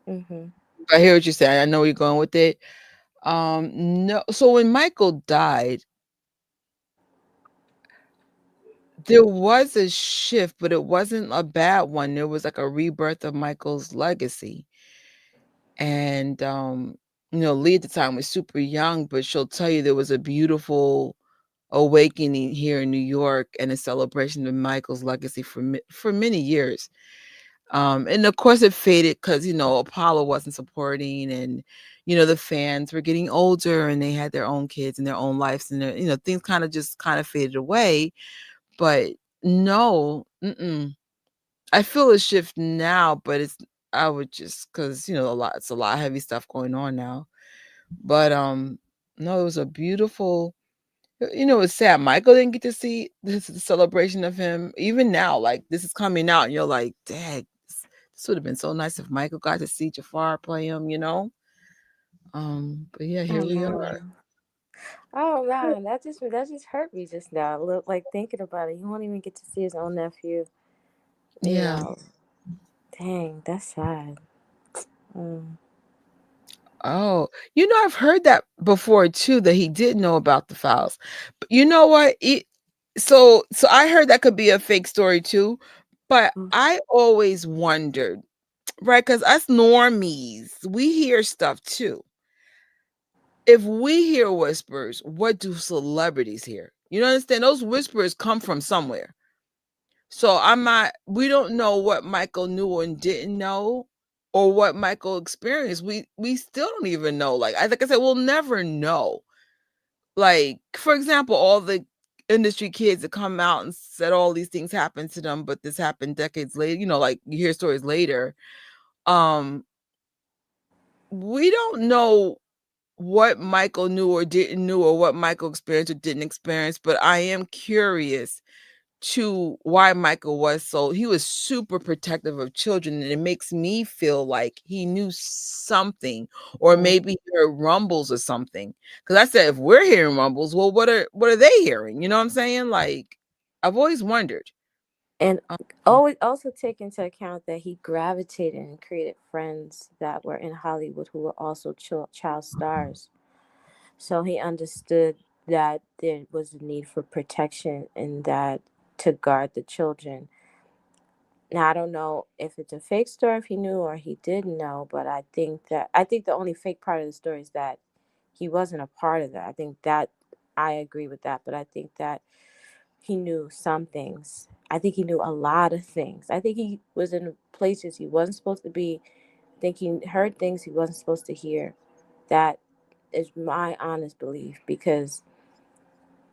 Mhm. I hear what you're saying. I know where you're going with it. No. So when Michael died, there was a shift, but it wasn't a bad one. There was like a rebirth of Michael's legacy. And Lee at the time was super young, but she'll tell you there was a beautiful awakening here in New York and a celebration of Michael's legacy for many years. And of course it faded because Apollo wasn't supporting, and the fans were getting older and they had their own kids and their own lives, and things kind of faded away. But no, I feel a shift now, but I would just because it's a lot of heavy stuff going on now. But no, it was a beautiful. It's sad Michael didn't get to see this the celebration of him. Even now, like this is coming out, and you're like, dang, this would have been so nice if Michael got to see Jafar play him. But yeah, I here we are. know. Oh man, that just hurt me just now. Look, like thinking about it, he won't even get to see his own nephew. You Yeah. know, dang, that's sad. Mm. Oh, I've heard that before too, that he did know about the files. But you know what? So I heard that could be a fake story too. But Mm. I always wondered, right? Because us normies, we hear stuff too. If we hear whispers, what do celebrities hear? You understand? Those whispers come from somewhere. So we don't know what Michael knew and didn't know, or what Michael experienced. We still don't even know. Like I said, we'll never know. Like, for example, all the industry kids that come out and said all these things happened to them, but this happened decades later, like you hear stories later. Um, we don't know what Michael knew or didn't know, or what Michael experienced or didn't experience, but I am curious to why Michael he was super protective of children, and it makes me feel like he knew something, or Mm. maybe he heard rumbles or something. Because I said, if we're hearing rumbles, well, what are they hearing? You know what I'm saying? Like, I've always wondered. And Um, always also take into account that he gravitated and created friends that were in Hollywood who were also child stars. So he understood that there was a need for protection and that to guard the children. Now I don't know if it's a fake story, if he knew or he didn't know, but I think the only fake part of the story is that he wasn't a part of that. I think that I agree with that, but I think that he knew some things. I think he knew a lot of things. I think he was in places he wasn't supposed to be. I think he heard things he wasn't supposed to hear. That is my honest belief because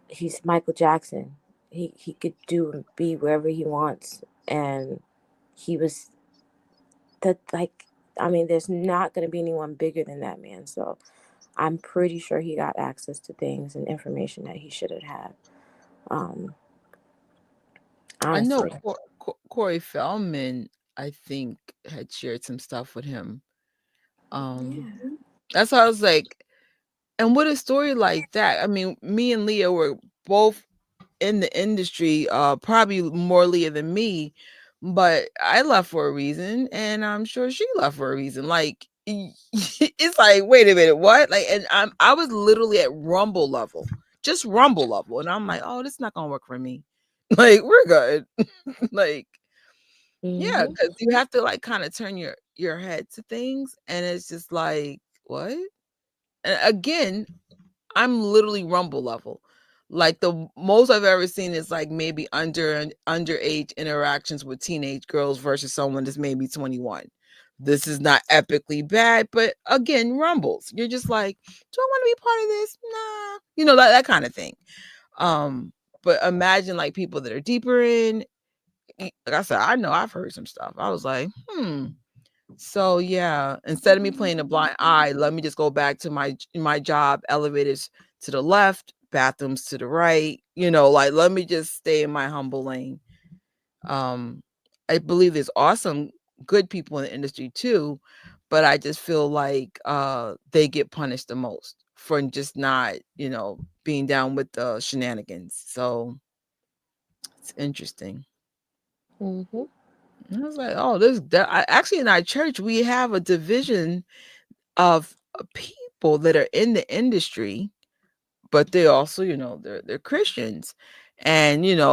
he's Michael Jackson. He could do and be wherever he wants, and he was that like. I mean, there's not going to be anyone bigger than that man. So I'm pretty sure he got access to things and information that he should have had. Um, I know honestly. Corey Feldman. I think, had shared some stuff with him. Um, Yeah. that's why I was like, and with a story like that, I mean, me and Leah were both in the industry, probably more Leah than me, but I left for a reason, and I'm sure she left for a reason. Like, it's like, wait a minute, what? Like, and I was literally at Rumble level, just Rumble level, and I'm like, oh, this is not gonna work for me. Like, we're good. Like, yeah, Mhm. because you have to like kind of turn your head to things, and it's just like, what? And again, I'm literally Rumble level. Like the most I've ever seen is like maybe underage interactions with teenage girls versus someone that's maybe 21. This is not epically bad, but again, Rumbles. You're just like, do I want to be part of this? Nah, that kind of thing. But imagine like people that are deeper in. Like I said, I know I've heard some stuff. I was like, So yeah, instead of me playing a blind eye, let me just go back to my job. Elevators to the left, bathrooms to the right. Like let me just stay in my humble lane. Um, I believe there's awesome, good people in the industry too, but I just feel like they get punished the most for just not, being down with the shenanigans. So it's interesting. Mhm. And I was like, oh, actually in our church we have a division of people that are in the industry, but they also, they're Christians. And I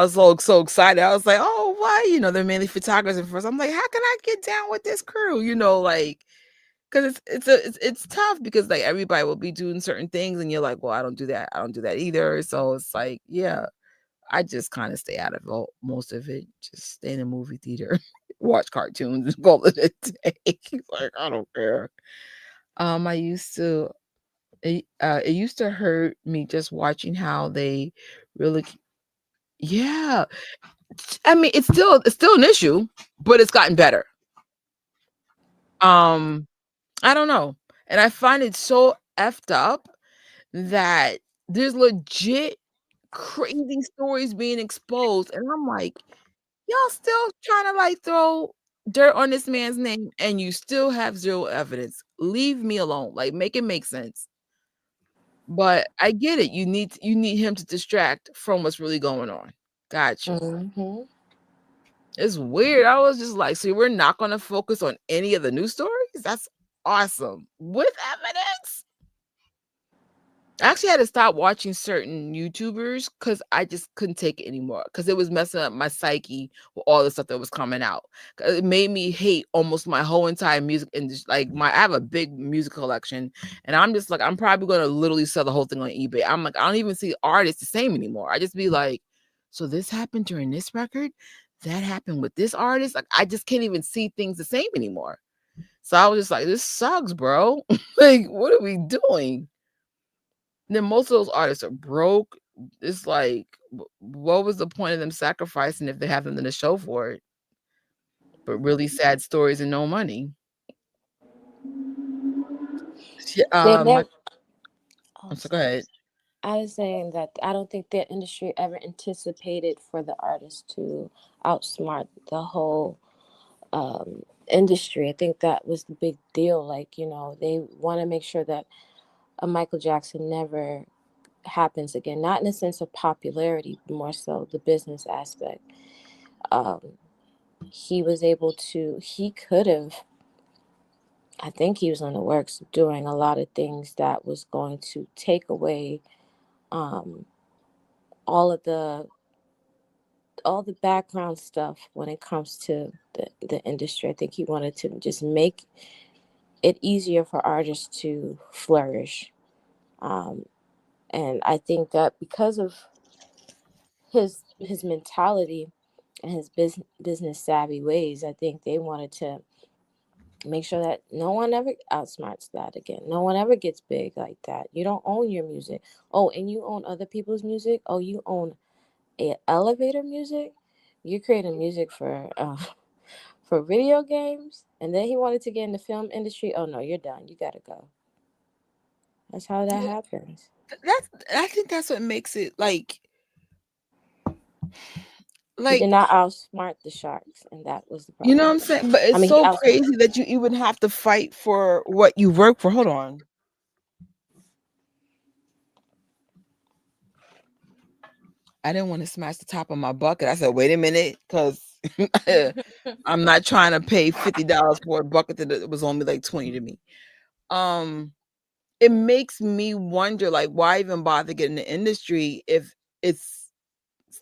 was so excited. I was like, oh, why? They're mainly photographers and first. I'm like, how can I get down with this crew? Like, because it's tough because like everybody will be doing certain things, and you're like, well, I don't do that. I don't do that either. So it's like, yeah, I just kind of stay out of most of it. Just stay in the movie theater, watch cartoons, and call it a day. Like I don't care. I used to it used to hurt me just watching how they really yeah. I mean, it's still an issue, but it's gotten better. Um, I don't know. And I find it so effed up that there's legit crazy stories being exposed. And I'm like, y'all still trying to like throw dirt on this man's name and you still have zero evidence. Leave me alone. Like make it make sense. But I get it. You need him to distract from what's really going on. Got you. Mhm. It's weird. I was just like, so we're not gonna focus on any of the news stories? That's awesome. With evidence. I actually had to stop watching certain YouTubers because I just couldn't take it anymore because it was messing up my psyche with all the stuff that was coming out. 'Cause it made me hate almost my whole entire music industry. Like I have a big music collection, and I'm just like, I'm probably gonna literally sell the whole thing on eBay. I'm like, I don't even see artists the same anymore. I just be like, so this happened during this record, that happened with this artist. Like I just can't even see things the same anymore. So I was just like, this sucks, bro. Like, what are we doing? Then most of those artists are broke. It's like, what was the point of them sacrificing if they have nothing to show for it? But really sad stories and no money. Yeah, They my never. Oh, I'm so go sorry. ahead. I was saying that I don't think the industry ever anticipated for the artist to outsmart the whole industry. I think that was the big deal. Like, they want to make sure that a Michael Jackson never happens again. Not in the sense of popularity, but more so the business aspect. Um, he could have, I think he was in the works of doing a lot of things that was going to take away um, all of the background stuff when it comes to the industry. I think he wanted to just make it easier for artists to flourish. Um, and I think that because of his mentality and his business savvy ways, I think they wanted to make sure that no one ever outsmarts that again. No one ever gets big like that. You don't own your music. Oh, and you own other people's music. Oh, you own elevator music. You're creating music for for video games, and then he wanted to get in the film industry. Oh no, you're done. You gotta go. That's how that Yeah, happens. that's I think that's what makes it like He did Like, not outsmart the sharks, and that was the you know what problem. I'm saying? But I it's mean, he so outsmarted. crazy that you even have to fight for what you work for. Hold on. I didn't want to smash the top of my bucket. I said, wait a minute, because I'm not trying to pay $50 for a bucket that was only like 20 to me. Um, it makes me wonder, like, why even bother getting the industry if it's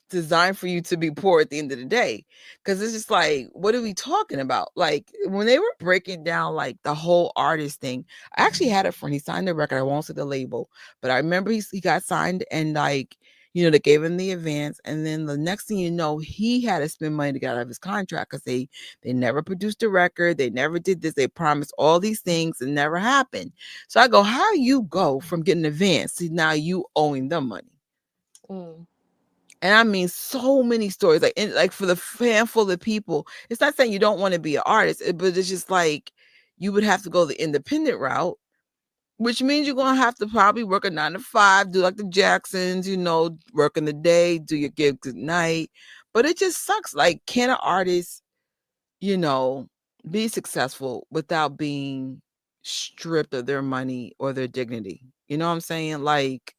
designed for you to be poor at the end of the day? Because it's just like, what are we talking about? Like, when they were breaking down like the whole artist thing, I actually had a friend, he signed the record, I won't say the label, but I remember he got signed, and like, they gave him the advance, and then the next thing you know, he had to spend money to get out of his contract because they never produced a record, they never did this, they promised all these things and never happened. So I go, how you go from getting advance to now you owing them money? Mm. And I mean, so many stories, like, like for the handful of people, it's not saying you don't want to be an artist, but it's just like you would have to go the independent route, which means you're gonna have to probably work a 9 to 5, do like the Jacksons, work in the day, do your gigs at night. But it just sucks. Like, can an artist, you know, be successful without being stripped of their money or their dignity? You know what I'm saying? Like,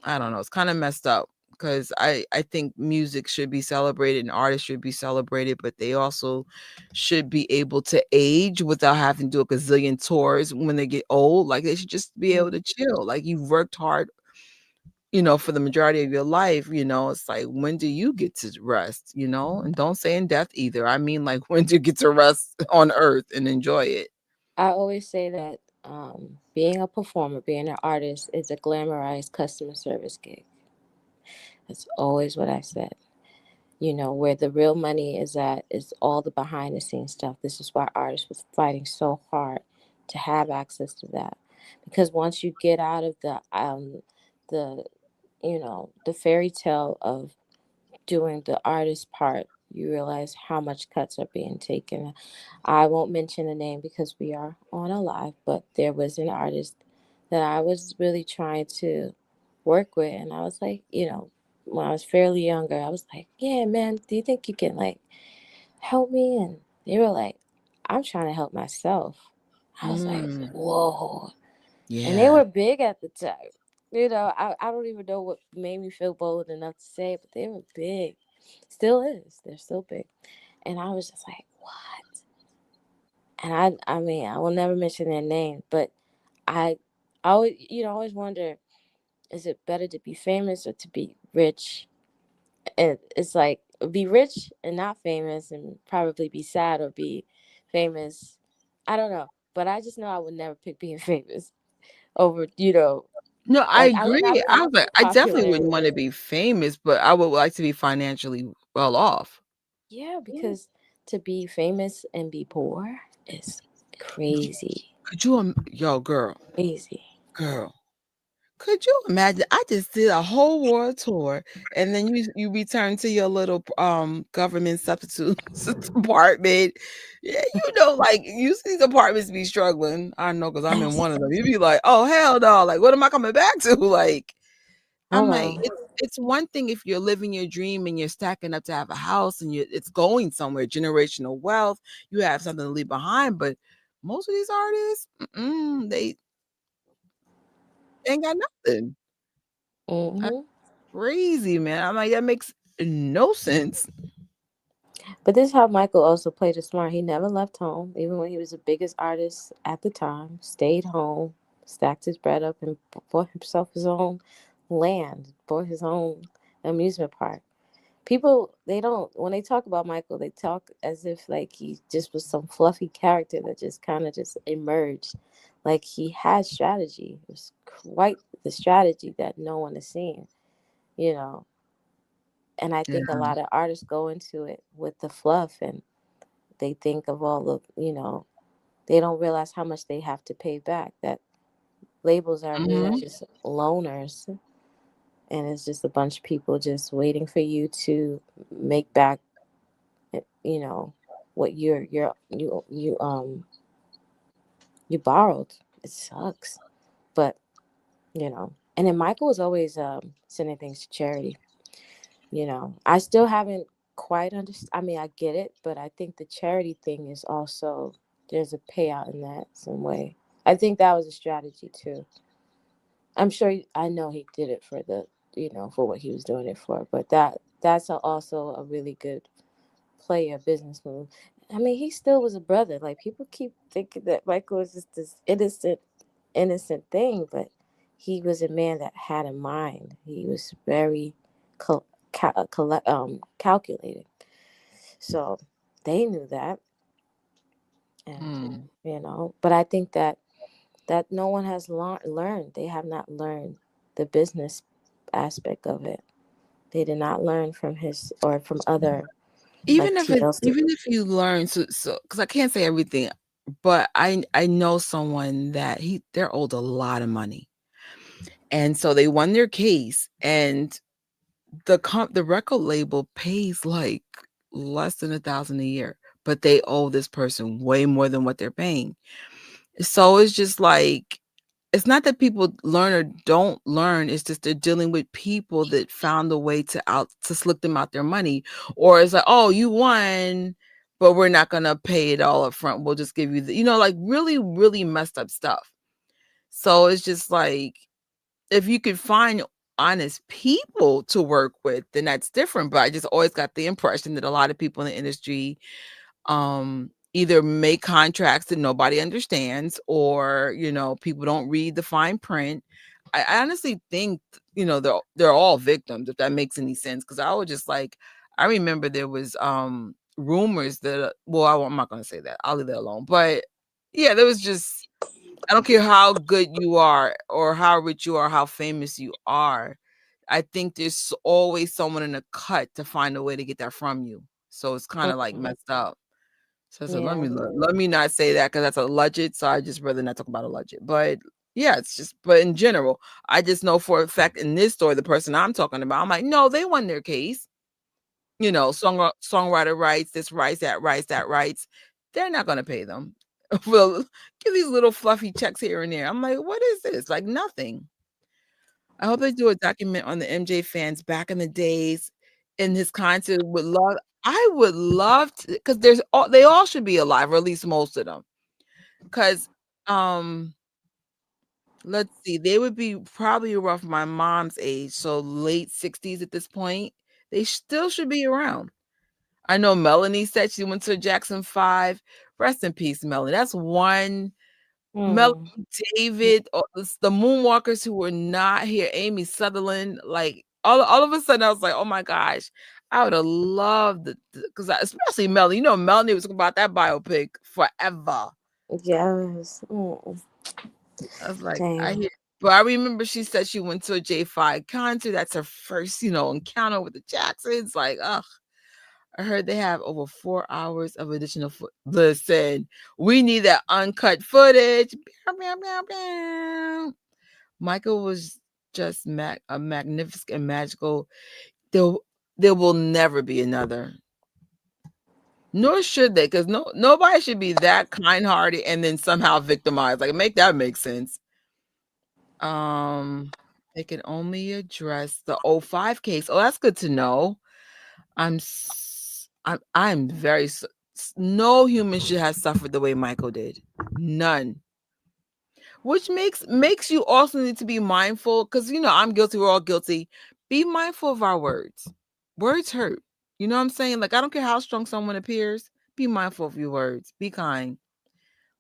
I don't know. It's kind of messed up because I think music should be celebrated and artists should be celebrated, but they also should be able to age without having to do a gazillion tours when they get old. Like, they should just be able Mm. to chill. Like, you've worked hard, for the majority of your life. It's like, when do you get to rest? And don't say in death either. I mean, like, when do you get to rest on earth and enjoy it? I always say that being a performer, being an artist, is a glamorized customer service gig. That's always what I said. Where the real money is at is all the behind the scenes stuff. This is why artists were fighting so hard to have access to that. Because once you get out of the the fairy tale of doing the artist part, you realize how much cuts are being taken. I won't mention a name because we are on a live, but there was an artist that I was really trying to work with, and I was like, when I was fairly younger, I was like, yeah, man, do you think you can like help me? And they were like, I'm trying to help myself. I was like, Mm, whoa. And they yeah. were big at the time. I don't even know what made me feel bold enough to say it, but they were big. Still is. They're still big. And I was just like, what? And I mean, I will never mention their name, but I always, always wonder, is it better to be famous or to be rich? And it's like, be rich and not famous and probably be sad or be famous. I don't know. But I just know I would never pick being famous over, No, I like and I agree. would I love was to like, be I definitely popular. wouldn't wanna be famous, but I would like to be financially well off. Yeah, because to be famous and be poor is crazy. Could you yo, Crazy. girl, could you imagine? I just did a whole world tour, and then you return to your little, government substitute apartment. Yeah, like, you see these apartments be struggling. I know, because 'cause I'm in Yes. one of them. You be like, "Oh, hell no, like, what am I coming back to?" Like, I'm like, Hello. it's one thing if you're living your dream and you're stacking up to have a house and it's going somewhere, generational wealth, you have something to leave behind. But most of these artists, they ain't got nothing. That's Hmm. crazy, man. I'm like, that makes no sense. But this is how Michael also played it smart. He never left home, even when he was the biggest artist at the time. Stayed home, stacked his bread up, and bought himself his own land, bought his own amusement park. People, they don't, when they talk about Michael, they talk as if like he just was some fluffy character that just kind of just emerged. Like he had strategy. It was quite the strategy that no one has seen, you know. And I Yeah. think a lot of artists go into it with the fluff, and they think of all the, they don't realize how much they have to pay back. That labels are really Mhm. just loners, and it's just a bunch of people just waiting for you to make back, you know, what you borrowed. It sucks, but and then Michael was always sending things to charity. I still haven't quite understood. I mean, I get it, but I think the charity thing is also, there's a payout in that some way. I think that was a strategy too. I'm sure I know he did it for the, for what he was doing it for, but that's also a really good player business move. I mean, he still was a brother. Like, people keep thinking that Michael was just this innocent thing, but he was a man that had a mind. He was very calculated. So they knew that, and Hmm. but I think that no one has learned. They have not learned the business aspect of it. They did not learn from his or from other, like, TLC. Even if you learn, so because I can't say everything, but I know someone that they're owed a lot of money, and so they won their case, and the record label pays like less than 1,000 a year, but they owe this person way more than what they're paying. So it's just like, it's not that people learn or don't learn, it's just they're dealing with people that found a way to slick them out their money. Or it's like, oh, you won, but we're not gonna pay it all up front. We'll just give you like really, really messed up stuff. So it's just like, if you could find honest people to work with, then that's different. But I just always got the impression that a lot of people in the industry either make contracts that nobody understands, or people don't read the fine print. I honestly think they're all victims, if that makes any sense, because I was just like, I remember there was rumors that well, I'm not going to say that, I'll leave that alone, but yeah, there was just, I don't care how good you are or how rich you are, how famous you are, I think there's always someone in a cut to find a way to get that from you. So it's kind of like Mhm. messed up. So I said, let Yeah, me let me not say that, because that's alleged. So I just rather not talk about alleged. But yeah, it's just, but in general, I just know for a fact in this story, the person I'm talking about, I'm like, no, they won their case. Songwriter rights, this rights, that rights, that rights. They're not going to pay them. Well, give these little fluffy checks here and there. I'm like, what is this? Like nothing. I hope they do a document on the MJ fans back in the days in his concert. I would love to, because they all should be alive, or at least most of them. Because um, let's see, they would be probably around my mom's age, so late 60s at this point. They still should be around. I know Melanie said she went to Jackson 5. Rest in peace, Melanie. That's one. Melanie, mm. David, or the Moonwalkers who were not here, Amy Sutherland, like all of a sudden I was like, oh my gosh, I would have loved it, because especially Melanie. Melanie was about that biopic forever. Yes. I was like, I Dang. hear, but I remember she said she went to a J5 concert. That's her first, encounter with the Jacksons. Like, ugh. I heard they have over 4 hours of additional listen, we need that uncut footage. Meow, meow, meow, meow. Michael was just a magnificent and magical. There, there will never be another. Nor should they, because nobody should be that kind-hearted and then somehow victimized. Like, make sense. They can only address the '05 case. Oh, that's good to know. I'm very no human should have suffered the way Michael did. None. Which makes you also need to be mindful, because I'm guilty, we're all guilty. Be mindful of our words. Words hurt. You know what I'm saying? Like, I don't care how strong someone appears. Be mindful of your words. Be kind.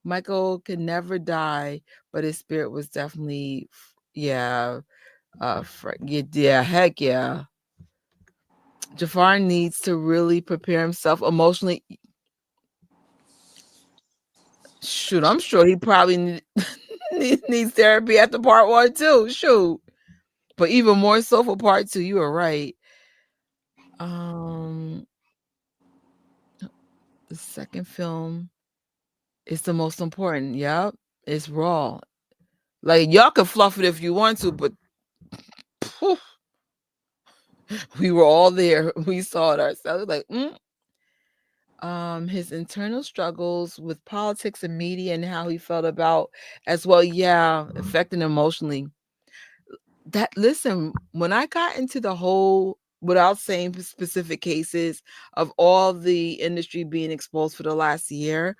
Michael could never die, but his spirit was definitely, yeah, yeah, heck yeah. Jafar needs to really prepare himself emotionally. Shoot, I'm sure he probably needs therapy after part 1 too. Shoot. But even more so for part 2, you are right. Um, the second film is the most important. Yep. It's raw. Like, y'all can fluff it if you want to, but phew, we were all there. We saw it ourselves. Like, his internal struggles with politics and media, and how he felt about as well. Yeah, affecting emotionally. That Listen, when I got into the whole without saying specific cases of all the industry being exposed for the last year,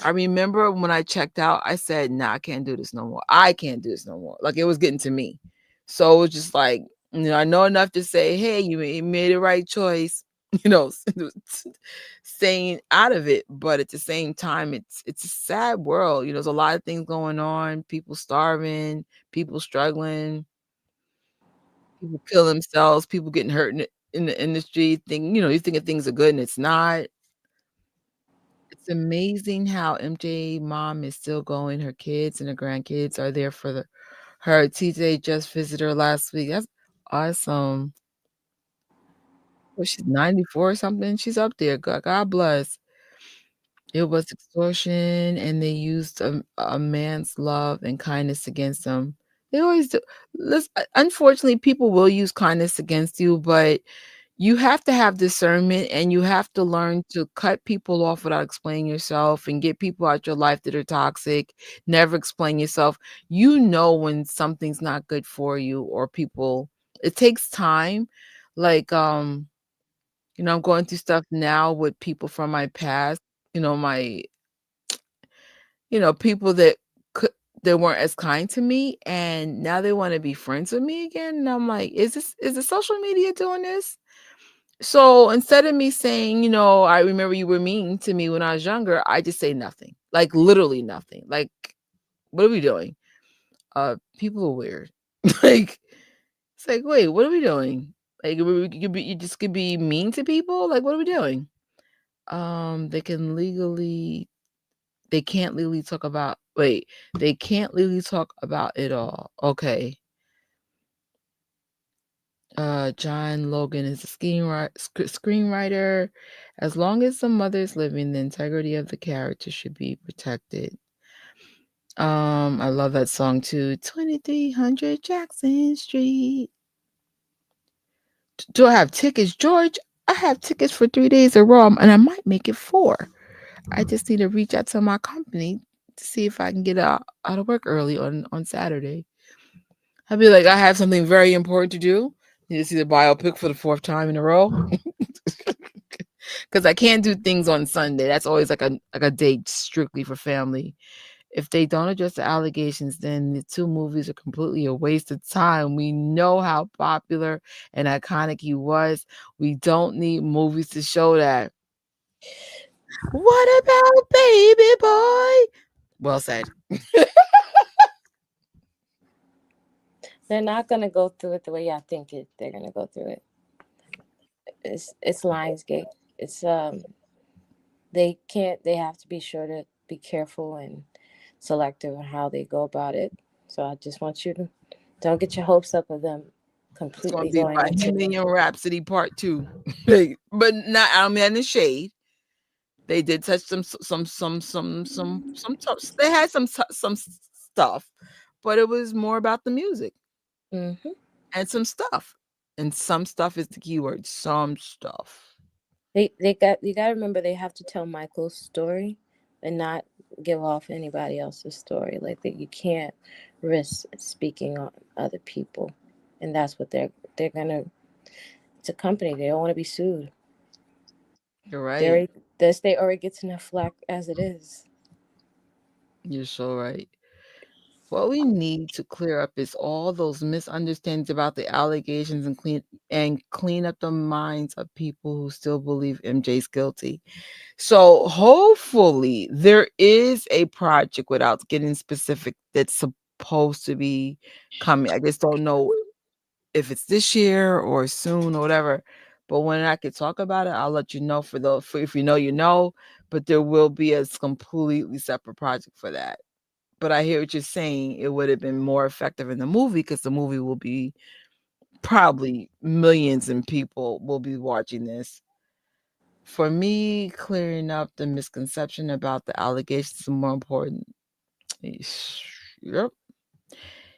I remember when I checked out, I said, "Nah, I can't do this no more. I can't do this no more." Like it was getting to me. So it was just like, I know enough to say, "Hey, you made the right choice." You know, staying out of it, but at the same time, it's a sad world. There's a lot of things going on. People starving, people struggling, people kill themselves, people getting hurt in the industry. You think things are good and it's not. It's amazing how MJ mom is still going. Her kids and her grandkids are there for her. TJ just visited her last week. That's awesome. Well, she's 94 or something. She's up there. God bless. It was extortion, and they used a man's love and kindness against him. They always do. Unfortunately, people will use kindness against you, but you have to have discernment and you have to learn to cut people off without explaining yourself and get people out your life that are toxic. Never explain yourself. You know when something's not good for you or people. It takes time. Like I'm going through stuff now with people from my past, my people could that weren't as kind to me and now they want to be friends with me again. And I'm like, is the social media doing this? So instead of me saying, I remember you were mean to me when I was younger, I just say nothing. Like literally nothing. Like, what are we doing? People are weird. Like, it's like, wait, what are we doing? Like, you just could be mean to people? Like, what are we doing? They can legally they can't legally talk about wait, they can't legally talk about it all. Okay. John Logan is a screenwriter. As long as the mother is living, the integrity of the character should be protected. I love that song too. 2300 Jackson Street. Do I have tickets, George? I have tickets for 3 days of Raw, and I might make it 4. I just need to reach out to my company to see if I can get out of work early on Saturday. I'd be like, I have something very important to do. Need to see the biopic for the 4th time in a row. Because I can't do things on Sunday. That's always like a day strictly for family. If they don't address the allegations, then the 2 movies are completely a waste of time. We know how popular and iconic he was. We don't need movies to show that. What about Baby Boy? Well said. They're not gonna go through it the way y'all think they're gonna go through it. It's Lionsgate. It's they can't. They have to be sure to be careful and selective on how they go about it. So I just want you to don't get your hopes up of them It's gonna completely be going into it. Bohemian Rhapsody Part 2. But not I'm in the shade. They did touch some touch. They had some stuff, but it was more about the music Mm-hmm. and some stuff. And some stuff is the keyword. Some stuff. They got you got to remember they have to tell Michael's story and not give off anybody else's story. Like that, you can't risk speaking on other people, and that's what they're gonna. It's a company. They don't want to be sued. You're They right. already, the state already gets enough flack as it is. You're so right. What we need to clear up is all those misunderstandings about the allegations and clean up the minds of people who still believe MJ's guilty. So hopefully there is a project without getting specific that's supposed to be coming. I just don't know if it's this year or soon or whatever. But when I could talk about it, I'll let you know for if you know, you know. But there will be a completely separate project for that. But I hear what you're saying. It would have been more effective in the movie because the movie will be probably millions and people will be watching this. For me, clearing up the misconception about the allegations is more important. Yep.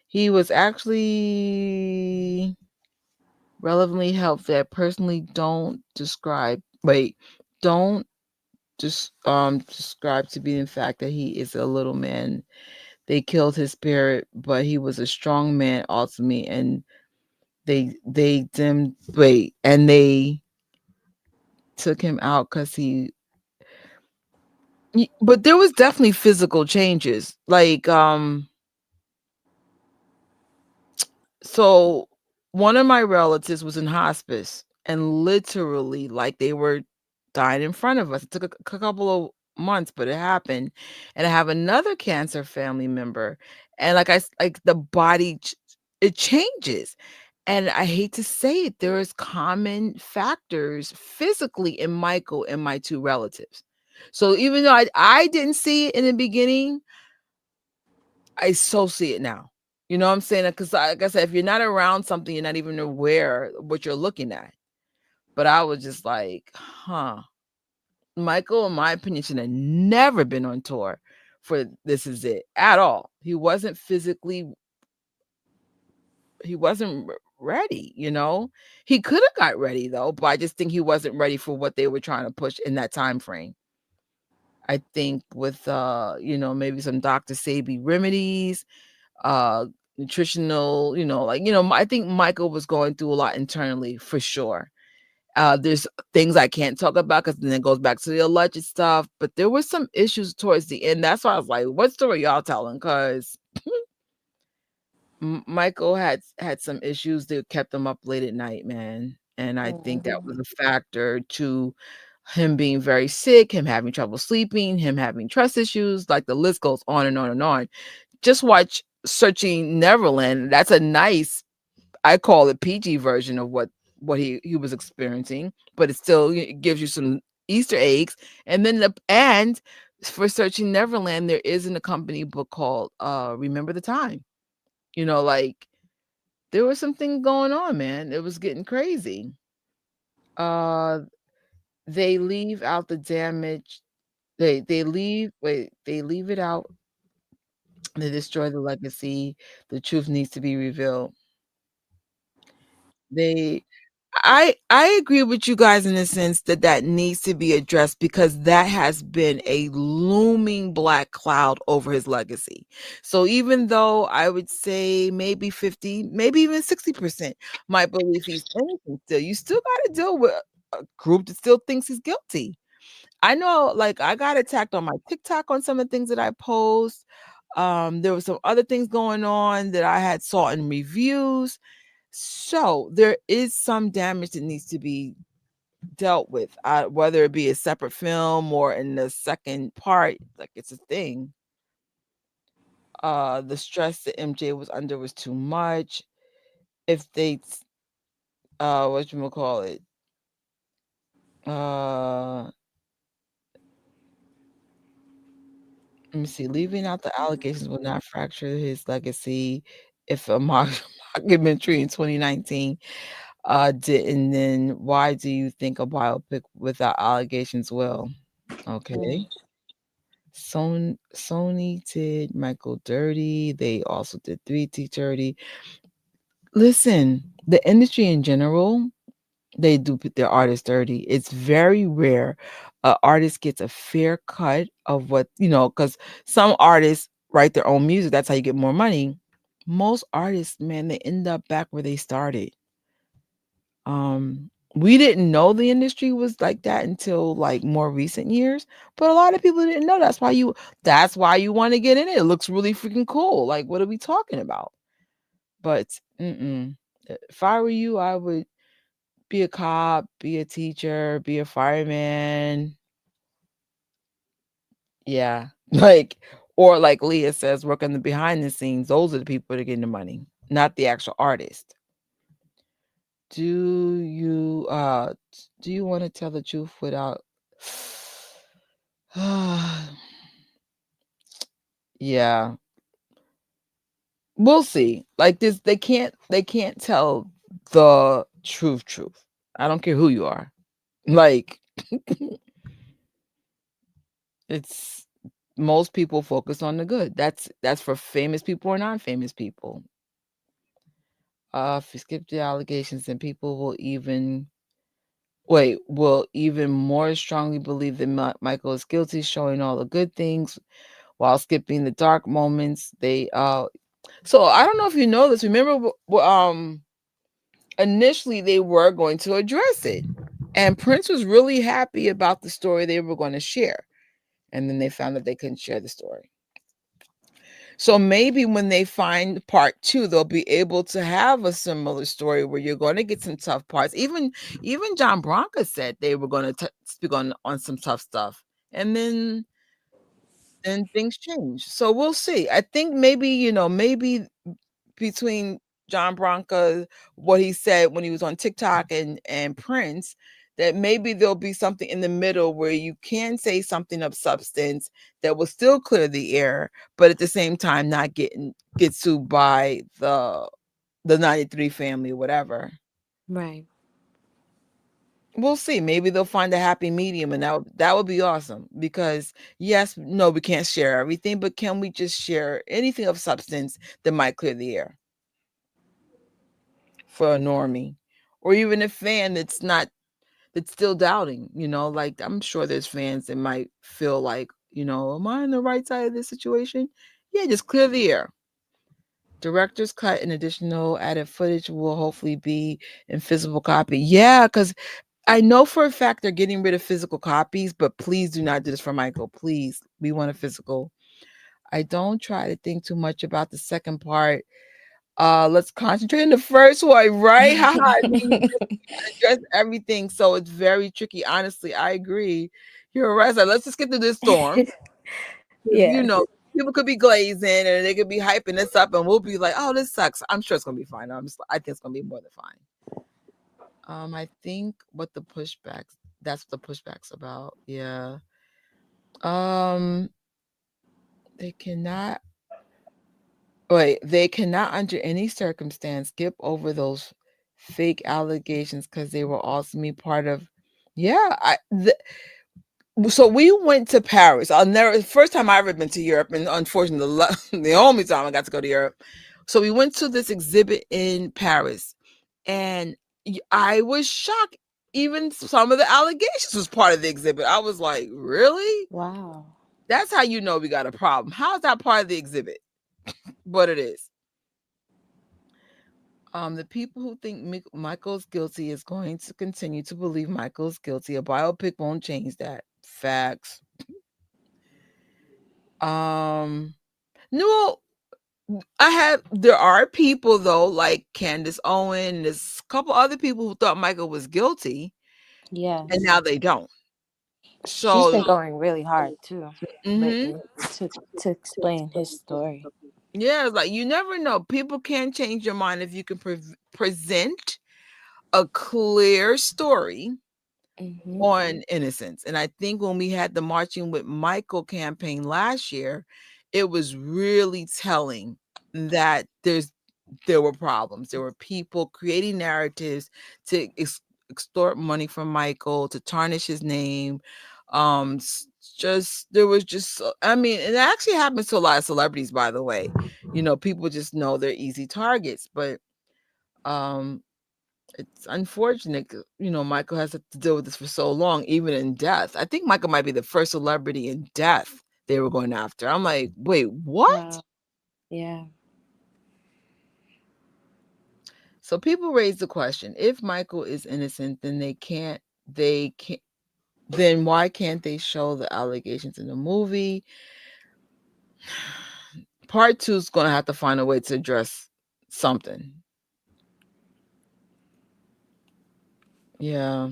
He was actually relevantly helped that personally don't just describe to be the fact that he is a little man. They killed his spirit, but he was a strong man ultimately, and They dimmed wait, and they took him out because but there was definitely physical changes. Like, so one of my relatives was in hospice and literally like they were dying in front of us. It took a couple of months, but it happened. And I have another cancer family member, and like the body it changes. And I hate to say it, there is common factors physically in Michael and my two relatives. So even though I didn't see it in the beginning, I so see it now. You know what I'm saying? Because like I said, if you're not around something, you're not even aware of what you're looking at. But I was just like, huh. Michael, in my opinion, should have never been on tour for This Is It at all. He wasn't ready, you know? He could have got ready though, but I just think he wasn't ready for what they were trying to push in that time frame. I think with maybe some Dr. Sabi remedies, uh nutritional, I think Michael was going through a lot internally for sure. There's things I can't talk about because then it goes back to the alleged stuff, but there were some issues towards the end. That's why I was like, what story y'all telling? Because Michael had some issues that kept him up late at night, man. And I think that Mhm. was a factor to him being very sick, him having trouble sleeping, him having trust issues, like the list goes on and on and on. Just watch Searching Neverland. That's a nice, I call it PG version of what he was experiencing, but it still gives you some Easter eggs. And then for Searching Neverland, there is an accompanying book called Remember the Time. Like there was something going on, man. It was getting crazy. Uh they leave out the damage. They leave it out. They destroy the legacy. The truth needs to be revealed. They I agree with you guys in the sense that that needs to be addressed because that has been a looming black cloud over his legacy. So even though I would say maybe 50, maybe even 60% might believe he's innocent still, you still got to deal with a group that still thinks he's guilty. I know, like, I got attacked on my TikTok on some of the things that I post. There were some other things going on that I had saw in reviews. So there is some damage that needs to be dealt with, whether it be a separate film or in the second part, like it's a thing. The stress that MJ was under was too much. If they, what you call it, let me see, leaving out the allegations will not fracture his legacy. If a documentary in 2019 didn't, then why do you think a biopic without allegations will? Mm. Okay. Sony did Michael dirty. They also did 3T dirty. Listen, the industry in general, they do put their artists dirty. It's very rare a artist gets a fair cut of what, because some artists write their own music. That's how you get more money. Most artists, man, they end up back where they started. We didn't know the industry was like that until like more recent years, but a lot of people didn't know. That's why you want to get in it. It looks really freaking cool. Like, what are we talking about? But if I were you, I would be a cop, be a teacher, be a fireman. Yeah. Like, or like Leah says, work on the behind the scenes. Those are the people that are getting the money, not the actual artist. Do you want to tell the truth without yeah. We'll see. Like this, they can't tell the truth. I don't care who you are. Like it's most people focus on the good. That's for famous people or non-famous people. If you skip the allegations, then people will even more strongly believe that Michael is guilty, showing all the good things while skipping the dark moments. So I don't know if you know this. Remember, initially they were going to address it. And Prince was really happy about the story they were going to share. And then they found that they couldn't share the story. So maybe when they find part two, they'll be able to have a similar story where you're going to get some tough parts. Even John Branca said they were going to speak on some tough stuff, and then things change. So we'll see. I think maybe maybe between John Branca, what he said when he was on TikTok, and Prince, that maybe there'll be something in the middle where you can say something of substance that will still clear the air, but at the same time not get sued by the 93 family or whatever. Right. We'll see. Maybe they'll find a happy medium, and that would be awesome. Because yes, no, we can't share everything, but can we just share anything of substance that might clear the air for a normie, or even a fan that's still doubting? Like, I'm sure there's fans that might feel like, am I on the right side of this situation? Yeah, just clear the air. Director's cut and additional added footage will hopefully be in physical copy. Yeah, because I know for a fact they're getting rid of physical copies, but please do not do this for Michael. Please, we want a physical. I don't try to think too much about the second part. Let's concentrate on the first one, right? Haha, I mean, you just address everything, so it's very tricky. Honestly, I agree. You're right. So let's just get through this storm. 'Cause, Yeah. people could be glazing and they could be hyping this up, and we'll be like, "Oh, this sucks." I'm sure it's gonna be fine. I think it's gonna be more than fine. I think what the pushbacks. That's what the pushbacks about. Yeah. Um, they cannot. Wait, they cannot under any circumstance skip over those fake allegations because they were also me part of. Yeah, so we went to Paris. I'll never. First time I ever been to Europe, and unfortunately, the only time I got to go to Europe. So we went to this exhibit in Paris, and I was shocked. Even some of the allegations was part of the exhibit. I was like, really? Wow. That's how you know we got a problem. How is that part of the exhibit? But it is. The people who think Michael's guilty is going to continue to believe Michael's guilty. A biopic won't change that. Facts. No, there are people though, like Candace Owen. There's a couple other people who thought Michael was guilty, and Yes. now they don't. She's So, been going really hard too hmm lately to explain his story. yeah, it's like you never know. People can change your mind if you can present a clear story Hmm. on innocence. And I think when we had the Marching with Michael campaign last year, it was really telling that there were problems. There were people creating narratives to extort money from Michael, to tarnish his name. Just there was just I mean, it actually happens to a lot of celebrities, by the way. People just know they're easy targets, but um it's unfortunate, Michael has to deal with this for so long, even in death. I think Michael might be the first celebrity in death they were going after. I'm like, wait, what? Wow. Yeah. So people raise the question: if Michael is innocent, then they can't. Then why can't they show the allegations in the movie? Part two is going to have to find a way to address something. Yeah,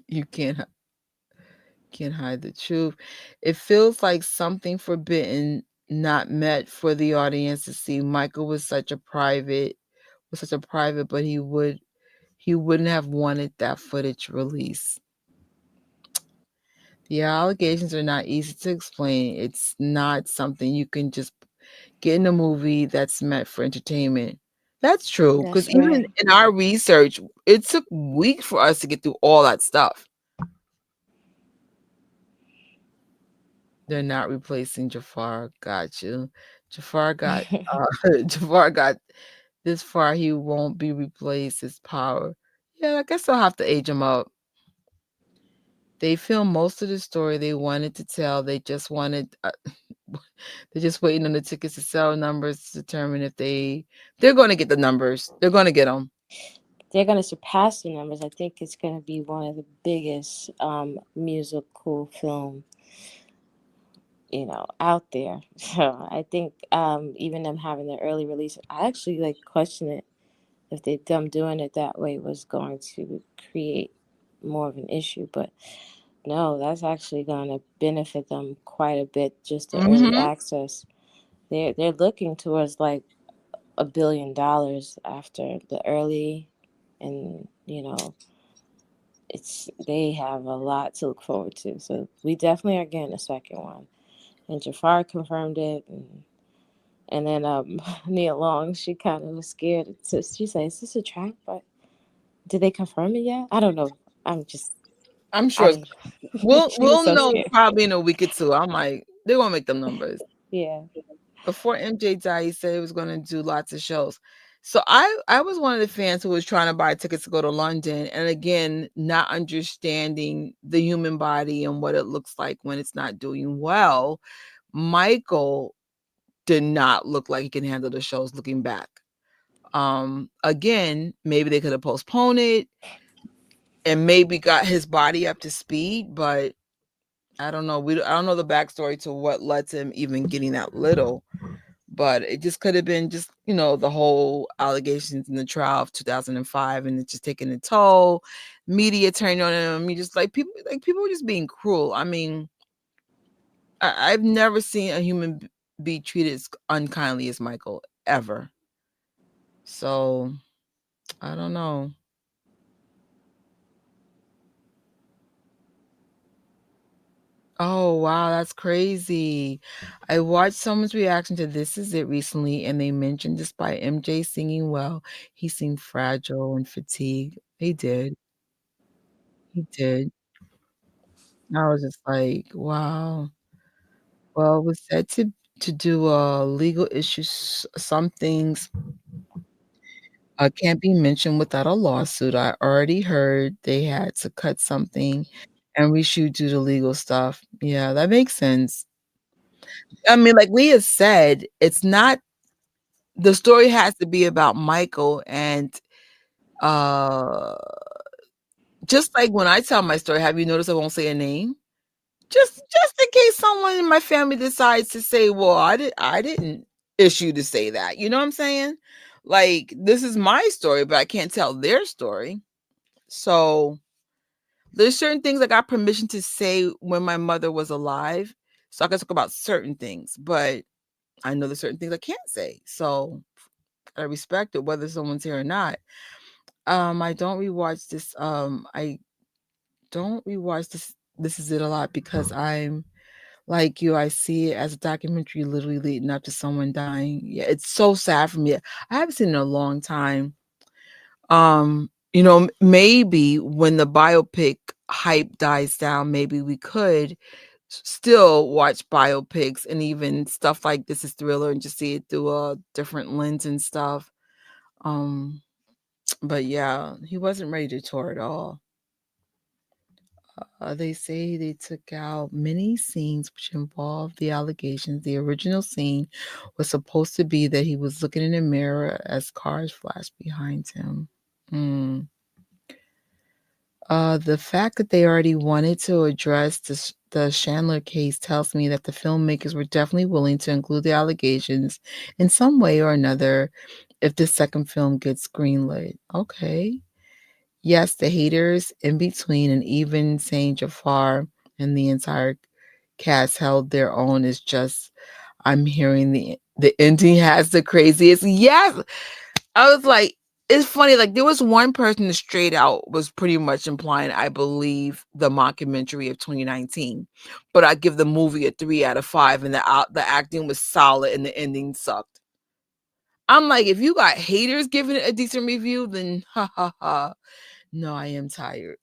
you can't hide the truth. It feels like something forbidden not met for the audience to see. Michael was such a private, but he wouldn't have wanted that footage released. The allegations are not easy to explain. It's not something you can just get in a movie that's meant for entertainment. That's true. Because That's even right. in our research, it took weeks for us to get through all that stuff. They're not replacing Jafar. Got you. Jafar got Jafar got this far. He won't be replaced. His power. Yeah, I guess I'll have to age him up. They filmed most of the story they wanted to tell. They just wanted They're just waiting on the tickets to sell numbers to determine if they're going to get the numbers. They're going to get them. They're going to surpass the numbers. I think it's going to be one of the biggest musical film, out there. So I think even them having the early release, I actually question it if them doing it that way was going to create more of an issue. But no, that's actually going to benefit them quite a bit. Just the early Hmm. access. They're looking towards like $1 billion after the early, and they have a lot to look forward to. So we definitely are getting a second one. And Jafar confirmed it, and then Nia Long, she kind of was scared. So she said, "Is this a trap? But did they confirm it yet? I don't know. I'm just, I'm I sure don't know." we'll She was we'll so know scared. probably in a week or two. I'm like, they're gonna make them numbers. Yeah. Before MJ died, he said he was gonna do lots of shows. So I was one of the fans who was trying to buy tickets to go to London, and again, not understanding the human body and what it looks like when it's not doing well. Michael did not look like he can handle the shows looking back. Again, maybe they could have postponed it and maybe got his body up to speed, but I don't know. I don't know the backstory to what led to him even getting that little, but it just could have been just, the whole allegations in the trial of 2005 and it's just taking a toll. Media turned on him. You just people were just being cruel. I mean, I've never seen a human be treated as unkindly as Michael ever. So I don't know. Oh, wow, that's crazy. I watched someone's reaction to This Is It recently, and they mentioned despite MJ singing well, he seemed fragile and fatigued. He did. He did. I was just like, wow. Well, it was said to do legal issues. Some things can't be mentioned without a lawsuit. I already heard they had to cut something and reshoot due to legal stuff. Yeah, that makes sense. I mean, like Leah said, it's not the story has to be about Michael and, uh, just like when I tell my story, have you noticed I won't say a name? Just in case someone in my family decides to say, "Well, I didn't issue to say that." You know what I'm saying? Like, this is my story, but I can't tell their story. So, there's certain things I got permission to say when my mother was alive, so I can talk about certain things, but I know there's certain things I can't say. So I respect it whether someone's here or not. I don't rewatch This Is It a lot because I'm like you, I see it as a documentary literally leading up to someone dying. Yeah, it's so sad for me. I haven't seen it in a long time. Maybe when the biopic hype dies down, maybe we could still watch biopics and even stuff like This Is Thriller and just see it through a different lens and stuff. Um, but yeah, he wasn't ready to tour at all. They say they took out many scenes which involved the allegations. The original scene was supposed to be that he was looking in a mirror as cars flashed behind him. Hmm. The fact that they already wanted to address the Chandler case tells me that the filmmakers were definitely willing to include the allegations in some way or another if the second film gets greenlit. Okay. Yes, the haters in between and even saying Jafar and the entire cast held their own is just I'm hearing the ending has the craziest. Yes. I was like, it's funny, like there was one person that straight out was pretty much implying, I believe, the mockumentary of 2019. But I give the movie a 3 out of 5 and the acting was solid and the ending sucked. I'm like, if you got haters giving it a decent review, then ha ha ha. No, I am tired.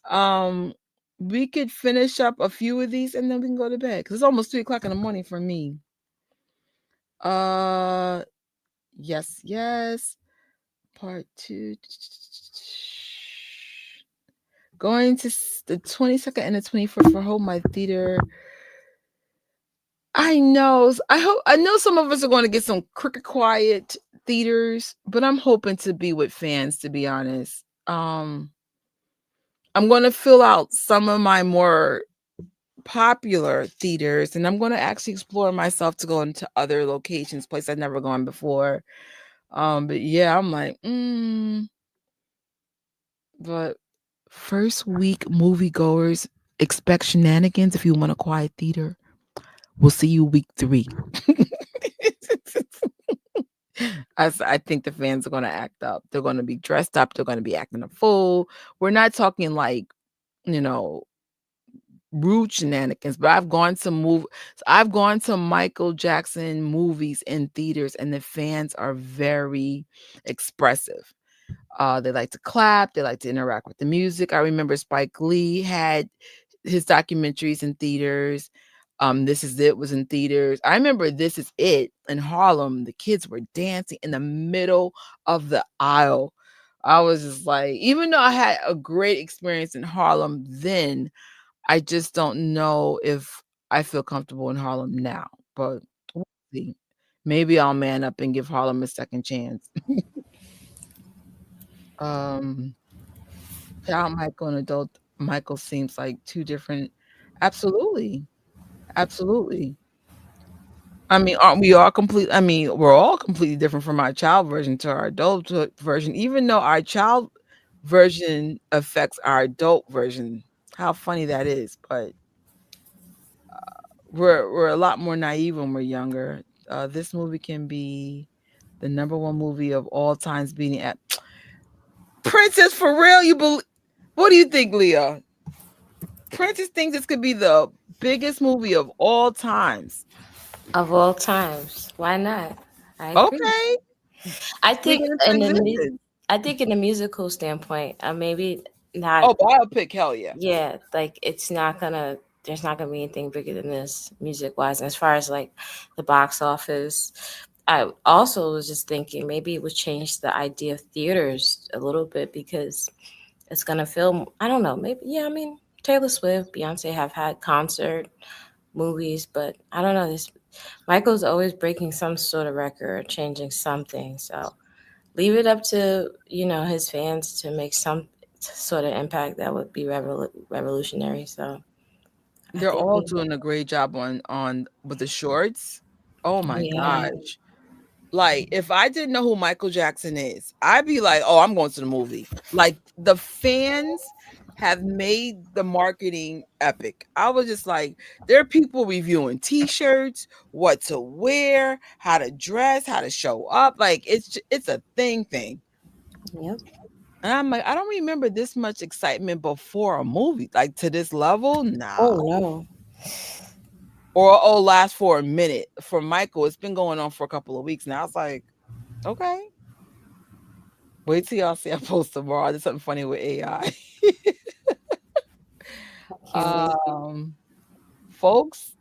um, we could finish up a few of these and then we can go to bed because it's almost 3 o'clock in the morning for me. Uh, yes, yes. Part 2. Going to the 22nd and the 24th for Hold My Theater. I know. I know some of us are going to get some cricket quiet theaters, but I'm hoping to be with fans, to be honest. I'm going to fill out some of my more popular theaters, and I'm going to actually explore myself to go into other locations, places I've never gone before. But yeah, I'm like, but first week moviegoers expect shenanigans if you want a quiet theater. We'll see you week 3. I think the fans are gonna act up. They're gonna be dressed up. They're gonna be acting a fool. We're not talking like, you know, rude shenanigans, but I've gone to Michael Jackson movies in theaters, and the fans are very expressive. They like to clap, they like to interact with the music. I remember Spike Lee had his documentaries in theaters. This Is It was in theaters. I remember This Is It in Harlem. The kids were dancing in the middle of the aisle. I was just like, even though I had a great experience in Harlem then, I just don't know if I feel comfortable in Harlem now. But we'll see. Maybe I'll man up and give Harlem a second chance. Um, Child Michael and adult Michael seems like 2 different. Absolutely, absolutely. I mean, aren't we all we're all completely different from our child version to our adulthood version, even though our child version affects our adult version. How funny that is, but we're a lot more naive when we're younger. This movie can be the number 1 movie of all times, beating at Princess, for real? What do you think, Leah? Princess thinks this could be the biggest movie of all times. Of all times. Why not? I agree. Okay, I speak think it into in existence. I think in a musical standpoint, maybe not. Oh, biopic, hell yeah. Yeah, like it's not gonna. There's not gonna be anything bigger than this music wise. And as far as like the box office, I also was just thinking maybe it would change the idea of theaters a little bit because it's gonna feel. I don't know. Maybe yeah. I mean, Taylor Swift, Beyonce have had concert movies, but I don't know. This Michael's always breaking some sort of record, changing something. So leave it up to his fans to make some sort of impact that would be revolutionary. So I They're think all doing a great job on with the shorts. Oh my yeah, gosh. Like, if I didn't know who Michael Jackson is, I'd be like, "Oh, I'm going to the movie." Like, the fans have made the marketing epic. I was just like, there are people reviewing T-shirts, what to wear, how to dress, how to show up. Like, it's a thing. yep. And I'm like, I don't remember this much excitement before a movie, like to this level. Oh Nah. no, Or last for a minute. For Michael, it's been going on for a couple of weeks now. It's like, okay. Wait till y'all see I post tomorrow. I did something funny with AI. I can't wait. Folks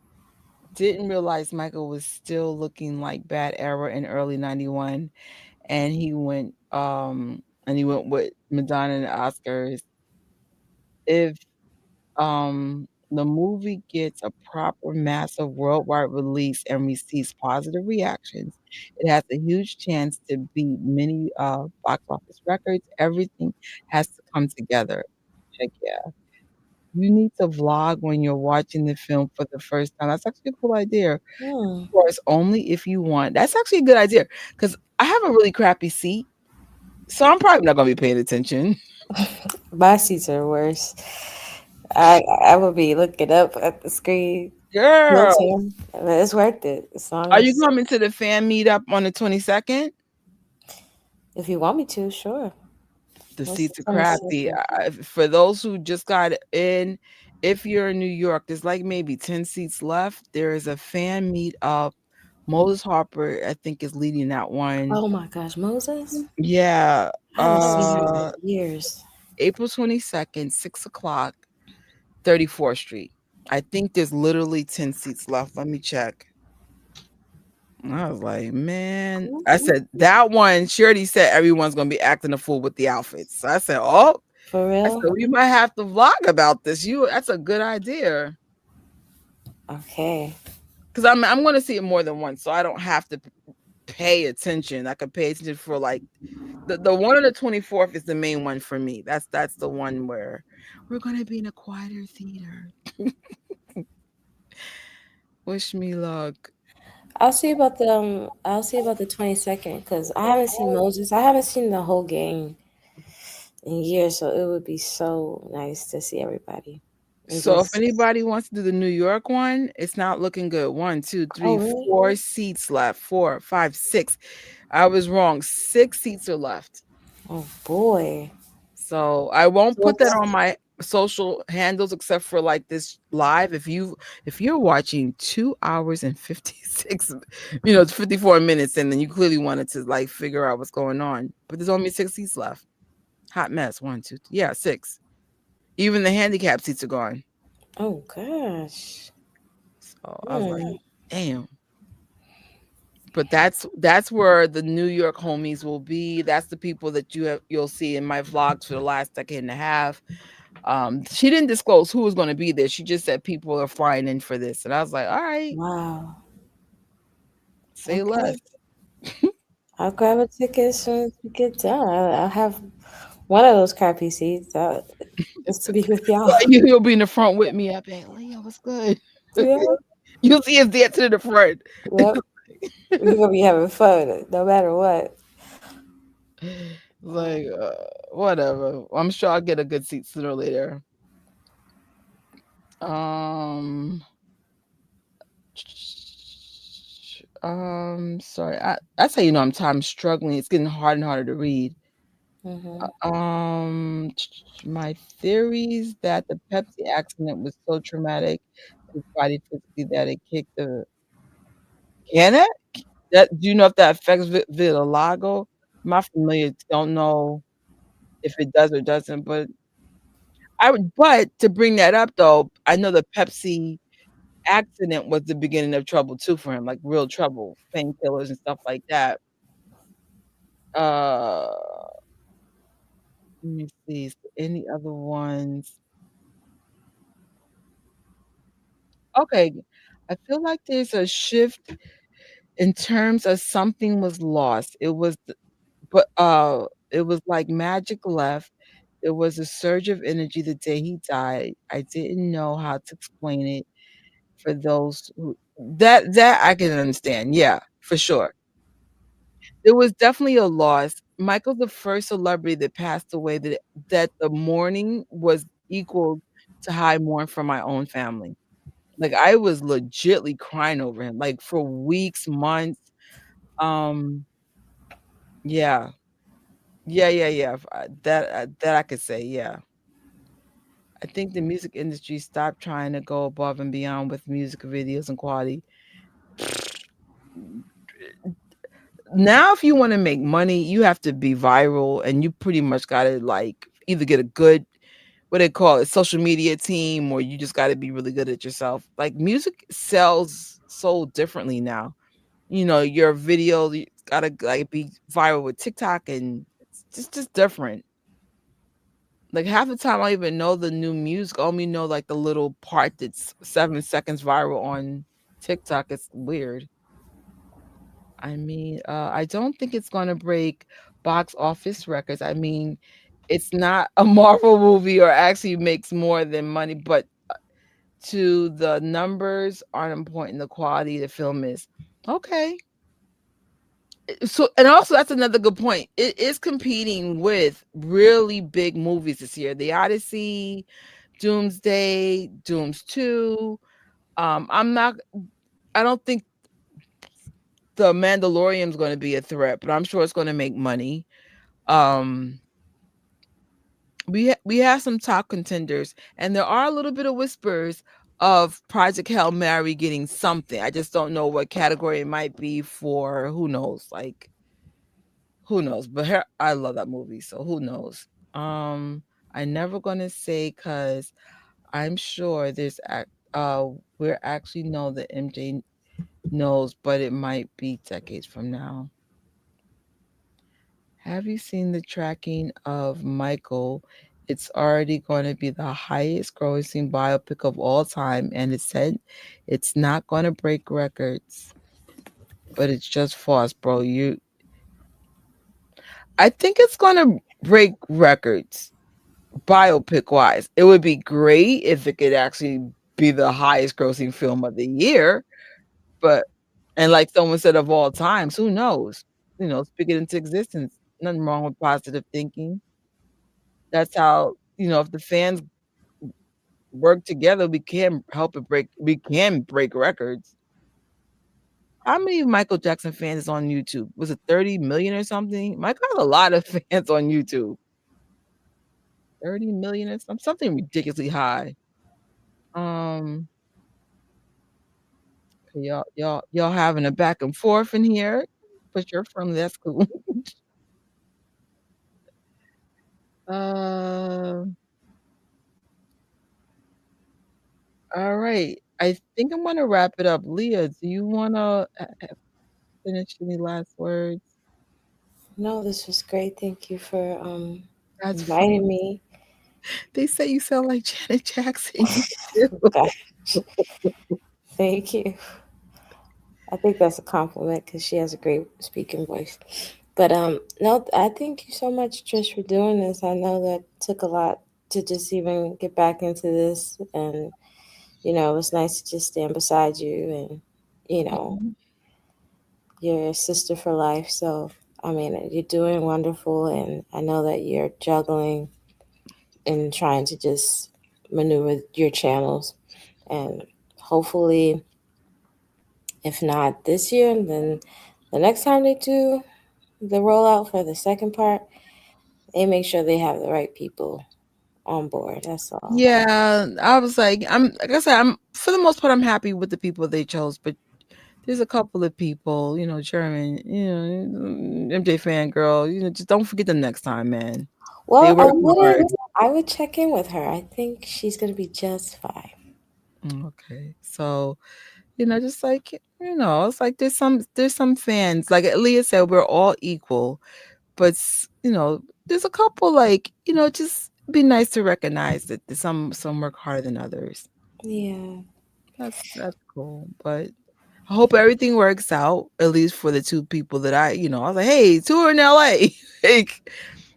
didn't realize Michael was still looking like Bad Era in early 91, and he went with Madonna and the Oscars. If the movie gets a proper massive worldwide release and receives positive reactions, it has a huge chance to beat many box office records. Everything has to come together. Heck yeah. You need to vlog when you're watching the film for the first time. That's actually a cool idea. Of Hmm. course, only if you want. That's actually a good idea because I have a really crappy seat, so I'm probably not gonna be paying attention. My seats are worse. I would be looking up at the screen. No Girl, time, but it's worth it as long are you as coming to the fan meetup on the 22nd? if you want me to, sure. The What's the seats are crappy. 22nd? For those who just got in, if you're in New York, there's like maybe 10 seats left. There is a fan meetup. Moses Harper, I think, is leading that one. Oh my gosh, Moses! Yeah. I haven't seen him in years. April 22nd, 6 o'clock, 34th Street. I think there's literally 10 seats left. Let me check. I was like, man, I said that one. She already said everyone's gonna be acting a fool with the outfits. So I said, oh, For I said real? we might have to vlog about this. That's a good idea. Okay. because I'm going to see it more than once, so I don't have to pay attention. I could pay attention for like the one on the 24th is the main one for me. That's the one where we're going to be in a quieter theater. Wish me luck. I'll see about the 22nd because I haven't seen Moses. I haven't seen the whole gang in years, so it would be so nice to see everybody and So if just. anybody wants to do the New York one, it's not looking good. One, two, Oh three, really? 4 seats left. 4, 5, 6. I was wrong. 6 seats are left. Oh boy. So I won't So put that what's on my social handles except for like this live. If you're watching 2 hours and 56, 54 minutes, and then you clearly wanted to like figure out what's going on. But there's only 6 seats left. Hot mess. One, two, yeah, six. Even the handicap seats are gone. oh gosh. So I was like, Hmm. damn. But that's where the New York homies will be. That's the people that you'll see in my vlogs for the last decade and a half. She didn't disclose who was going to be there. She just said people are flying in for this, and I was like, all right, Wow. say less. Okay. I'll grab a ticket as soon as we get done. I'll have one of those crappy seats. Just to be with y'all. You'll be in the front with me. I'll be like, Leah, what's good? Yeah. You'll see us dancing in the front. Yep. We're gonna be having fun no matter what. Like, whatever. I'm sure I'll get a good seat sooner or later. Um, sorry. That's how you know I'm struggling. It's getting harder and harder to read. Hmm. My theories that the Pepsi accident was so traumatic to his body physically that it kicked the can it? That do you know if that affects vitiligo? I'm not familiar, don't know if it does or doesn't, but to bring that up though, I know the Pepsi accident was the beginning of trouble too for him, like real trouble, painkillers and stuff like that. Uh, let me see, is there any other ones? Okay, I feel like there's a shift in terms of something was lost. It was like magic left. There was a surge of energy the day he died. I didn't know how to explain it for those who that I can understand. Yeah, for sure. There was definitely a loss. Michael's the first celebrity that passed away that the mourning was equal to how I mourn for my own family. Like, I was legitly crying over him, like, for weeks, months. Um, yeah. Yeah. That I could say, yeah. I think the music industry stopped trying to go above and beyond with music videos and quality. Now, if you wanna make money, you have to be viral, and you pretty much gotta, like, either get a good what they call it, social media team, or you just gotta be really good at yourself. Like, music sells so differently now. Your video, you gotta, like, be viral with TikTok, and it's just different. Like, half the time, I don't even know the new music. I only know, like, the little part that's 7 seconds viral on TikTok. It's weird. I mean, I don't think it's gonna break box office records. I mean, it's not a Marvel movie or actually makes more than money, but to the numbers aren't important, the quality of the film is. Okay. So and also that's another good point. It is competing with really big movies this year. The Odyssey, Doomsday, Dooms 2. I'm not I don't think The Mandalorian's gonna be a threat, but I'm sure it's gonna make money. Um, we have some top contenders, and there are a little bit of whispers of Project Hail Mary getting something. I just don't know what category it might be for. Who knows? Like, who knows? But I love that movie, so who knows? I'm never gonna say because I'm sure we're actually know that MJ knows, but it might be decades from now. Have you seen the tracking of Michael It's already going to be the highest grossing biopic of all time. And it said it's not going to break records, but it's just false, bro. I think it's going to break records biopic wise. It would be great if it could actually be the highest grossing film of the year. But, and like someone said, of all times, who knows? Speak it into existence. Nothing wrong with positive thinking. That's how, if the fans work together, we can break records. How many Michael Jackson fans is on YouTube? Was it 30 million or something? Michael has a lot of fans on YouTube. 30 million or something ridiculously high. Um, y'all having a back and forth in here, but you're from that's cool. Uh, all right. I think I'm gonna wrap it up. Leah, do you wanna finish any last words? No, this was great. Thank you for That's inviting funny. me. They say you sound like Janet Jackson. You do. Gosh, thank you. I think that's a compliment because she has a great speaking voice. But no, I thank you so much, Trish, for doing this. I know that took a lot to just even get back into this, and it was nice to just stand beside you, and Mhm. your sister for life. So I mean, you're doing wonderful, and I know that you're juggling and trying to just maneuver your channels, and hopefully, if not this year, then the next time they do the rollout for the second part, they make sure they have the right people on board. That's all. Yeah, I was like I said, I'm for the most part, I'm happy with the people they chose, but there's a couple of people, German, MJ fangirl, just don't forget them next time, man. They Well, I work wouldn't. hard. I would check in with her. I think she's gonna be just fine. Okay. So, just like, it's like there's some fans, like Leah said, we're all equal, but there's a couple like, just be nice to recognize that there's some work harder than others. Yeah. That's cool. But I hope everything works out, at least for the two people that I was like, hey, tour in LA. Like,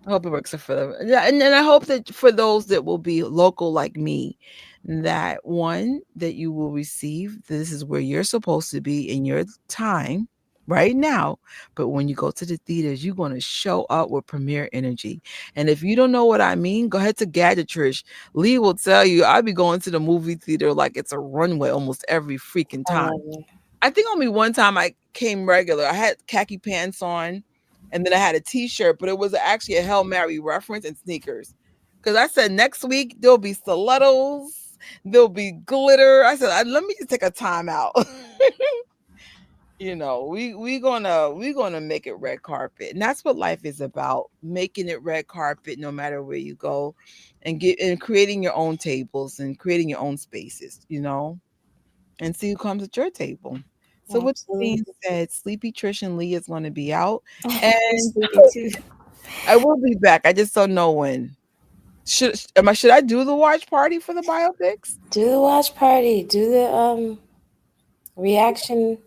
I hope it works out for them. Yeah, and I hope that for those that will be local like me, that one that you will receive, this is where you're supposed to be in your time right now. But when you go to the theaters, you're going to show up with premiere energy. And if you don't know what I mean, go ahead to Gadget Trish. Lee will tell you I'll be going to the movie theater like it's a runway almost every freaking I love time. it. I think only one time I came regular. I had khaki pants on and then I had a t-shirt, but it was actually a Hail Mary reference and sneakers. Cause I said next week there'll be stilettos, there'll be glitter. I said, let me just take a time out. We gonna make it red carpet. And that's what life is about. Making it red carpet no matter where you go and creating your own tables and creating your own spaces, and see who comes at your table. So with that being Absolutely. said, Sleepy Trish and Lee is going to be out, and Sleepy too. I will be back. I just don't know when. Should I do the watch party for the biopics? Do the watch party. Do the reaction,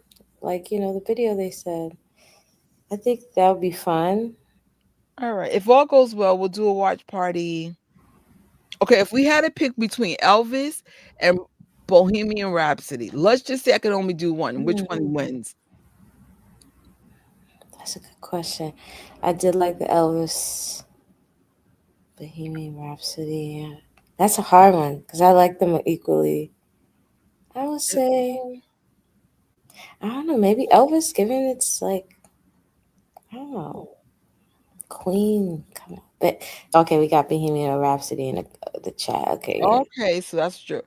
like the video they said. I think that would be fun. All right. If all goes well, we'll do a watch party. Okay, if we had to pick between Elvis and Bohemian Rhapsody, let's just say I could only do one. Which one Hmm, wins? that's a good question. I did like the Elvis Bohemian Rhapsody. Yeah. That's a hard one because I like them equally. I would say, I don't know, maybe Elvis, given it's like, I don't know, Queen. Come on. But okay, we got Bohemian Rhapsody in the chat. Okay, Okay, so that's true.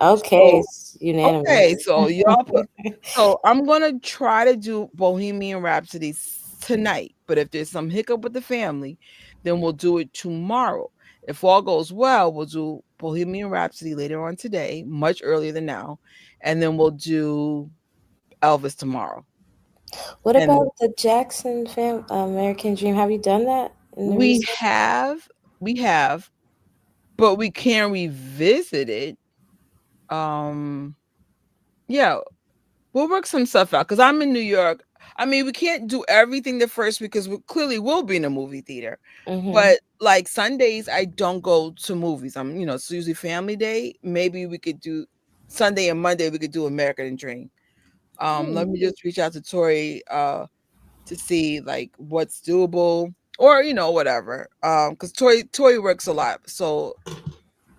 okay, So it's okay, unanimous. so y'all put. So I'm gonna try to do Bohemian Rhapsody tonight, but if there's some hiccup with the family, then we'll do it tomorrow. If all goes well, we'll do Bohemian Rhapsody later on today, much earlier than now, and then we'll do Elvis tomorrow. What And about the Jackson American Dream? Have you done that in the we recent? have, we have. but we can revisit it. Um, yeah, we'll work some stuff out because I'm in New York. I mean, we can't do everything the first week because we clearly will be in a movie theater. Mm-hmm. But like Sundays, I don't go to movies. It's usually family day. Maybe we could do Sunday and Monday. We could do American Dream. Let me just reach out to Tori to see like what's doable or whatever. Because Tori works a lot, so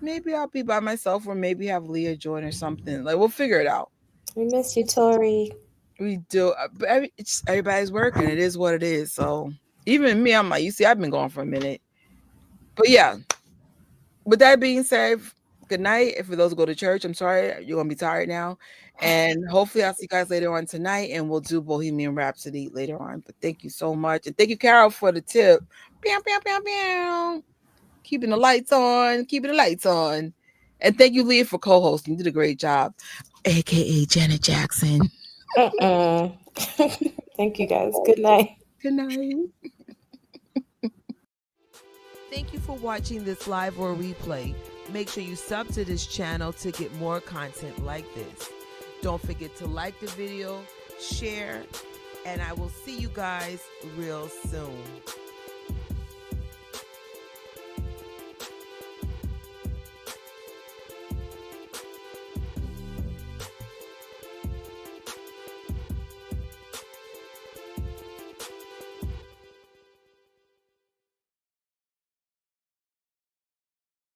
maybe I'll be by myself or maybe have Leah join or something. Like we'll figure it out. We miss you, Tori. We do, but everybody's working. It is what it is. So even me, I'm like, you see, I've been gone for a minute. But yeah, with that being said, good night. If for those who go to church, I'm sorry, you're gonna be tired now. And hopefully I'll see you guys later on tonight and we'll do Bohemian Rhapsody later on. But thank you so much. And thank you, Carol, for the tip. Pew, pew, pew, pew. Keeping the lights on, keeping the lights on. And thank you, Leah, for co-hosting. You did a great job. AKA Janet Jackson. Thank you guys. Good night. Good night. Thank you for watching this live or replay. Make sure you sub to this channel to get more content like this. Don't forget to like the video, share, and I will see you guys real soon.